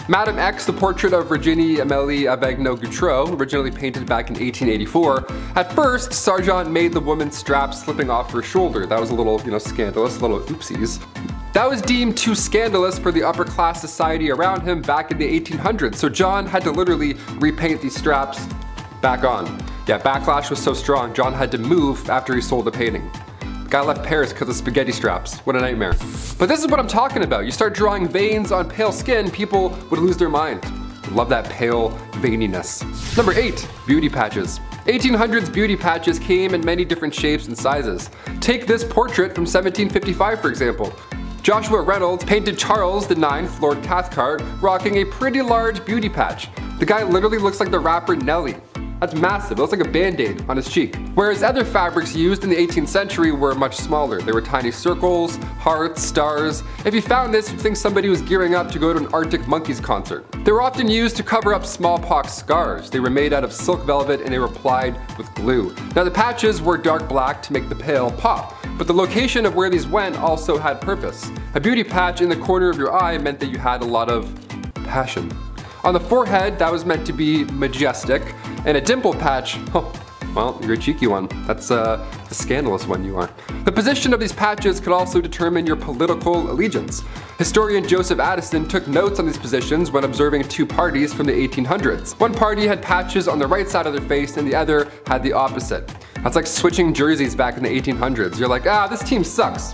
Madame X, the portrait of Virginie Amélie Avegno-Gautreau, originally painted back in 1884. At first, Sargent made the woman's strap slipping off her shoulder. That was a little, scandalous, a little oopsies. That was deemed too scandalous for the upper class society around him back in the 1800s, so John had to literally repaint these straps back on. Yeah, backlash was so strong, John had to move after he sold the painting. The guy left Paris because of spaghetti straps. What a nightmare. But this is what I'm talking about. You start drawing veins on pale skin, people would lose their mind. Love that pale veininess. Number 8, beauty patches. 1800s beauty patches came in many different shapes and sizes. Take this portrait from 1755 for example. Joshua Reynolds painted Charles IX, Lord Cathcart, rocking a pretty large beauty patch. The guy literally looks like the rapper Nelly. That's massive, it looks like a band-aid on his cheek. Whereas other fabrics used in the 18th century were much smaller. They were tiny circles, hearts, stars. If you found this, you'd think somebody was gearing up to go to an Arctic Monkeys concert. They were often used to cover up smallpox scars. They were made out of silk velvet and they were applied with glue. Now the patches were dark black to make the pale pop, but the location of where these went also had purpose. A beauty patch in the corner of your eye meant that you had a lot of passion. On the forehead, that was meant to be majestic, and a dimple patch, oh, well, you're a cheeky one. That's the scandalous one you are. The position of these patches could also determine your political allegiance. Historian Joseph Addison took notes on these positions when observing two parties from the 1800s. One party had patches on the right side of their face and the other had the opposite. That's like switching jerseys back in the 1800s. You're like, this team sucks.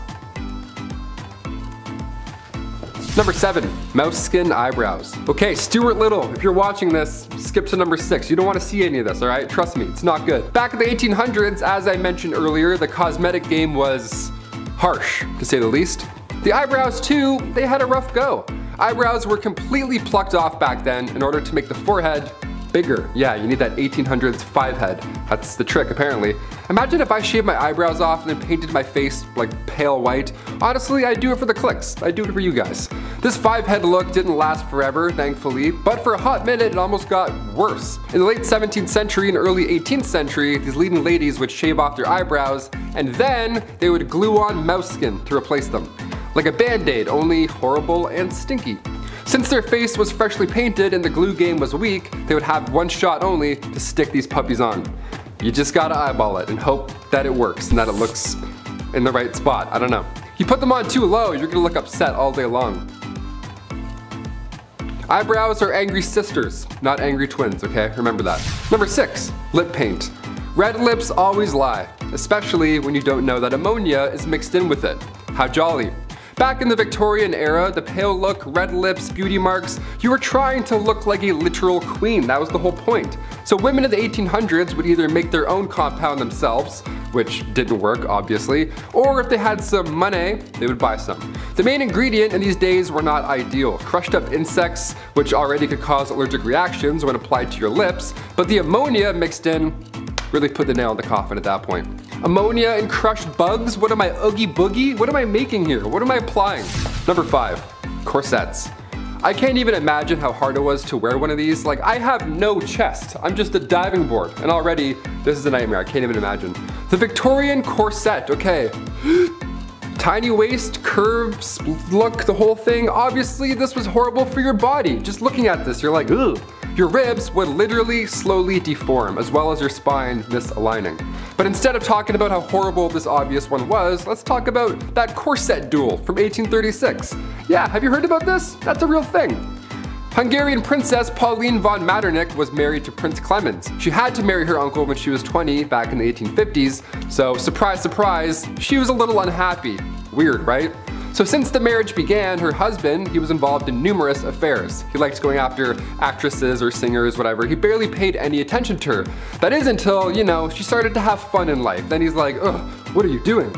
Number 7, mouse skin eyebrows. Okay, Stuart Little, if you're watching this, skip to number 6. You don't want to see any of this, alright? Trust me, it's not good. Back in the 1800s, as I mentioned earlier, the cosmetic game was harsh, to say the least. The eyebrows too, they had a rough go. Eyebrows were completely plucked off back then in order to make the forehead bigger. Yeah, you need that 1800s 5 head. That's the trick apparently. Imagine if I shaved my eyebrows off and then painted my face like pale white. Honestly, I'd do it for the clicks. I'd do it for you guys. This 5 head look didn't last forever, thankfully, but for a hot minute it almost got worse. In the late 17th century and early 18th century, these leading ladies would shave off their eyebrows and then they would glue on mouse skin to replace them. Like a band-aid, only horrible and stinky. Since their face was freshly painted and the glue game was weak, they would have one shot only to stick these puppies on. You just gotta eyeball it and hope that it works and that it looks in the right spot. I don't know. You put them on too low, you're gonna look upset all day long. Eyebrows are angry sisters, not angry twins, okay? Remember that. Number 6, lip paint. Red lips always lie, especially when you don't know that ammonia is mixed in with it. How jolly. Back in the Victorian era, the pale look, red lips, beauty marks, you were trying to look like a literal queen. That was the whole point. So women in the 1800s would either make their own compound themselves, which didn't work obviously, or if they had some money, they would buy some. The main ingredient in these days were not ideal. Crushed up insects, which already could cause allergic reactions when applied to your lips, but the ammonia mixed in really put the nail in the coffin at that point. Ammonia and crushed bugs? What am I, Oogie Boogie? What am I making here? What am I applying? Number 5, corsets. I can't even imagine how hard it was to wear one of these. Like, I have no chest. I'm just a diving board. And already, this is a nightmare. I can't even imagine. The Victorian corset, okay. Tiny waist, curved look, the whole thing. Obviously, this was horrible for your body. Just looking at this, you're like, ugh. Your ribs would literally slowly deform, as well as your spine misaligning. But instead of talking about how horrible this obvious one was, let's talk about that corset duel from 1836. Yeah, have you heard about this? That's a real thing. Hungarian Princess Pauline von Metternich was married to Prince Clemens. She had to marry her uncle when she was 20 back in the 1850s, so surprise, surprise, she was a little unhappy. Weird, right? So since the marriage began, her husband, he was involved in numerous affairs. He liked going after actresses or singers, whatever. He barely paid any attention to her. That is until, you know, she started to have fun in life. Then he's like, ugh, what are you doing?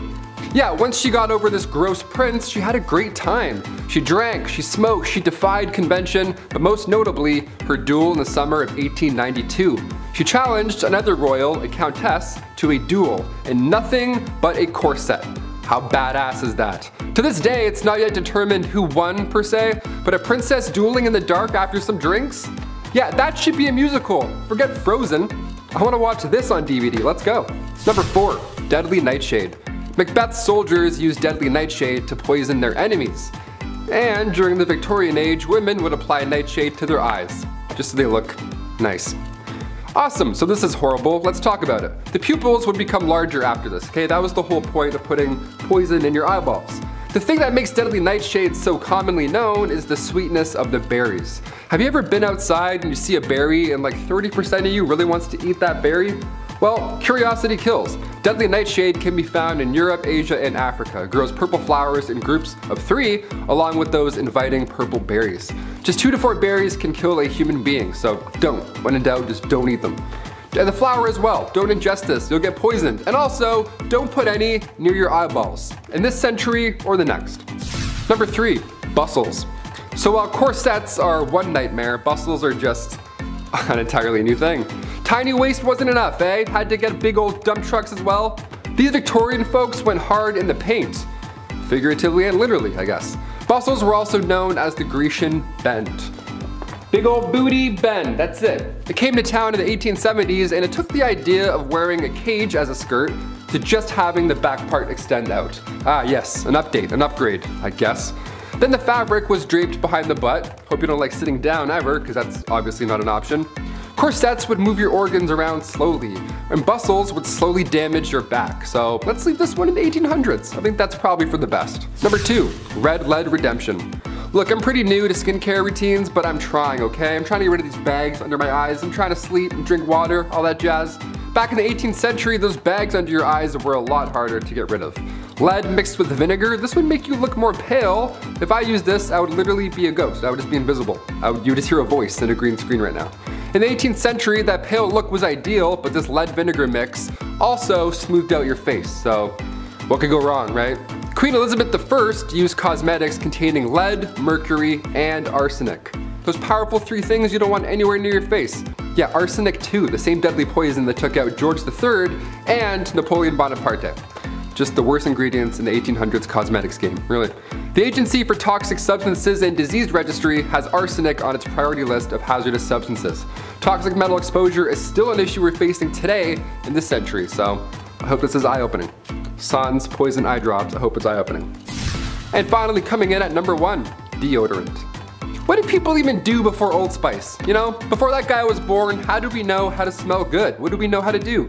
Yeah, once she got over this gross prince, she had a great time. She drank, she smoked, she defied convention, but most notably, her duel in the summer of 1892. She challenged another royal, a countess, to a duel in nothing but a corset. How badass is that? To this day, it's not yet determined who won per se, but a princess dueling in the dark after some drinks? Yeah, that should be a musical. Forget Frozen. I want to watch this on DVD. Let's go. Number 4, deadly nightshade. Macbeth's soldiers used deadly nightshade to poison their enemies. And during the Victorian age, women would apply nightshade to their eyes, just so they look nice. Awesome, so this is horrible. Let's talk about it. The pupils would become larger after this, okay? That was the whole point of putting poison in your eyeballs. The thing that makes deadly nightshade so commonly known is the sweetness of the berries. Have you ever been outside and you see a berry and like 30% of you really wants to eat that berry? Well, curiosity kills. Deadly nightshade can be found in Europe, Asia, and Africa. It grows purple flowers in groups of 3, along with those inviting purple berries. Just 2 to 4 berries can kill a human being, so don't. When in doubt, just don't eat them. And the flower as well. Don't ingest this, you'll get poisoned. And also, don't put any near your eyeballs, in this century or the next. Number 3, bustles. So while corsets are one nightmare, bustles are just an entirely new thing. Tiny waist wasn't enough, eh? Had to get big old dump trucks as well. These Victorian folks went hard in the paint. Figuratively and literally, I guess. Bustles were also known as the Grecian bend. Big old booty bend, that's it. It came to town in the 1870s and it took the idea of wearing a cage as a skirt to just having the back part extend out. Ah yes, an update, an upgrade, I guess. Then the fabric was draped behind the butt. Hope you don't like sitting down ever, because that's obviously not an option. Corsets would move your organs around slowly, and bustles would slowly damage your back. So let's leave this one in the 1800s. I think that's probably for the best. Number 2, red lead redemption. Look, I'm pretty new to skincare routines, but I'm trying, okay? I'm trying to get rid of these bags under my eyes. I'm trying to sleep and drink water, all that jazz. Back in the 18th century, those bags under your eyes were a lot harder to get rid of. Lead mixed with vinegar, this would make you look more pale. If I used this, I would literally be a ghost. I would just be invisible. You would just hear a voice in a green screen right now. In the 18th century, that pale look was ideal, but this lead vinegar mix also smoothed out your face. So what could go wrong, right? Queen Elizabeth I used cosmetics containing lead, mercury, and arsenic. Those powerful 3 things you don't want anywhere near your face. Yeah, arsenic too, the same deadly poison that took out George III and Napoleon Bonaparte. Just the worst ingredients in the 1800s cosmetics game, really. The Agency for Toxic Substances and Disease Registry has arsenic on its priority list of hazardous substances. Toxic metal exposure is still an issue we're facing today in this century, so I hope this is eye-opening. Sans poison eye drops, I hope it's eye-opening. And finally, coming in at number 1, deodorant. What did people even do before Old Spice? You know, before that guy was born, how did we know how to smell good? What did we know how to do?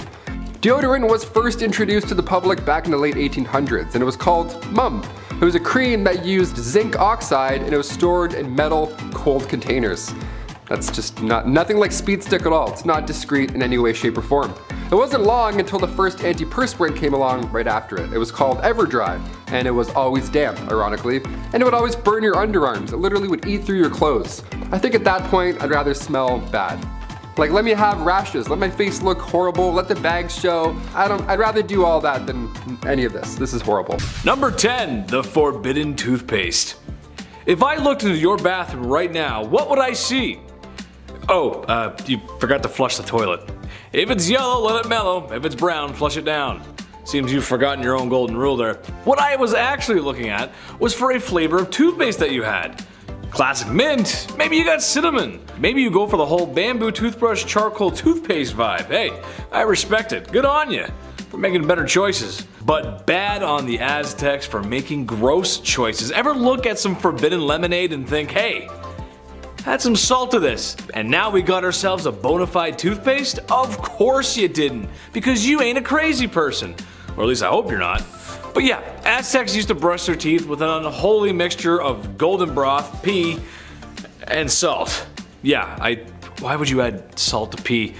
Deodorant was first introduced to the public back in the late 1800s, and it was called Mum. It was a cream that used zinc oxide, and it was stored in metal, cold containers. That's just nothing like Speed Stick at all. It's not discreet in any way, shape, or form. It wasn't long until the first antiperspirant came along right after it. It was called Everdry, and it was always damp, ironically, and it would always burn your underarms. It literally would eat through your clothes. I think at that point, I'd rather smell bad. Like, let me have rashes, let my face look horrible, let the bags show. I'd rather do all that than any of this. This is horrible. Number 10, the forbidden toothpaste. If I looked into your bathroom right now, what would I see? Oh, you forgot to flush the toilet. If it's yellow, let it mellow. If it's brown, flush it down. Seems you've forgotten your own golden rule there. What I was actually looking at was for a flavor of toothpaste that you had. Classic mint, maybe you got cinnamon. Maybe you go for the whole bamboo toothbrush charcoal toothpaste vibe. Hey, I respect it, good on you for making better choices. But bad on the Aztecs for making gross choices. Ever look at some forbidden lemonade and think, hey, add some salt to this, and now we got ourselves a bona fide toothpaste? Of course you didn't, because you ain't a crazy person. Or at least I hope you're not. But yeah, Aztecs used to brush their teeth with an unholy mixture of golden broth, pee, and salt. Yeah, why would you add salt to pee?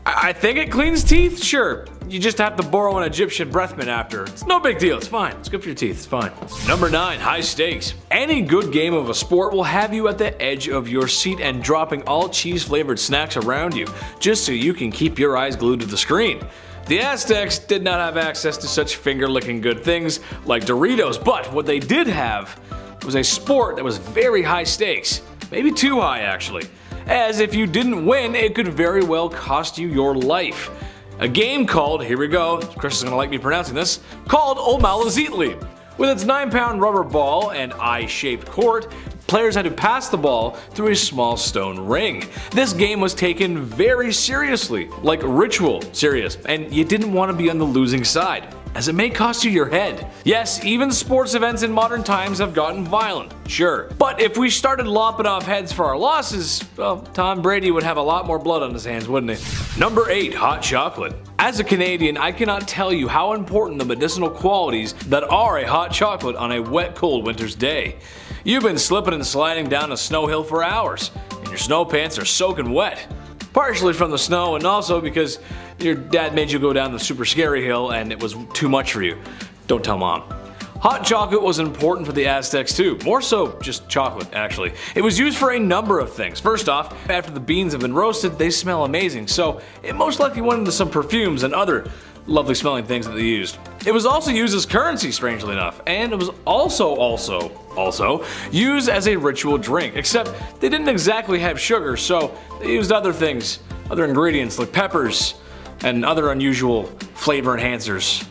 I think it cleans teeth, sure. You just have to borrow an Egyptian breath mint after. It's no big deal, it's fine. It's good for your teeth, it's fine. Number 9, high stakes. Any good game of a sport will have you at the edge of your seat and dropping all cheese flavored snacks around you, just so you can keep your eyes glued to the screen. The Aztecs did not have access to such finger-licking good things like Doritos, but what they did have was a sport that was very high stakes. Maybe too high, actually. As if you didn't win, it could very well cost you your life. A game called, here we go, Chris is gonna like me pronouncing this, called O'Malley's Elite. With its 9-pound rubber ball and eye-shaped court, Players had to pass the ball through a small stone ring. This game was taken very seriously, like ritual serious, and you didn't want to be on the losing side, as it may cost you your head. Yes, even sports events in modern times have gotten violent, sure. But if we started lopping off heads for our losses, well, Tom Brady would have a lot more blood on his hands, wouldn't he? Number 8. Hot chocolate. As a Canadian, I cannot tell you how important the medicinal qualities that are a hot chocolate on a wet, cold winter's day. You've been slipping and sliding down a snow hill for hours, and your snow pants are soaking wet. Partially from the snow and also because your dad made you go down the super scary hill and it was too much for you. Don't tell mom. Hot chocolate was important for the Aztecs too, more so just chocolate actually. It was used for a number of things. First off, after the beans have been roasted, they smell amazing, so it most likely went into some perfumes and other lovely smelling things that they used. It was also used as currency, strangely enough, and it was also used as a ritual drink, except they didn't exactly have sugar, so they used other things, other ingredients like peppers and other unusual flavor enhancers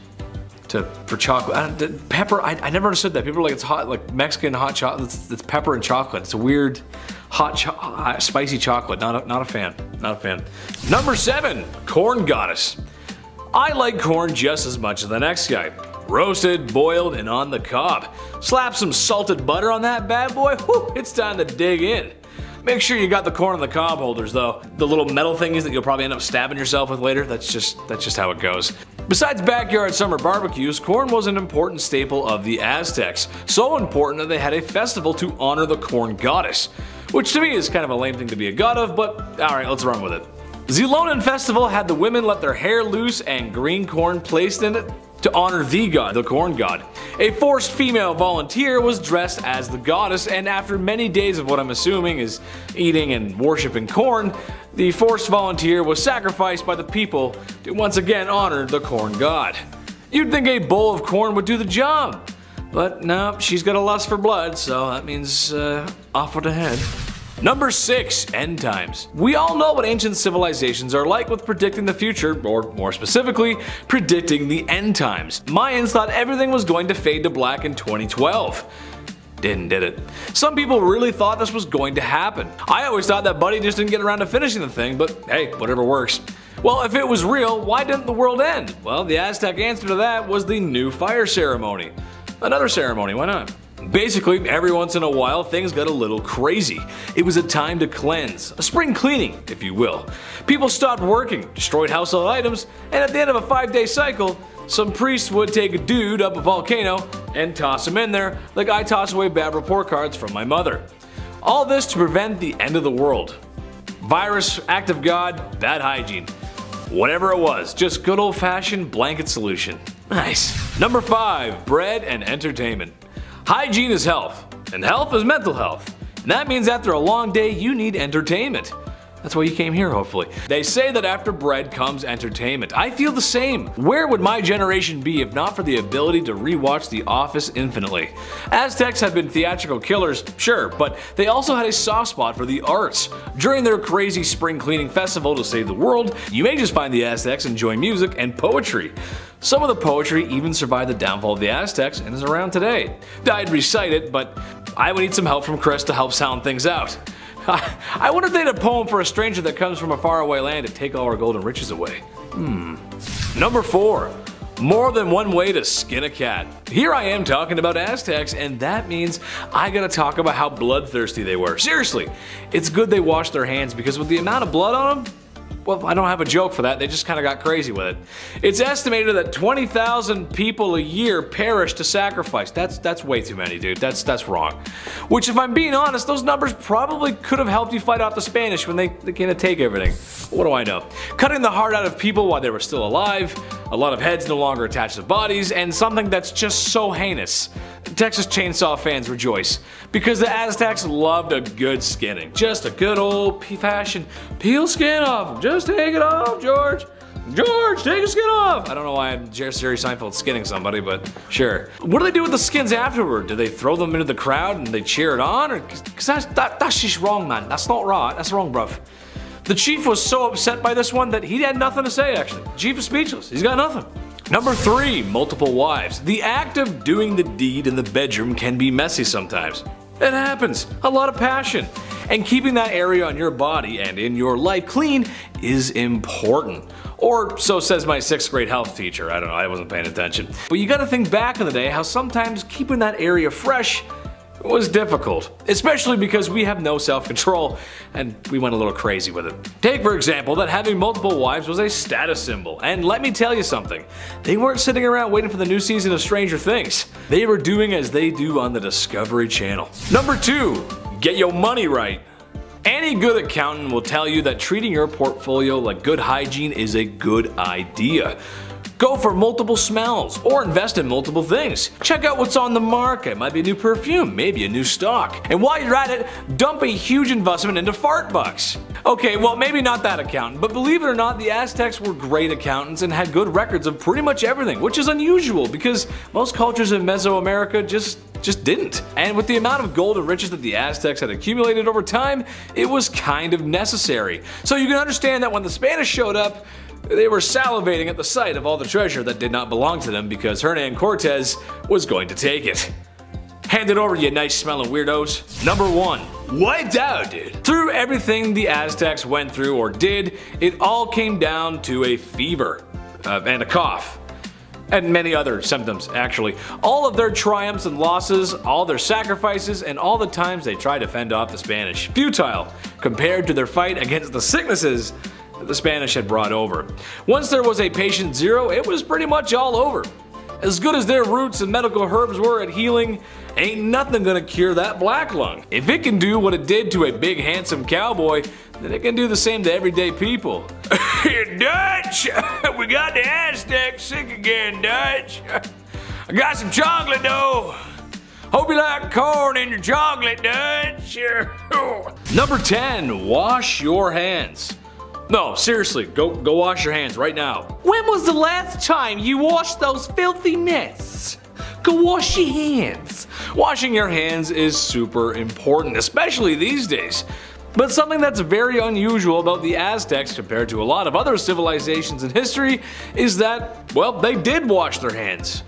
for chocolate. Pepper, I never understood that. People are like, it's hot, like Mexican hot chocolate, it's pepper and chocolate. It's a weird hot spicy chocolate. Not a fan. Not a fan. Number 7, corn goddess. I like corn just as much as the next guy. Roasted, boiled, and on the cob. Slap some salted butter on that bad boy, whew, it's time to dig in. Make sure you got the corn on the cob holders though. The little metal thingies that you'll probably end up stabbing yourself with later, that's just how it goes. Besides backyard summer barbecues, corn was an important staple of the Aztecs. So important that they had a festival to honor the corn goddess. Which to me is kind of a lame thing to be a god of, but alright, let's run with it. The Zilonan festival had the women let their hair loose and green corn placed in it to honor the god, the corn god. A forced female volunteer was dressed as the goddess, and after many days of what I'm assuming is eating and worshipping corn, the forced volunteer was sacrificed by the people to once again honor the corn god. You'd think a bowl of corn would do the job, but no, she's got a lust for blood, so that means off with the head. Number 6, end times. We all know what ancient civilizations are like with predicting the future, or more specifically, predicting the end times. Mayans thought everything was going to fade to black in 2012. Did it? Some people really thought this was going to happen. I always thought that Buddy just didn't get around to finishing the thing, but hey, whatever works. Well, if it was real, why didn't the world end? Well, the Aztec answer to that was the new fire ceremony. Another ceremony, why not? Basically, every once in a while, things got a little crazy. It was a time to cleanse, a spring cleaning, if you will. People stopped working, destroyed household items, and at the end of a 5-day cycle, some priests would take a dude up a volcano and toss him in there like I toss away bad report cards from my mother. All this to prevent the end of the world. Virus, act of God, bad hygiene. Whatever it was, just good old-fashioned blanket solution. Nice. Number 5, bread and entertainment. Hygiene is health, and health is mental health. And that means after a long day, you need entertainment. That's why you came here, hopefully. They say that after bread comes entertainment. I feel the same. Where would my generation be if not for the ability to rewatch The Office infinitely? Aztecs have been theatrical killers, sure, but they also had a soft spot for the arts. During their crazy spring cleaning festival to save the world, you may just find the Aztecs enjoying music and poetry. Some of the poetry even survived the downfall of the Aztecs and is around today. I'd recite it, but I would need some help from Chris to help sound things out. I wonder if they had a poem for a stranger that comes from a faraway land to take all our golden riches away. Number 4. More than one way to skin a cat. Here I am talking about Aztecs, and that means I gotta talk about how bloodthirsty they were. Seriously, it's good they washed their hands because with the amount of blood on them, well, I don't have a joke for that, they just kinda got crazy with it. It's estimated that 20,000 people a year perish to sacrifice. That's way too many, dude. That's wrong. Which, if I'm being honest, those numbers probably could have helped you fight off the Spanish when they came to take everything. What do I know? Cutting the heart out of people while they were still alive, a lot of heads no longer attached to bodies, and something that's just so heinous. Texas Chainsaw fans rejoice, because the Aztecs loved a good skinning. Just a good old fashion peel skin off them. Just take it off, George. George, take your skin off! I don't know why I'm Jerry Seinfeld skinning somebody, but sure. What do they do with the skins afterward? Do they throw them into the crowd and they cheer it on? Or, cause that's just wrong, man. That's not right. That's wrong, bruv. The chief was so upset by this one that he had nothing to say, actually. The chief is speechless. He's got nothing. Number 3, multiple wives. The act of doing the deed in the bedroom can be messy sometimes. It happens. A lot of passion. And keeping that area on your body and in your life clean is important. Or so says my 6th grade health teacher. I don't know, I wasn't paying attention. But you gotta think back in the day how sometimes keeping that area fresh was difficult, especially because we have no self-control and we went a little crazy with it. Take for example that having multiple wives was a status symbol, and let me tell you something, they weren't sitting around waiting for the new season of Stranger Things. They were doing as they do on the Discovery Channel. Number 2, get your money right. Any good accountant will tell you that treating your portfolio like good hygiene is a good idea. Go for multiple smells, or invest in multiple things. Check out what's on the market, might be a new perfume, maybe a new stock. And while you're at it, dump a huge investment into fart bucks. Okay, well maybe not that accountant, but believe it or not, the Aztecs were great accountants and had good records of pretty much everything, which is unusual because most cultures in Mesoamerica just didn't. And with the amount of gold and riches that the Aztecs had accumulated over time, it was kind of necessary. So you can understand that when the Spanish showed up, they were salivating at the sight of all the treasure that did not belong to them because Hernan Cortez was going to take it. Hand it over, you nice smelling weirdos. Number 1. Wiped out, dude. Through everything the Aztecs went through or did, it all came down to a fever and a cough. And many other symptoms, actually. All of their triumphs and losses, all their sacrifices, and all the times they tried to fend off the Spanish. Futile, compared to their fight against the sicknesses that the Spanish had brought over. Once there was a patient zero, it was pretty much all over. As good as their roots and medical herbs were at healing, ain't nothing gonna cure that black lung. If it can do what it did to a big handsome cowboy, then it can do the same to everyday people. Dutch! We got the Aztecs sick again, Dutch. I got some chocolate though. Hope you like corn in your chocolate, Dutch. Number 10, wash your hands. No, seriously, go wash your hands right now. When was the last time you washed those filthy mitts? Go wash your hands. Washing your hands is super important, especially these days. But something that's very unusual about the Aztecs compared to a lot of other civilizations in history is that, well, they did wash their hands.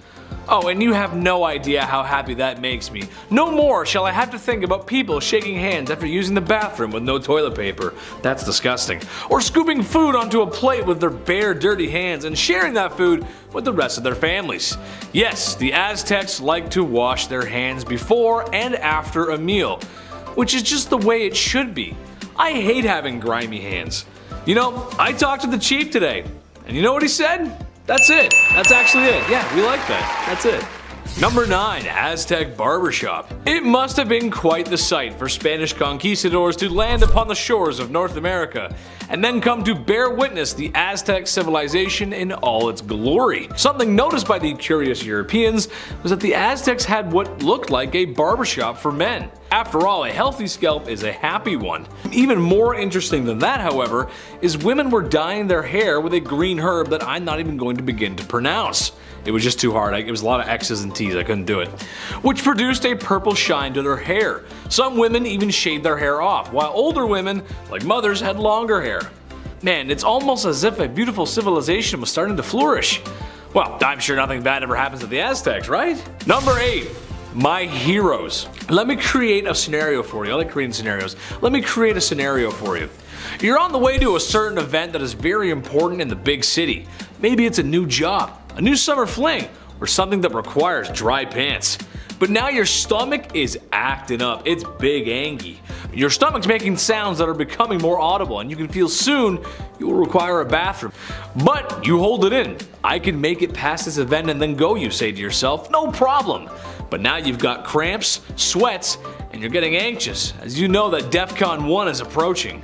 Oh, and you have no idea how happy that makes me. No more shall I have to think about people shaking hands after using the bathroom with no toilet paper. That's disgusting. Or scooping food onto a plate with their bare, dirty hands and sharing that food with the rest of their families. Yes, the Aztecs like to wash their hands before and after a meal, which is just the way it should be. I hate having grimy hands. You know, I talked to the chief today, and you know what he said? That's it. That's actually it. Yeah, we like that. That's it. Number 9, Aztec Barbershop. It must have been quite the sight for Spanish conquistadors to land upon the shores of North America and then come to bear witness the Aztec civilization in all its glory. Something noticed by the curious Europeans was that the Aztecs had what looked like a barbershop for men. After all, a healthy scalp is a happy one. Even more interesting than that, however, is women were dyeing their hair with a green herb that I'm not even going to begin to pronounce. It was just too hard. It was a lot of X's and T's. I couldn't do it. Which produced a purple shine to their hair. Some women even shaved their hair off, while older women, like mothers, had longer hair. Man, it's almost as if a beautiful civilization was starting to flourish. Well, I'm sure nothing bad ever happens to the Aztecs, right? Number 8. My heroes. Let me create a scenario for you. I like creating scenarios. Let me create a scenario for you. You're on the way to a certain event that is very important in the big city. Maybe it's a new job, a new summer fling, or something that requires dry pants. But now your stomach is acting up. It's big angy. Your stomach's making sounds that are becoming more audible, and you can feel soon you will require a bathroom. But you hold it in. I can make it past this event and then go, you say to yourself. No problem. But now you've got cramps, sweats, and you're getting anxious, as you know that DEFCON 1 is approaching.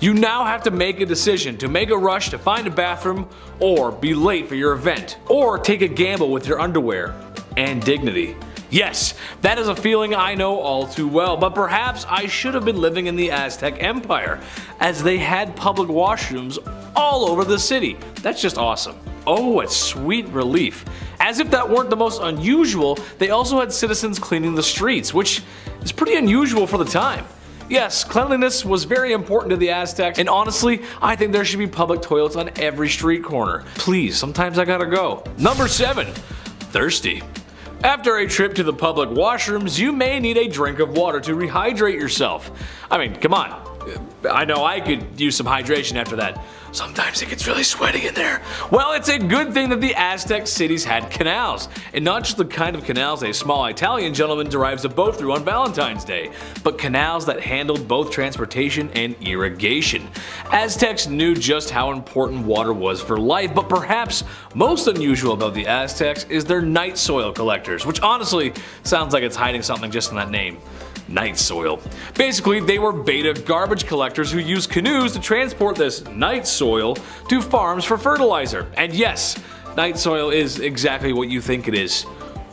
You now have to make a decision to make a rush to find a bathroom, or be late for your event, or take a gamble with your underwear and dignity. Yes, that is a feeling I know all too well, but perhaps I should have been living in the Aztec Empire, as they had public washrooms all over the city. That's just awesome. Oh, it's sweet relief. As if that weren't the most unusual, they also had citizens cleaning the streets, which is pretty unusual for the time. Yes, cleanliness was very important to the Aztecs, and honestly, I think there should be public toilets on every street corner. Please, sometimes I gotta go. Number 7, thirsty. After a trip to the public washrooms, you may need a drink of water to rehydrate yourself. I mean, come on. I know I could use some hydration after that. Sometimes it gets really sweaty in there. Well, it's a good thing that the Aztec cities had canals, and not just the kind of canals a small Italian gentleman drives a boat through on Valentine's Day, but canals that handled both transportation and irrigation. Aztecs knew just how important water was for life, but perhaps most unusual about the Aztecs is their night soil collectors, which honestly sounds like it's hiding something just in that name. Night soil. Basically, they were beta garbage collectors who used canoes to transport this night soil to farms for fertilizer. And yes, night soil is exactly what you think it is.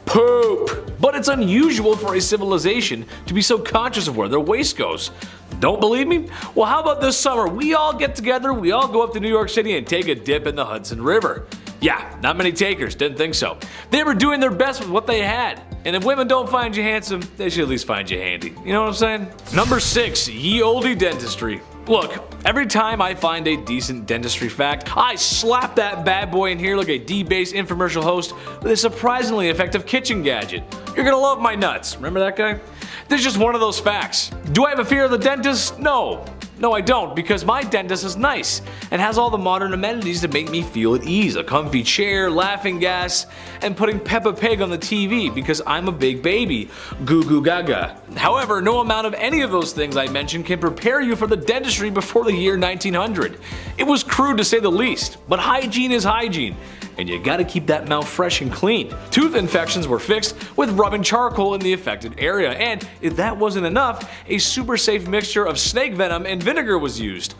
Poop! But it's unusual for a civilization to be so conscious of where their waste goes. Don't believe me? Well, how about this summer we all get together, we all go up to New York City and take a dip in the Hudson River. Yeah, not many takers, didn't think so. They were doing their best with what they had. And if women don't find you handsome, they should at least find you handy. You know what I'm saying? Number 6, ye olde dentistry. Look, every time I find a decent dentistry fact, I slap that bad boy in here like a D-based infomercial host with a surprisingly effective kitchen gadget. You're gonna love my nuts. Remember that guy? This is just one of those facts. Do I have a fear of the dentist? No. No, I don't, because my dentist is nice and has all the modern amenities to make me feel at ease. A comfy chair, laughing gas, and putting Peppa Pig on the TV because I'm a big baby. Goo goo gaga. However, no amount of any of those things I mentioned can prepare you for the dentistry before the year 1900. It was crude to say the least, but hygiene is hygiene. And you gotta keep that mouth fresh and clean. Tooth infections were fixed with rubbing charcoal in the affected area, and if that wasn't enough, a super safe mixture of snake venom and vinegar was used.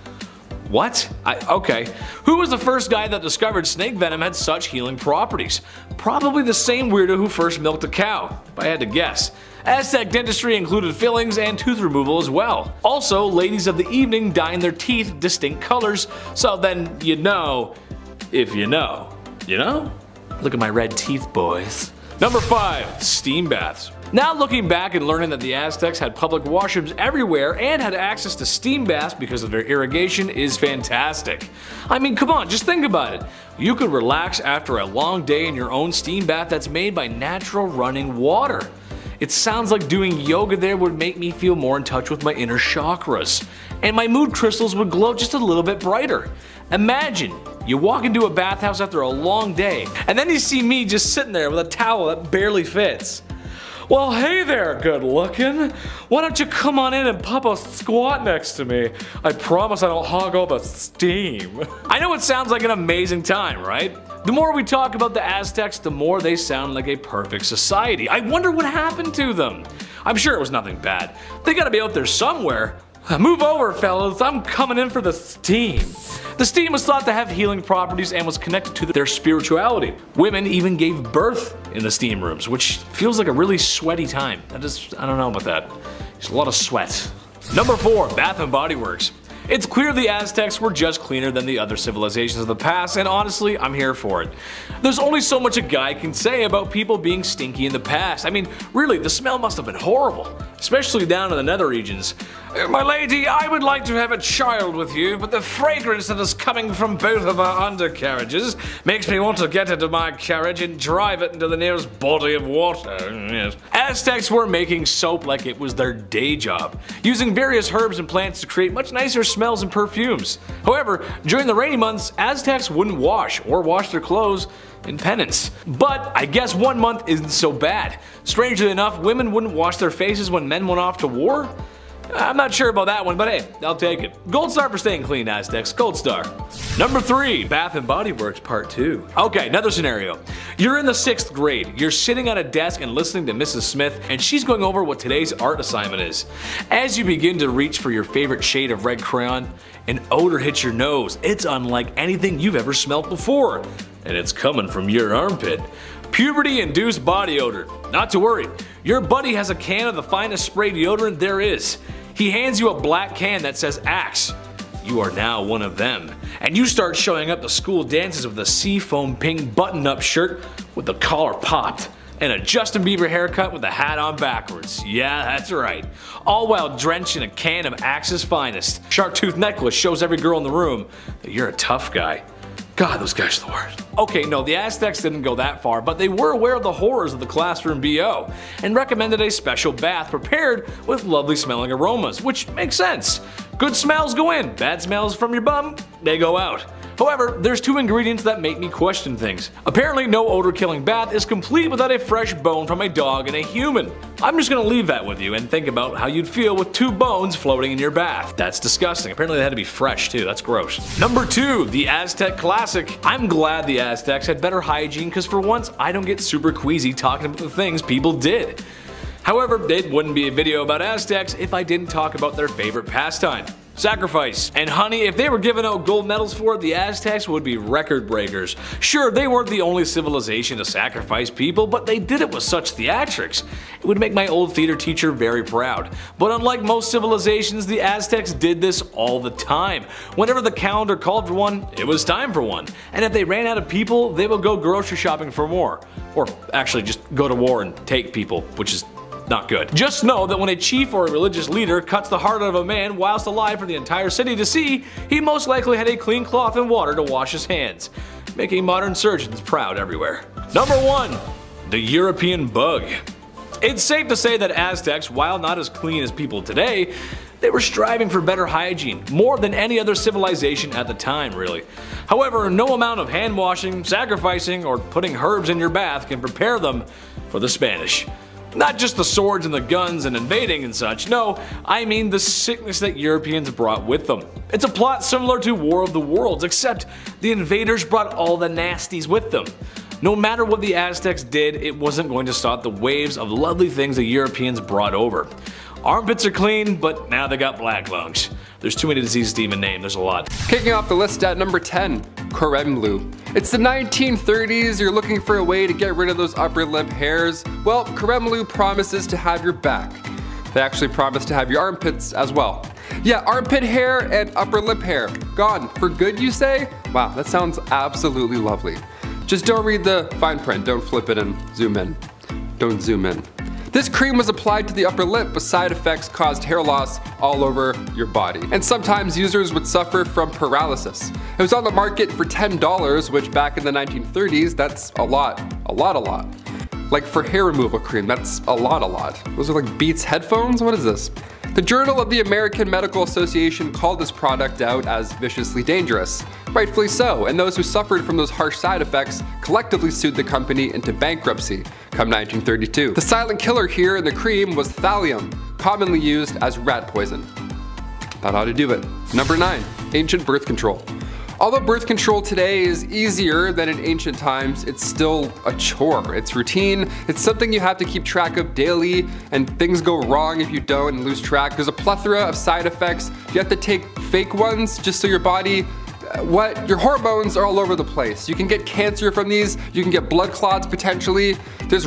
What? Okay. Who was the first guy that discovered snake venom had such healing properties? Probably the same weirdo who first milked a cow, if I had to guess. Aztec dentistry included fillings and tooth removal as well. Also, ladies of the evening dyeing their teeth distinct colors, so then you know, if you know. You know? Look at my red teeth, boys. Number 5, steam baths. Now looking back and learning that the Aztecs had public washrooms everywhere and had access to steam baths because of their irrigation is fantastic. I mean, come on, just think about it. You could relax after a long day in your own steam bath that's made by natural running water. It sounds like doing yoga there would make me feel more in touch with my inner chakras, and my mood crystals would glow just a little bit brighter. Imagine, you walk into a bathhouse after a long day, and then you see me just sitting there with a towel that barely fits. Well, hey there, good looking. Why don't you come on in and pop a squat next to me? I promise I don't hog all the steam. I know it sounds like an amazing time, right? The more we talk about the Aztecs, the more they sound like a perfect society. I wonder what happened to them. I'm sure it was nothing bad. They gotta be out there somewhere. Move over, fellas, I'm coming in for the steam. The steam was thought to have healing properties and was connected to their spirituality. Women even gave birth in the steam rooms, which feels like a really sweaty time. I don't know about that. There's a lot of sweat. Number 4, Bath and Body Works. It's clear the Aztecs were just cleaner than the other civilizations of the past, and honestly, I'm here for it. There's only so much a guy can say about people being stinky in the past. I mean, really, the smell must have been horrible, especially down in the nether regions. My lady, I would like to have a child with you, but the fragrance that is coming from both of our undercarriages makes me want to get into my carriage and drive it into the nearest body of water. Yes. Aztecs were making soap like it was their day job, using various herbs and plants to create much nicer smells and perfumes. However, during the rainy months, Aztecs wouldn't wash or wash their clothes in penance. But I guess 1 month isn't so bad. Strangely enough, women wouldn't wash their faces when men went off to war. I'm not sure about that one, but hey, I'll take it. Gold star for staying clean, Aztecs. Gold star. Number 3, Bath and Body Works Part 2. Okay, another scenario. You're in the 6th grade. You're sitting at a desk and listening to Mrs. Smith, and she's going over what today's art assignment is. As you begin to reach for your favorite shade of red crayon, an odor hits your nose. It's unlike anything you've ever smelled before. And it's coming from your armpit. Puberty-induced body odor. Not to worry, your buddy has a can of the finest spray deodorant there is. He hands you a black can that says Axe. You are now one of them. And you start showing up to school dances with a seafoam pink button-up shirt with the collar popped, and a Justin Bieber haircut with the hat on backwards. Yeah, that's right. All while drenched in a can of Axe's finest. Shark tooth necklace shows every girl in the room that you're a tough guy. God, those guys are the worst. Okay, no, the Aztecs didn't go that far, but they were aware of the horrors of the classroom BO and recommended a special bath prepared with lovely smelling aromas, which makes sense. Good smells go in, bad smells from your bum, they go out. However, there's two ingredients that make me question things. Apparently, no odor-killing bath is complete without a fresh bone from a dog and a human. I'm just gonna leave that with you and think about how you'd feel with two bones floating in your bath. That's disgusting. Apparently they had to be fresh too, that's gross. Number 2, the Aztec Classic. I'm glad the Aztecs had better hygiene because for once I don't get super queasy talking about the things people did. However, it wouldn't be a video about Aztecs if I didn't talk about their favorite pastime. Sacrifice. And honey, if they were giving out gold medals for it, the Aztecs would be record breakers. Sure, they weren't the only civilization to sacrifice people, but they did it with such theatrics. It would make my old theater teacher very proud. But unlike most civilizations, the Aztecs did this all the time. Whenever the calendar called for one, it was time for one. And if they ran out of people, they would go grocery shopping for more. Or actually just go to war and take people, which is not good. Just know that when a chief or a religious leader cuts the heart out of a man whilst alive for the entire city to see, he most likely had a clean cloth and water to wash his hands, making modern surgeons proud everywhere. Number 1. The European Bug. It's safe to say that Aztecs, while not as clean as people today, they were striving for better hygiene, more than any other civilization at the time, really. However, no amount of hand washing, sacrificing, or putting herbs in your bath can prepare them for the Spanish. Not just the swords and the guns and invading and such, no, I mean the sickness that Europeans brought with them. It's a plot similar to War of the Worlds, except the invaders brought all the nasties with them. No matter what the Aztecs did, it wasn't going to stop the waves of lovely things the Europeans brought over. Armpits are clean, but now they got black lungs. There's too many diseases to even name, there's a lot. Kicking off the list at number 10, creme bleu. It's the 1930s, you're looking for a way to get rid of those upper lip hairs. Well, creme bleu promises to have your back. They actually promise to have your armpits as well. Yeah, armpit hair and upper lip hair. Gone. For good, you say? Wow, that sounds absolutely lovely. Just don't read the fine print, don't flip it and zoom in. Don't zoom in. This cream was applied to the upper lip, but side effects caused hair loss all over your body. And sometimes users would suffer from paralysis. It was on the market for $10, which back in the 1930s, that's a lot. Like for hair removal cream, that's a lot. Those are like Beats headphones? What is this? The Journal of the American Medical Association called this product out as viciously dangerous. Rightfully so, and those who suffered from those harsh side effects collectively sued the company into bankruptcy come 1932. The silent killer here in the cream was thallium, commonly used as rat poison. That ought to do it. Number 9, ancient birth control. Although birth control today is easier than in ancient times, it's still a chore. It's routine, it's something you have to keep track of daily, and things go wrong if you don't and lose track. There's a plethora of side effects. You have to take fake ones just so your body, your hormones are all over the place. You can get cancer from these, you can get blood clots potentially. There's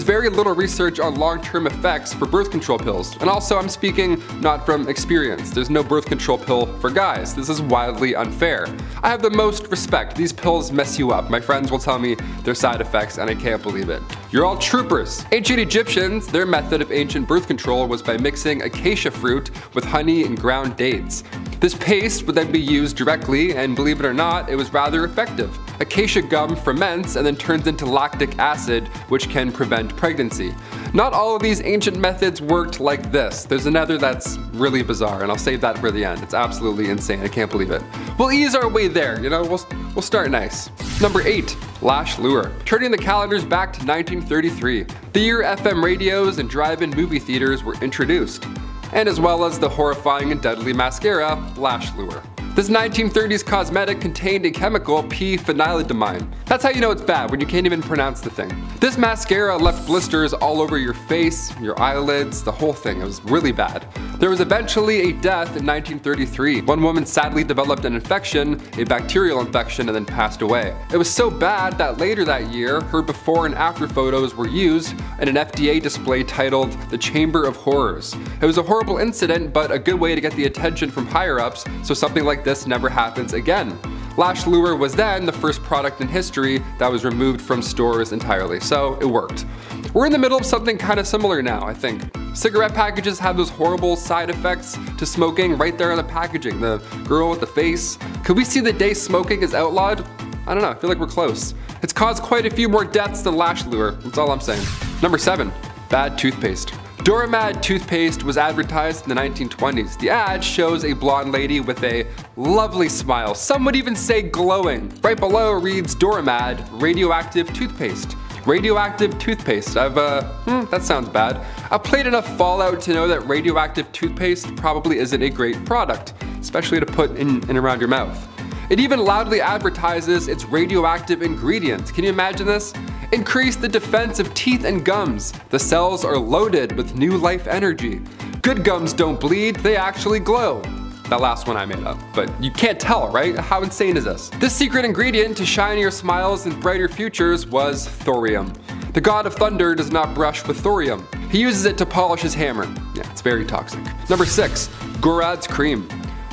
very little research on long-term effects for birth control pills. And also I'm speaking not from experience. There's no birth control pill for guys. This is wildly unfair. I have the most respect. These pills mess you up. My friends will tell me their side effects and I can't believe it. You're all troopers. Ancient Egyptians, their method of ancient birth control was by mixing acacia fruit with honey and ground dates. This paste would then be used directly, and believe it or not, it was rather effective. Acacia gum ferments and then turns into lactic acid, which can prevent pregnancy. Not all of these ancient methods worked like this. There's another that's really bizarre, and I'll save that for the end. It's absolutely insane, I can't believe it. We'll ease our way there, you know, we'll start nice. Number 8, lash lure. Turning the calendars back to 1933, the year FM radios and drive-in movie theaters were introduced, and as well as the horrifying and deadly mascara, Lash Lure. This 1930s cosmetic contained a chemical, p-phenyledamine. That's how you know it's bad, when you can't even pronounce the thing. This mascara left blisters all over your face, your eyelids, the whole thing. It was really bad. There was eventually a death in 1933. One woman sadly developed an infection, a bacterial infection, and then passed away. It was so bad that later that year, her before and after photos were used in an FDA display titled The Chamber of Horrors. It was a horrible incident, but a good way to get the attention from higher ups so something like this never happens again. Lash Lure was then the first product in history that was removed from stores entirely, so it worked. We're in the middle of something kind of similar now, I think. Cigarette packages have those horrible side effects to smoking right there on the packaging. The girl with the face. Could we see the day smoking is outlawed? I don't know, I feel like we're close. It's caused quite a few more deaths than Lash Lure, that's all I'm saying. Number 7, bad toothpaste. Doramad toothpaste was advertised in the 1920s. The ad shows a blonde lady with a lovely smile. Some would even say glowing. Right below reads Doramad radioactive toothpaste. Radioactive toothpaste. That sounds bad. I've played enough Fallout to know that radioactive toothpaste probably isn't a great product, especially to put in and around your mouth. It even loudly advertises its radioactive ingredients. Can you imagine this? Increase the defense of teeth and gums. The cells are loaded with new life energy. Good gums don't bleed, they actually glow. That last one I made up, but you can't tell, right? How insane is this? This secret ingredient to shinier smiles and brighter futures was thorium. The god of thunder does not brush with thorium. He uses it to polish his hammer. Yeah, it's very toxic. Number 6, Gorad's cream.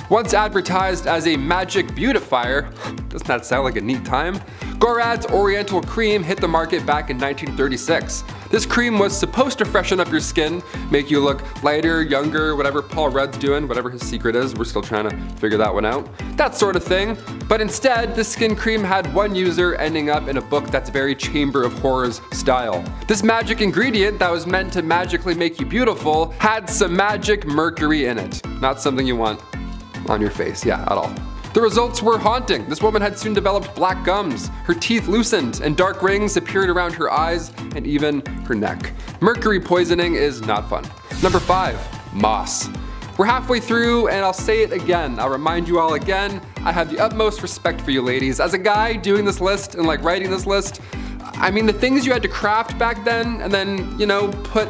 Once advertised as a magic beautifier, doesn't that sound like a neat time? Gorad's Oriental cream hit the market back in 1936. This cream was supposed to freshen up your skin, make you look lighter, younger, whatever Paul Rudd's doing, whatever his secret is, we're still trying to figure that one out. That sort of thing. But instead, this skin cream had one user ending up in a book that's very Chamber of Horrors style. This magic ingredient that was meant to magically make you beautiful had some magic mercury in it. Not something you want on your face, yeah, at all. The results were haunting. This woman had soon developed black gums, her teeth loosened, and dark rings appeared around her eyes and even her neck. Mercury poisoning is not fun. Number 5, moss. We're halfway through and I'll say it again. I'll remind you all again, I have the utmost respect for you ladies. As a guy doing this list and like writing this list, I mean the things you had to craft back then and then, you know, put,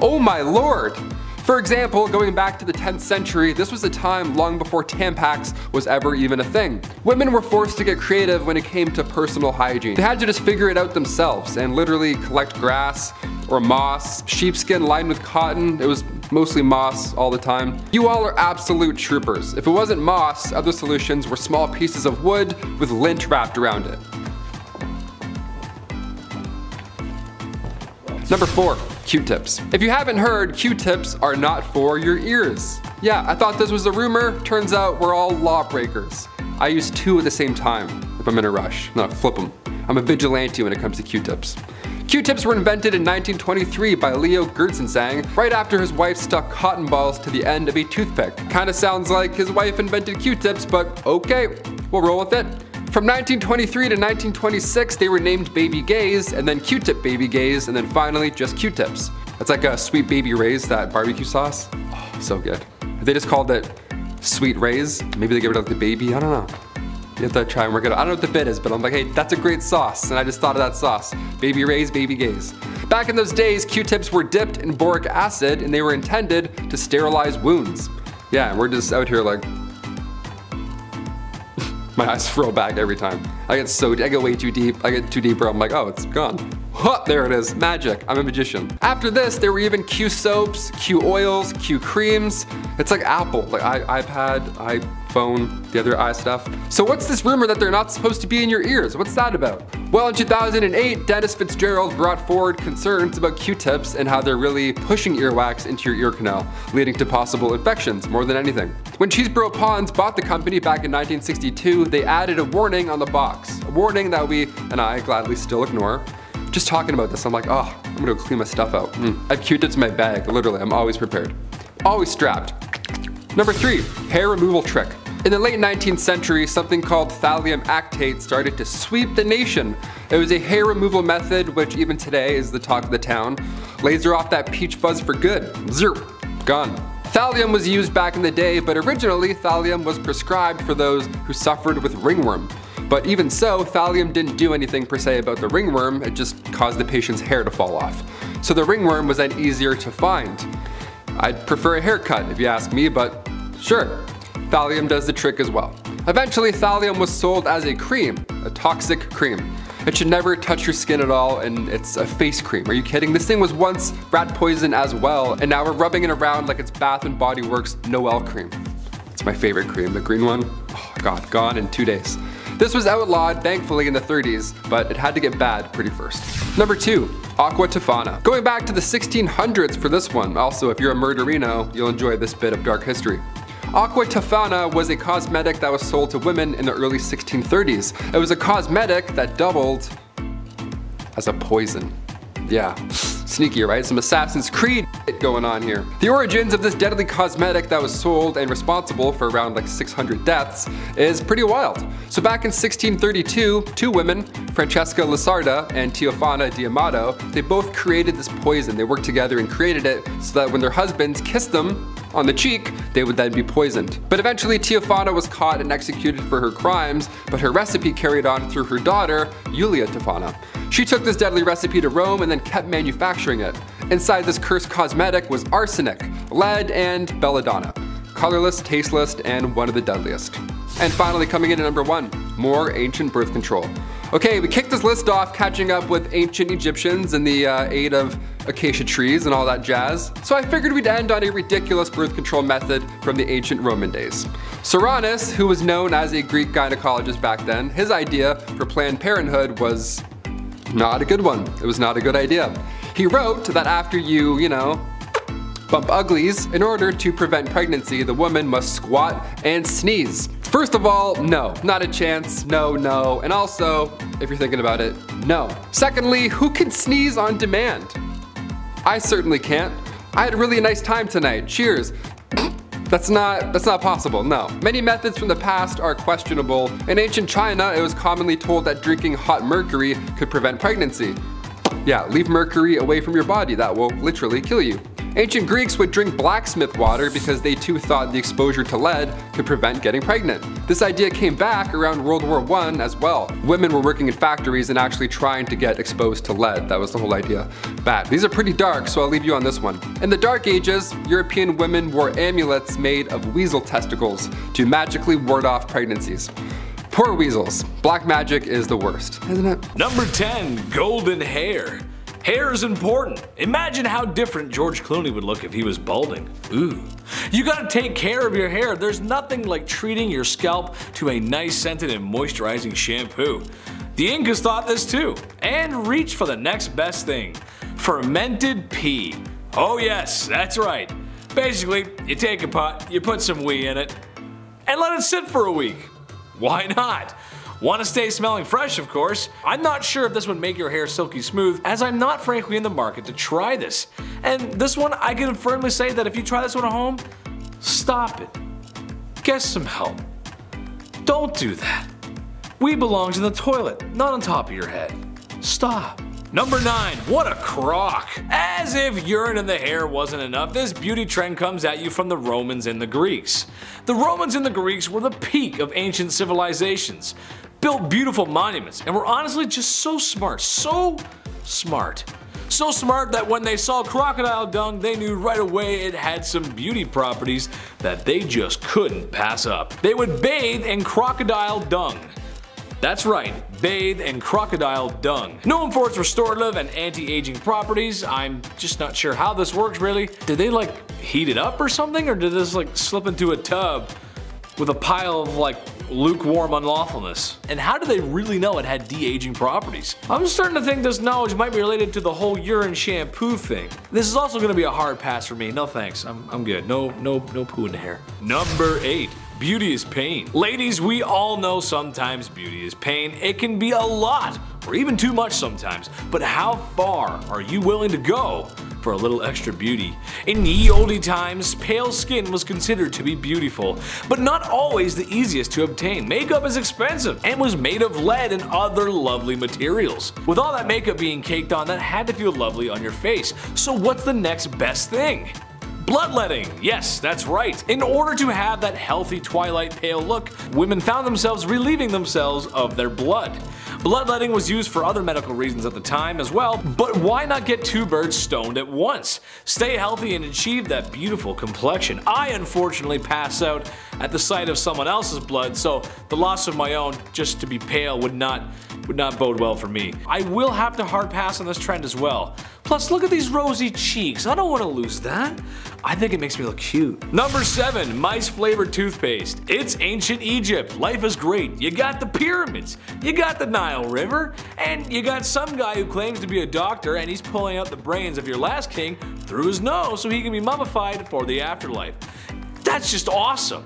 oh my lord. For example, going back to the 10th century, this was a time long before Tampax was ever even a thing. Women were forced to get creative when it came to personal hygiene. They had to just figure it out themselves and literally collect grass or moss, sheepskin lined with cotton. It was mostly moss all the time. You all are absolute troopers. If it wasn't moss, other solutions were small pieces of wood with lint wrapped around it. Number 4, Q-tips. If you haven't heard, Q-tips are not for your ears. Yeah, I thought this was a rumor. Turns out we're all lawbreakers. I use 2 at the same time if I'm in a rush. No, flip them. I'm a vigilante when it comes to Q-tips. Q-tips were invented in 1923 by Leo Gertzensang, right after his wife stuck cotton balls to the end of a toothpick. Kinda sounds like his wife invented Q-tips, but okay, we'll roll with it. From 1923 to 1926, they were named Baby Gays, and then Q-tip Baby Gays, and then finally just Q-tips. It's like a Sweet Baby Ray's, that barbecue sauce. Oh, so good. If they just called it Sweet Ray's, maybe they get rid of the baby, I don't know. You have to try and work it out. I don't know what the bit is, but I'm like, hey, that's a great sauce, and I just thought of that sauce. Baby Ray's, Baby Gays. Back in those days, Q-tips were dipped in boric acid, and they were intended to sterilize wounds. Yeah, and we're just out here like, my eyes roll back every time. I get way too deep. I get too deep where I'm like, oh, it's gone. Huh, there it is, magic, I'm a magician. After this, there were even Q soaps, Q oils, Q creams. It's like Apple, like iPad, iPhone, the other i stuff. So what's this rumor that they're not supposed to be in your ears? What's that about? Well, in 2008, Dennis Fitzgerald brought forward concerns about Q-tips and how they're really pushing earwax into your ear canal, leading to possible infections more than anything. When Cheeseboro Ponds bought the company back in 1962, they added a warning on the box. A warning that we and I gladly still ignore. Just talking about this, I'm like, oh, I'm gonna go clean my stuff out. I have Q-tips in my bag, literally, I'm always prepared. Always strapped. Number 3, hair removal trick. In the late 19th century, something called thallium actate started to sweep the nation. It was a hair removal method which even today is the talk of the town. Laser off that peach fuzz for good. Zero. Gone. Thallium was used back in the day, but originally thallium was prescribed for those who suffered with ringworm. But even so, thallium didn't do anything per se about the ringworm, it just caused the patient's hair to fall off. So the ringworm was then easier to find. I'd prefer a haircut if you ask me, but sure, thallium does the trick as well. Eventually, thallium was sold as a cream, a toxic cream. It should never touch your skin at all, and it's a face cream. Are you kidding? This thing was once rat poison as well, and now we're rubbing it around like it's Bath & Body Works Noel cream. It's my favorite cream, the green one. Oh, God, gone in 2 days. This was outlawed, thankfully, in the 30s, but it had to get bad pretty first. Number 2, Aqua Tofana. Going back to the 1600s for this one. Also, if you're a murderino, you'll enjoy this bit of dark history. Aqua Tofana was a cosmetic that was sold to women in the early 1630s. It was a cosmetic that doubled as a poison. Yeah, sneaky, right? Some Assassin's Creed going on here. The origins of this deadly cosmetic that was sold and responsible for around like 600 deaths is pretty wild. So back in 1632, two women, Francesca Lasarda and Teofana D'Amato, they both created this poison. They worked together and created it so that when their husbands kissed them on the cheek, they would then be poisoned. But eventually Teofana was caught and executed for her crimes, but her recipe carried on through her daughter, Julia Tofana. She took this deadly recipe to Rome and then kept manufacturing it. Inside this cursed cosmetic was arsenic, lead, and belladonna. Colorless, tasteless, and one of the deadliest. And finally coming in at number 1, more ancient birth control. Okay, we kicked this list off catching up with ancient Egyptians and the aid of acacia trees and all that jazz. So I figured we'd end on a ridiculous birth control method from the ancient Roman days. Cyrannus, who was known as a Greek gynecologist back then, his idea for Planned Parenthood was not a good one. It was not a good idea. He wrote that after you know, bump uglies, in order to prevent pregnancy, the woman must squat and sneeze. First of all, no, not a chance, no, no, and also, if you're thinking about it, no. Secondly, who can sneeze on demand? I certainly can't. I had a really nice time tonight, cheers. That's not possible, no. Many methods from the past are questionable. In ancient China, it was commonly told that drinking hot mercury could prevent pregnancy. Yeah, leave mercury away from your body, that will literally kill you. Ancient Greeks would drink blacksmith water because they too thought the exposure to lead could prevent getting pregnant. This idea came back around World War I as well. Women were working in factories and actually trying to get exposed to lead. That was the whole idea. Bad. These are pretty dark, so I'll leave you on this one. In the Dark Ages, European women wore amulets made of weasel testicles to magically ward off pregnancies. Poor weasels. Black magic is the worst, isn't it? Number 10, golden hair. Hair is important. Imagine how different George Clooney would look if he was balding. Ooh. You gotta take care of your hair. There's nothing like treating your scalp to a nice scented and moisturizing shampoo. The Incas thought this too, and reached for the next best thing. Fermented pea. Oh yes, that's right. Basically, you take a pot, you put some wee in it, and let it sit for a week. Why not? Want to stay smelling fresh, of course. I'm not sure if this would make your hair silky smooth, as I'm not frankly in the market to try this. And this one, I can firmly say that if you try this one at home, stop it. Get some help. Don't do that. We belongs in the toilet, not on top of your head. Stop. Number 9, what a crock. As if urine in the hair wasn't enough, this beauty trend comes at you from the Romans and the Greeks. The Romans and the Greeks were the peak of ancient civilizations, built beautiful monuments, and were honestly just so smart, so smart. So smart that when they saw crocodile dung, they knew right away it had some beauty properties that they just couldn't pass up. They would bathe in crocodile dung. That's right, bathe in crocodile dung. Known for its restorative and anti-aging properties, I'm just not sure how this works really. Did they like heat it up or something, or did this like slip into a tub with a pile of like lukewarm unlawfulness? And how do they really know it had de-aging properties? I'm starting to think this knowledge might be related to the whole urine shampoo thing. This is also gonna be a hard pass for me. No thanks, I'm good. No poo in the hair. Number 8. Beauty is pain. Ladies, we all know sometimes beauty is pain. It can be a lot, or even too much sometimes. But how far are you willing to go for a little extra beauty? In ye olde times, pale skin was considered to be beautiful, but not always the easiest to obtain. Makeup is expensive and was made of lead and other lovely materials. With all that makeup being caked on, that had to feel lovely on your face. So what's the next best thing? Bloodletting, yes, that's right. In order to have that healthy twilight pale look, women found themselves relieving themselves of their blood. Bloodletting was used for other medical reasons at the time as well, but why not get two birds stoned at once? Stay healthy and achieve that beautiful complexion. I unfortunately pass out at the sight of someone else's blood, so the loss of my own just to be pale would not bode well for me. I will have to hard pass on this trend as well. Plus, look at these rosy cheeks. I don't want to lose that. I think it makes me look cute. Number 7, mice flavored toothpaste. It's ancient Egypt. Life is great. You got the pyramids, you got the Nile River, and you got some guy who claims to be a doctor and he's pulling out the brains of your last king through his nose so he can be mummified for the afterlife. That's just awesome.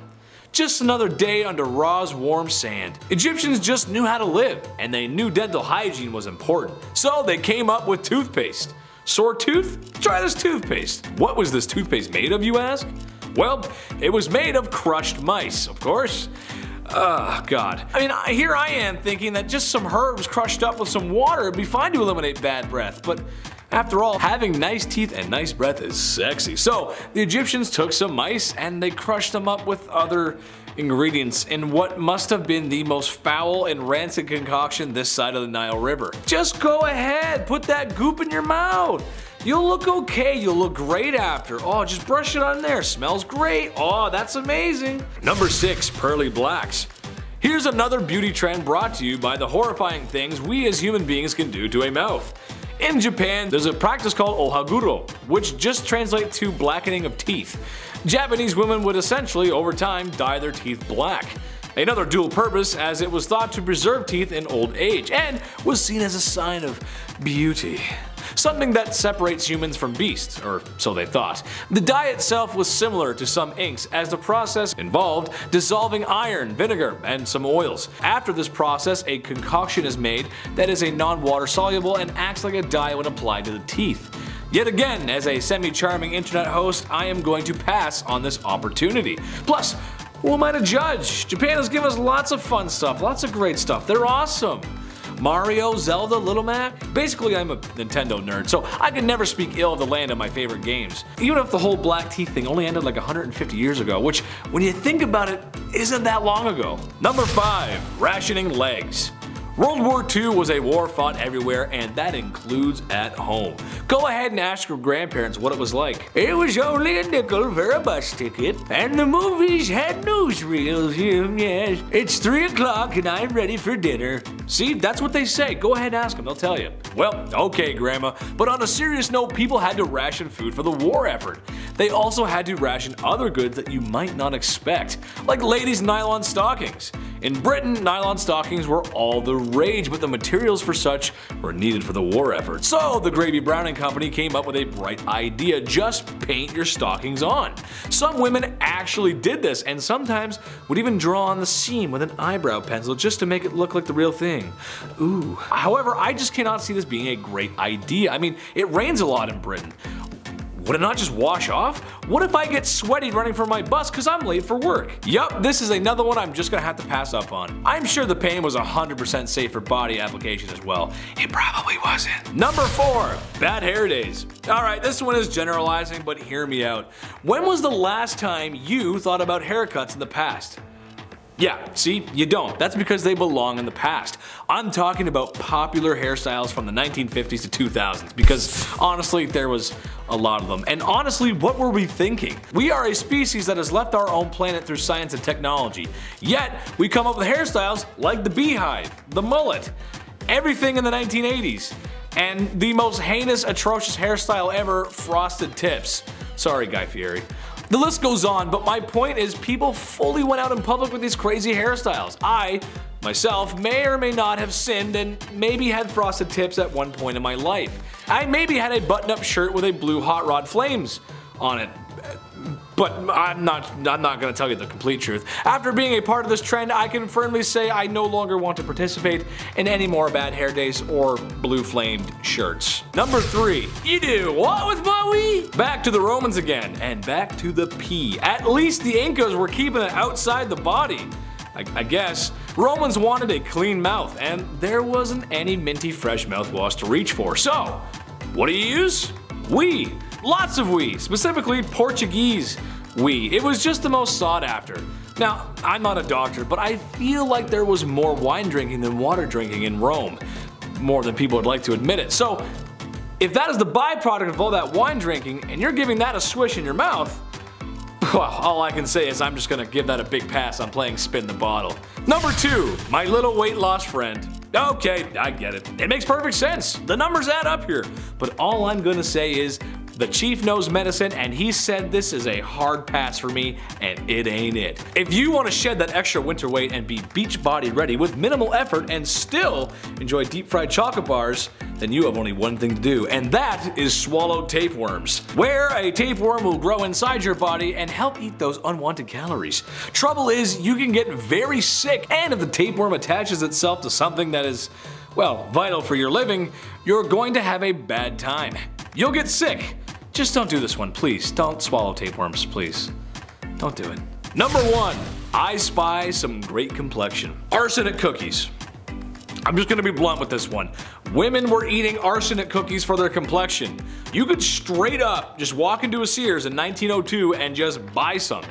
Just another day under Ra's warm sand. Egyptians just knew how to live, and they knew dental hygiene was important. So they came up with toothpaste. Sore tooth? Try this toothpaste. What was this toothpaste made of, you ask? Well, it was made of crushed mice, of course. Oh god. I mean, here I am thinking that just some herbs crushed up with some water would be fine to eliminate bad breath, but after all, having nice teeth and nice breath is sexy. So the Egyptians took some mice and they crushed them up with other ingredients in what must have been the most foul and rancid concoction this side of the Nile River. Just go ahead, put that goop in your mouth. You'll look okay, you'll look great after. Oh, just brush it on there, smells great. Oh, that's amazing. Number 6, pearly blacks. Here's another beauty trend brought to you by the horrifying things we as human beings can do to a mouth. In Japan, there's a practice called ohaguro, which just translates to blackening of teeth. Japanese women would essentially, over time, dye their teeth black. Another dual purpose, as it was thought to preserve teeth in old age, and was seen as a sign of beauty. Something that separates humans from beasts, or so they thought. The dye itself was similar to some inks, as the process involved dissolving iron, vinegar, and some oils. After this process, a concoction is made that is a non-water soluble and acts like a dye when applied to the teeth. Yet again, as a semi-charming internet host, I am going to pass on this opportunity. Plus, who am I to judge? Japan has given us lots of fun stuff, lots of great stuff. They're awesome. Mario, Zelda, Little Mac? Basically, I'm a Nintendo nerd, so I can never speak ill of the land of my favorite games. Even if the whole black teeth thing only ended like 150 years ago, which, when you think about it, isn't that long ago. Number 5, rationing legs. World War II was a war fought everywhere, and that includes at home. Go ahead and ask your grandparents what it was like. It was only a nickel for a bus ticket, and the movies had newsreels, yes. It's 3 o'clock and I'm ready for dinner. See, that's what they say. Go ahead and ask them, they'll tell you. Well, okay, Grandma, but on a serious note, people had to ration food for the war effort. They also had to ration other goods that you might not expect, like ladies' nylon stockings. In Britain, nylon stockings were all the rage, but the materials for such were needed for the war effort. So the Gravy Browning Company came up with a bright idea: just paint your stockings on. Some women actually did this, and sometimes would even draw on the seam with an eyebrow pencil just to make it look like the real thing. Ooh. However, I just cannot see this being a great idea. I mean, it rains a lot in Britain. Would it not just wash off? What if I get sweaty running for my bus because I'm late for work? Yup, this is another one I'm just gonna have to pass up on. I'm sure the pain was 100% safe for body application as well. It probably wasn't. Number 4, bad hair days. Alright, this one is generalizing, but hear me out. When was the last time you thought about haircuts in the past? Yeah, see, you don't. That's because they belong in the past. I'm talking about popular hairstyles from the 1950s to 2000s, because honestly, there was a lot of them. And honestly, what were we thinking? We are a species that has left our own planet through science and technology. Yet, we come up with hairstyles like the beehive, the mullet, everything in the 1980s. And the most heinous, atrocious hairstyle ever, frosted tips. Sorry, Guy Fieri. The list goes on, but my point is people fully went out in public with these crazy hairstyles. I, myself, may or may not have sinned and maybe had frosted tips at one point in my life. I maybe had a button-up shirt with a blue hot rod flames on it. But I'm not gonna tell you the complete truth. After being a part of this trend, I can firmly say I no longer want to participate in any more bad hair days or blue flamed shirts. Number 3, you do what with my wee? Back to the Romans again, and back to the pee. At least the Incas were keeping it outside the body. I guess. Romans wanted a clean mouth, and there wasn't any minty fresh mouthwash to reach for. So, what do you use? Wee. Lots of wee, specifically Portuguese wee. It was just the most sought after. Now, I'm not a doctor, but I feel like there was more wine drinking than water drinking in Rome. More than people would like to admit it. So, if that is the byproduct of all that wine drinking, and you're giving that a swish in your mouth, well, all I can say is I'm just gonna give that a big pass on playing spin the bottle. Number 2, my little weight loss friend. Okay, I get it. It makes perfect sense. The numbers add up here. But all I'm gonna say is, the chief knows medicine and he said this is a hard pass for me and it ain't it. If you want to shed that extra winter weight and be beach body ready with minimal effort and still enjoy deep fried chocolate bars, then you have only one thing to do, and that is swallow tapeworms. Where a tapeworm will grow inside your body and help eat those unwanted calories. Trouble is, you can get very sick, and if the tapeworm attaches itself to something that is, well, vital for your living, you're going to have a bad time. You'll get sick. Just don't do this one, please. Don't swallow tapeworms, please. Don't do it. Number 1, I spy some great complexion. Arsenic cookies. I'm just gonna be blunt with this one. Women were eating arsenic cookies for their complexion. You could straight up just walk into a Sears in 1902 and just buy some.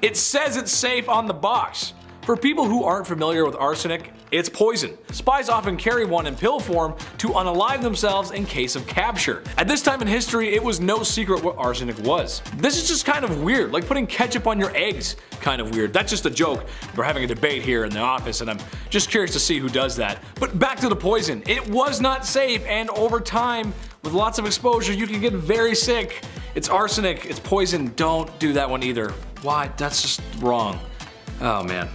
It says it's safe on the box. For people who aren't familiar with arsenic, it's poison. Spies often carry one in pill form to unalive themselves in case of capture. At this time in history, it was no secret what arsenic was. This is just kind of weird, like putting ketchup on your eggs. Kind of weird. That's just a joke. We're having a debate here in the office and I'm just curious to see who does that. But back to the poison. It was not safe, and over time, with lots of exposure, you can get very sick. It's arsenic, it's poison. Don't do that one either. Why? That's just wrong. Oh man.